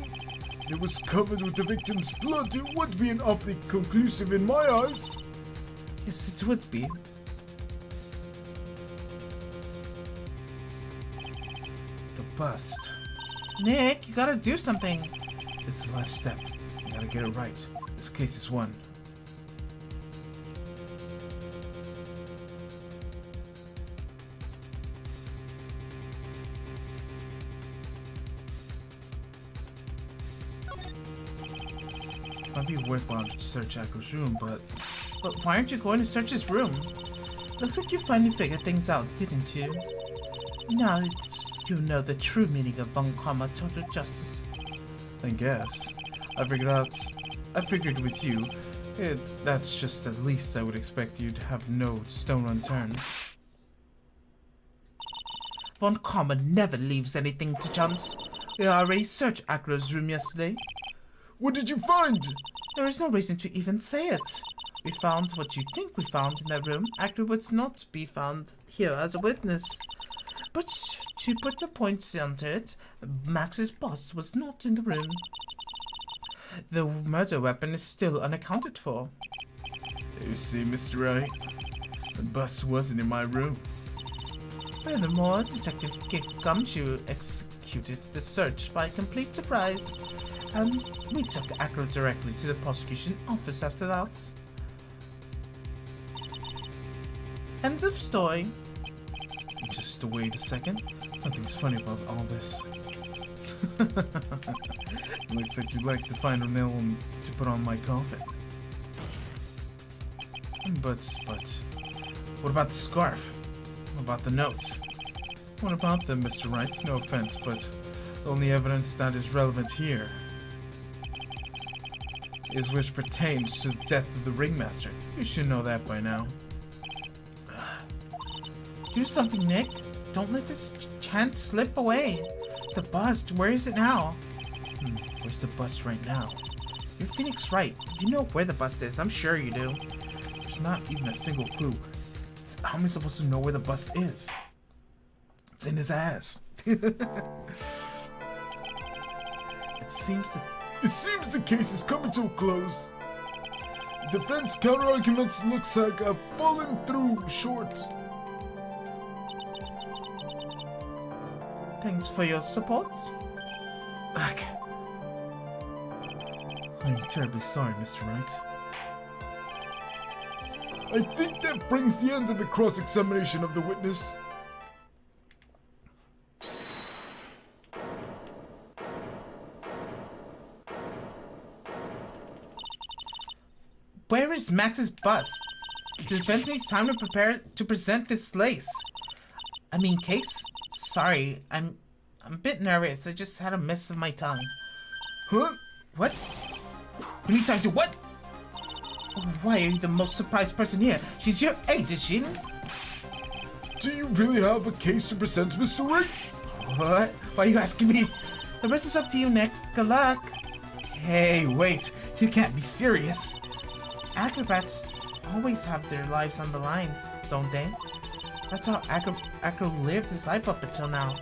it was covered with the victim's blood, it would be an awfully conclusive in my eyes. Yes, it would be. The bust. Nick, you gotta do something. It's the last step. You gotta get it right. This case is won. Might be worthwhile to search Echo's room, but why aren't you going to search his room? Looks like you finally figured things out, didn't you? Now you know the true meaning of Von Karma total justice. I guess. I figured with you, that's just the least I would expect you to have no stone unturned. Von Karma never leaves anything to chance. We already searched Akira's room yesterday. What did you find? There is no reason to even say it. We found what you think we found in that room. Akira would not be found here as a witness. But to put the points onto it, Max's bust was not in the room. The murder weapon is still unaccounted for. You see, Mr. Wright, the bust wasn't in my room. Furthermore, Detective Gumshoe executed the search by complete surprise, and we took Akira directly to the prosecution office after that. End of story. Just wait a second. Something's funny about all this. Looks like you'd like the final nail to put on my coffin. But, what about the scarf? What about the note? What about them, Mr. Wright? No offense, but the only evidence that is relevant here is which pertains to the death of the ringmaster. You should know that by now. Do something, Nick. Don't let this chance slip away. The bust, where is it now? Where's the bust right now? You're Phoenix Wright. You know where the bust is. I'm sure you do. There's not even a single clue. How am I supposed to know where the bust is? It's in his ass. It seems the case is coming to a close. Defense counter-arguments looks like have fallen through short. Thanks for your support. Ugh. I'm terribly sorry, Mr. Wright. I think that brings the end of the cross-examination of the witness. Where is Max's bust? The defense needs time to prepare to present this lace. I mean, case. Sorry, I'm a bit nervous. I just had a miss of my tongue. Huh? What? We need time to what? Why are you the most surprised person here? She's your aide, is she? Do you really have a case to present, Mr. Wright? What? Why are you asking me? The rest is up to you, Nick. Good luck. Hey, wait. You can't be serious. Acrobats always have their lives on the lines, don't they? That's how Acro lived his life up until now.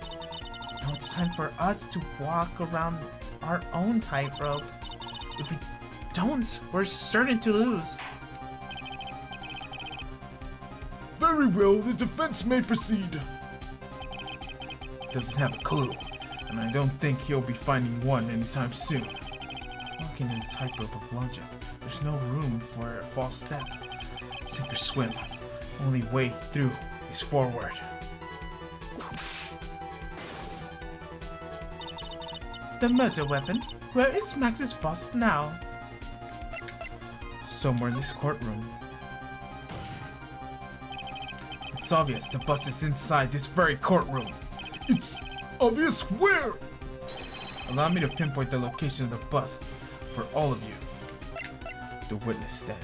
Now it's time for us to walk around our own tightrope. If we don't, we're certain to lose. Very well, the defense may proceed. Doesn't have a clue, and I don't think he'll be finding one anytime soon. Walking in the tightrope of logic, there's no room for a false step. Sink or swim. Only way through is forward. The murder weapon? Where is Max's bust now? Somewhere in this courtroom. It's obvious the bust is inside this very courtroom. It's obvious where? Allow me to pinpoint the location of the bust for all of you. The witness stand.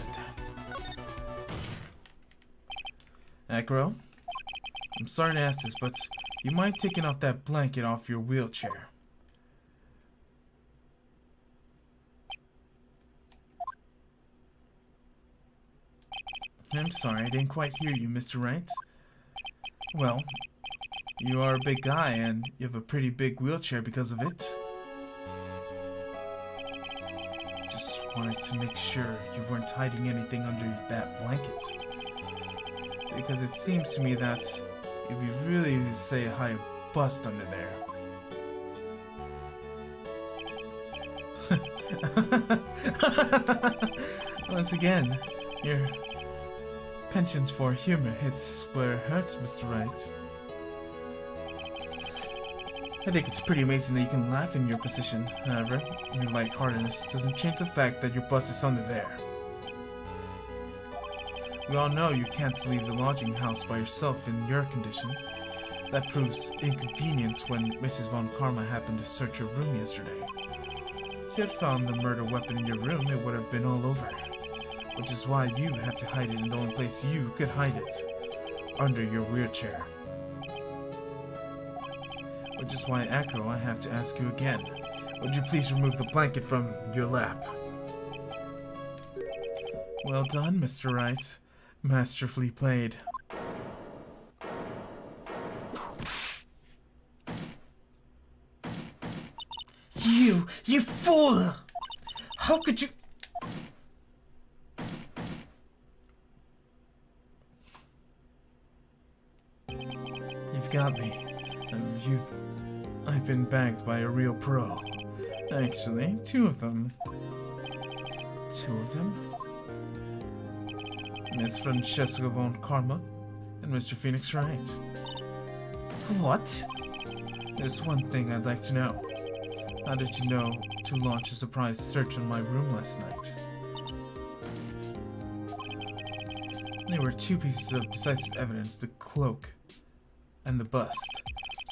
Acro, I'm sorry to ask this, but you mind taking off that blanket off your wheelchair? I'm sorry, I didn't quite hear you, Mr. Wright. Well, You are a big guy, and you have a pretty big wheelchair because of it. Just wanted to make sure you weren't hiding anything under that blanket. Because it seems to me that it'd be really easy to say a high bust under there. Once again, your penchant for humor hits where it hurts, Mr. Wright. I think it's pretty amazing that you can laugh in your position. However, your lightheartedness doesn't change the fact that your bust is under there. We all know you can't leave the lodging house by yourself in your condition. That proves inconvenience when Mrs. Von Karma happened to search your room yesterday. If you had found the murder weapon in your room, it would have been all over. Which is why you had to hide it in the only place you could hide it. Under your wheelchair. Which is why, Acro, I have to ask you again. Would you please remove the blanket from your lap? Well done, Mr. Wright. Masterfully played. You fool! How could you... You've got me. I've been bagged by a real pro. Actually, two of them. Two of them? Miss Francesca Von Karma and Mr. Phoenix Wright. What? There's one thing I'd like to know. How did you know to launch a surprise search on my room last night? There were two pieces of decisive evidence, the cloak and the bust.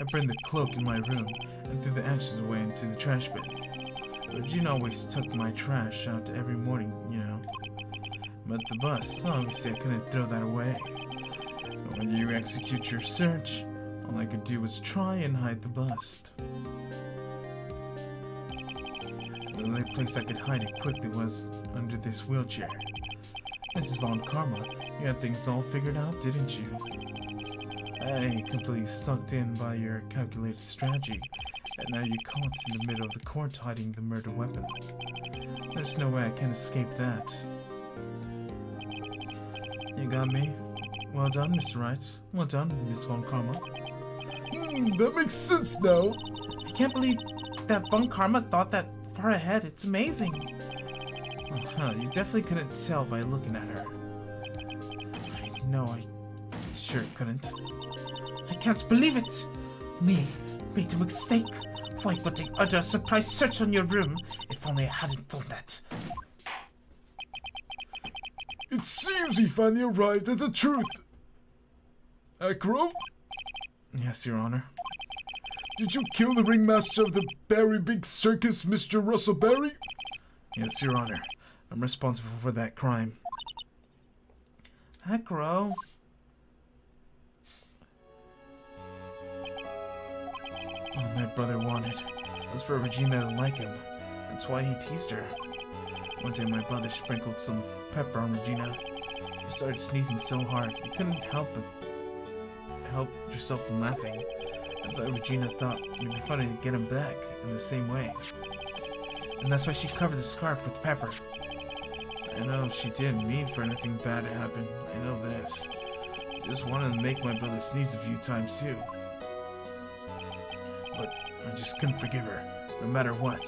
I burned the cloak in my room and threw the ashes away into the trash bin. Regina always took my trash out every morning, you know. But the bust, obviously I couldn't throw that away. But when you execute your search, all I could do was try and hide the bust. The only place I could hide it quickly was under this wheelchair. Mrs. Von Karma, you had things all figured out, didn't you? I completely sucked in by your calculated strategy, and now you're caught in the middle of the court hiding the murder weapon. There's no way I can escape that. You got me. Well done, Mr. Wright. Well done, Miss Von Karma. That makes sense now. I can't believe that Von Karma thought that far ahead. It's amazing. You definitely couldn't tell by looking at her. No, I sure couldn't. I can't believe it! Me made a mistake. Why putting under a surprise search on your room? If only I hadn't done that. It seems we finally arrived at the truth. Acro? Yes, Your Honor. Did you kill the ringmaster of the Barry Big Circus, Mr. Russell Barry? Yes, Your Honor. I'm responsible for that crime. Acro. All my brother wanted was for Regina to like him. That's why he teased her. One day my brother sprinkled some pepper on Regina. She started sneezing so hard you couldn't help yourself from laughing. That's why Regina thought it'd be funny to get him back in the same way. And that's why she covered the scarf with pepper. I know she didn't mean for anything bad to happen. I know this. She just wanted to make my brother sneeze a few times too. But I just couldn't forgive her, no matter what.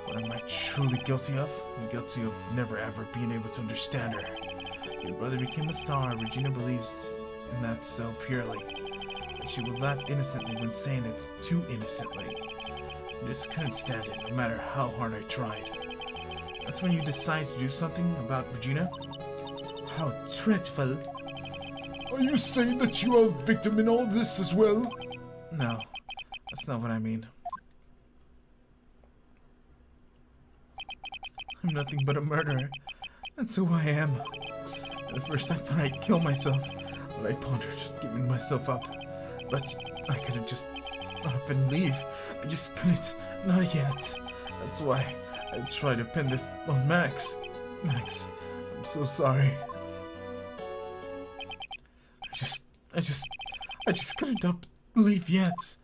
What am I truly guilty of? I'm guilty of never ever being able to understand her. Your brother became a star. Regina believes in that so purely. And she would laugh innocently when saying it too innocently. I just couldn't stand it, no matter how hard I tried. That's when you decide to do something about Regina? How dreadful. Are you saying that you are a victim in all this as well? No, that's not what I mean. I'm nothing but a murderer. That's who I am. At first I thought I'd kill myself, but I pondered just giving myself up. But I couldn't just up and leave. I just couldn't. Not yet. That's why I tried to pin this on Max. Max, I'm so sorry. I just couldn't believe yet.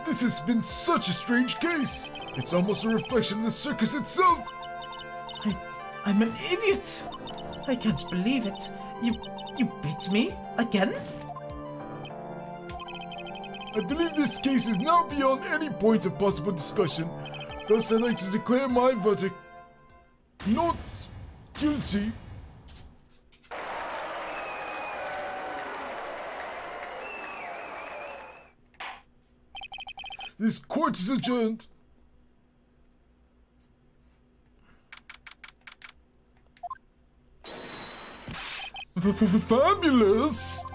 This has been such a strange case. It's almost a reflection of the circus itself. I'm an idiot. I can't believe it. You beat me again? I believe this case is now beyond any point of possible discussion. Thus, I'd like to declare my verdict not guilty. This court is adjourned. Fabulous!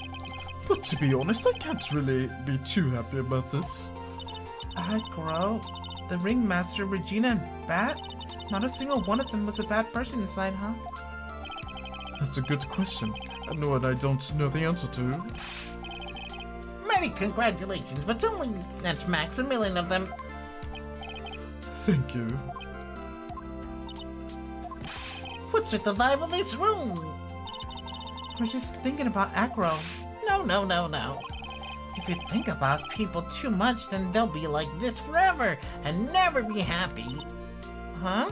But to be honest, I can't really be too happy about this. Acro, the ringmaster, Regina, and Bat? Not a single one of them was a bad person inside, huh? That's a good question, and one I don't know the answer to. Many congratulations, but only that's max a million of them. Thank you. What's with the vibe of this room? We're just thinking about Acro. No. If you think about people too much, then they'll be like this forever and never be happy. Huh?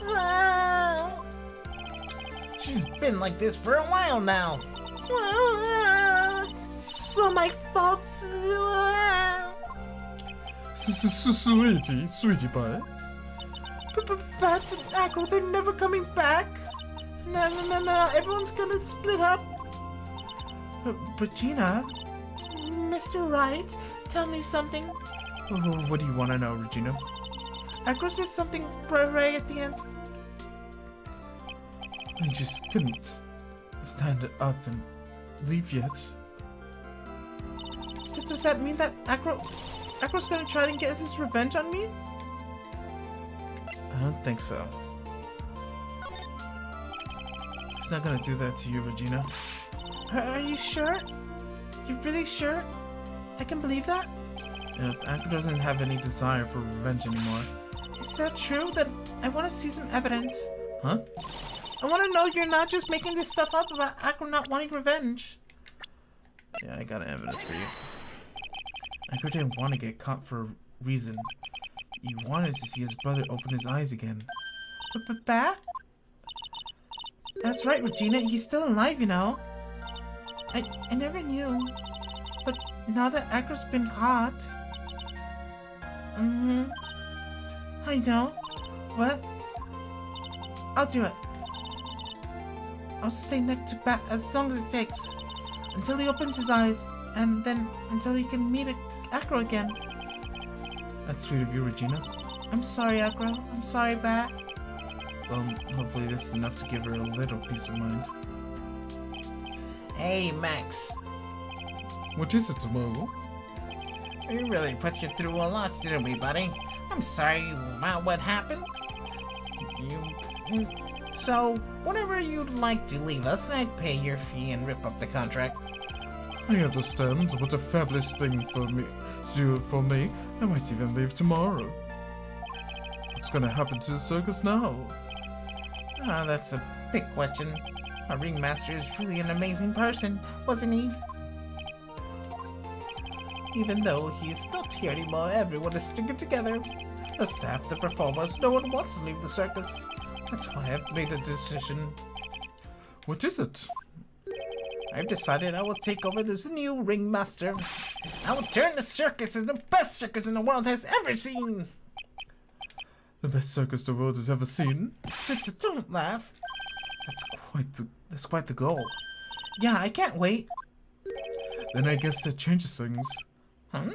Ah. She's been like this for a while now. So my fault. Sweetie pie. But Bat and Acro, they're never coming back. No. Everyone's gonna split up. Regina? Mr. Wright, tell me something. What do you want to know, Regina? Acro says something Ray at the end. I just couldn't stand up and leave yet. Does that mean that Acro's gonna try to get his revenge on me? I don't think so. He's not gonna do that to you, Regina. Are you sure? You really sure? I can believe that? Yeah, Acro doesn't have any desire for revenge anymore. Is that true? Then I want to see some evidence. Huh? I want to know you're not just making this stuff up about Acro not wanting revenge. Yeah, I got evidence for you. Acro didn't want to get caught for a reason. He wanted to see his brother open his eyes again. But Bat? That's right, Regina. He's still alive, you know. I never knew. But now that Acro's been caught... I know. What? I'll do it. I'll stay next to Bat as long as it takes. Until he opens his eyes. And then until he can meet Acro again. That's sweet of you, Regina. I'm sorry, Acro. I'm sorry, Bat. Well, hopefully this is enough to give her a little peace of mind. Hey, Max. What is it, Mo? We really put you through a lot, didn't we, buddy? I'm sorry about what happened. So, whenever you'd like to leave us, I'd pay your fee and rip up the contract. I understand. What a fabulous thing for me to do for me. I might even leave tomorrow. What's gonna happen to the circus now? Ah, that's a big question. Our ringmaster is really an amazing person, wasn't he? Even though he's not here anymore, everyone is sticking together. The staff, the performers, no one wants to leave the circus. That's why I've made a decision. What is it? I've decided I will take over this new ringmaster. I will turn the circus into the best circus in the world has ever seen. The best circus the world has ever seen? Don't laugh. That's quite the goal. Yeah, I can't wait. Then I guess that changes things. Huh?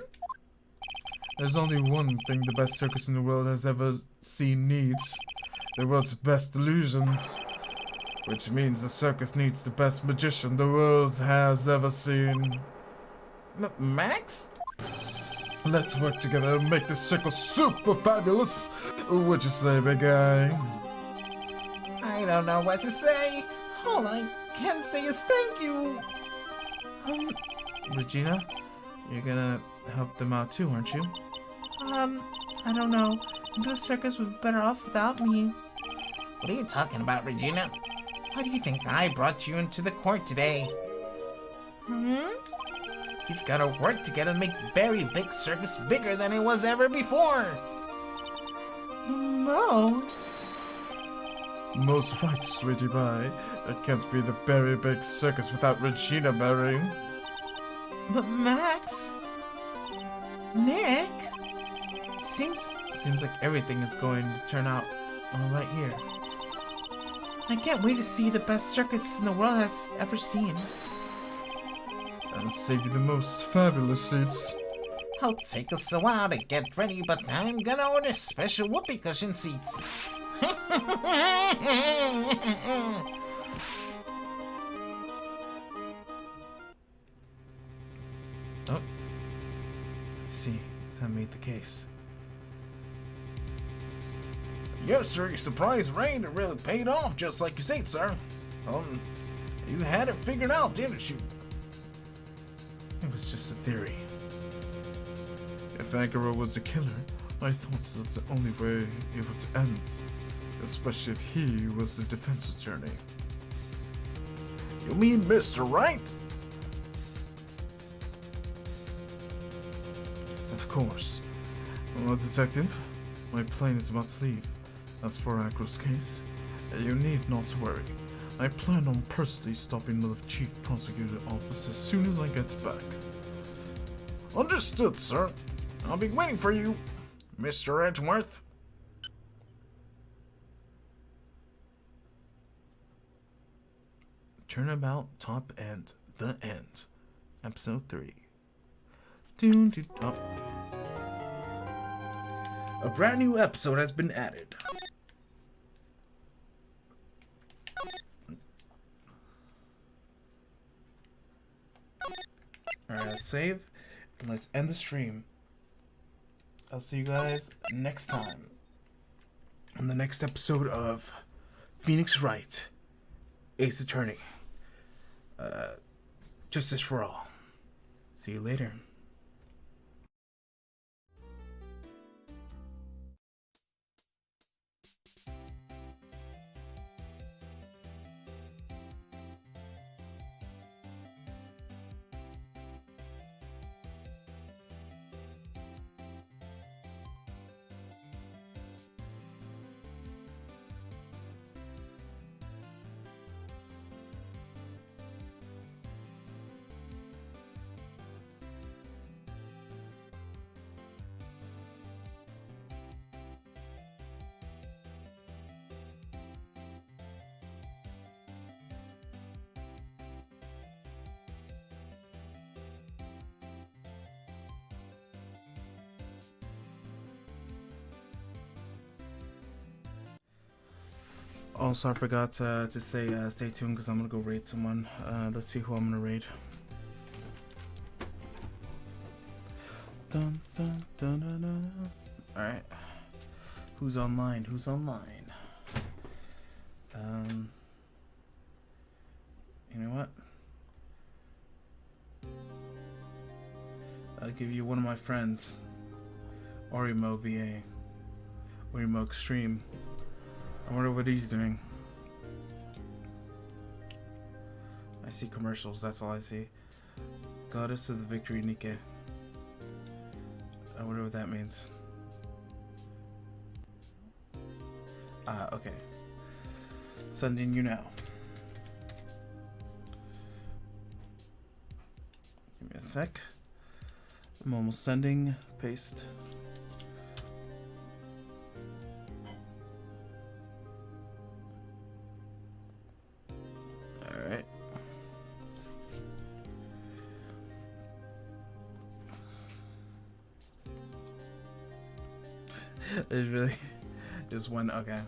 There's only one thing the best circus in the world has ever seen needs. The world's best illusions. Which means the circus needs the best magician the world has ever seen. Max? Let's work together and make this circus super fabulous. What'd you say, big guy? I don't know what to say. All I can say is thank you. Regina, you're gonna help them out too, aren't you? I don't know. Maybe the circus would be better off without me. What are you talking about, Regina? Why do you think I brought you into the court today? You've got to work together to make Berry Big Circus bigger than it was ever before. Mo? Most right, sweetie pie. It can't be the Berry Big Circus without Regina Berry. But Max? Nick? Seems like everything is going to turn out all right here. I can't wait to see the best circus in the world has ever seen. I'll save you the most fabulous seats. It'll take us a while to get ready, but I'm gonna order special whoopee cushion seats. Oh. See, that made the case. Yes, sir, your surprise raid really paid off, just like you said, sir. You had it figured out, didn't you? It was just a theory. If Agaro was the killer, I thought that's the only way it would end. Especially if he was the defense attorney. You mean Mr. Wright? Of course. Well, detective, my plane is about to leave. As for Agro's case, you need not to worry. I plan on personally stopping the chief prosecutor office as soon as I get back. Understood, sir. I'll be waiting for you, Mr. Edgeworth. Turnabout Top End, The End, Episode 3. Oh. A brand new episode has been added. Alright, let's save. And let's end the stream. I'll see you guys next time. On the next episode of Phoenix Wright, Ace Attorney. Justice for All. See you later. Also, I forgot to say stay tuned because I'm gonna go raid someone. Let's see who I'm gonna raid. Dun, dun, dun, dun, dun. All right, who's online? Who's online? You know what? I'll give you one of my friends, Orimo VA, Orimo Extreme. I wonder what he's doing. I see commercials, that's all I see. Goddess of the Victory, Nike. I wonder what that means. Okay. Sending you now. Give me a sec. I'm almost sending. Paste. Alright. It's really just one. Okay.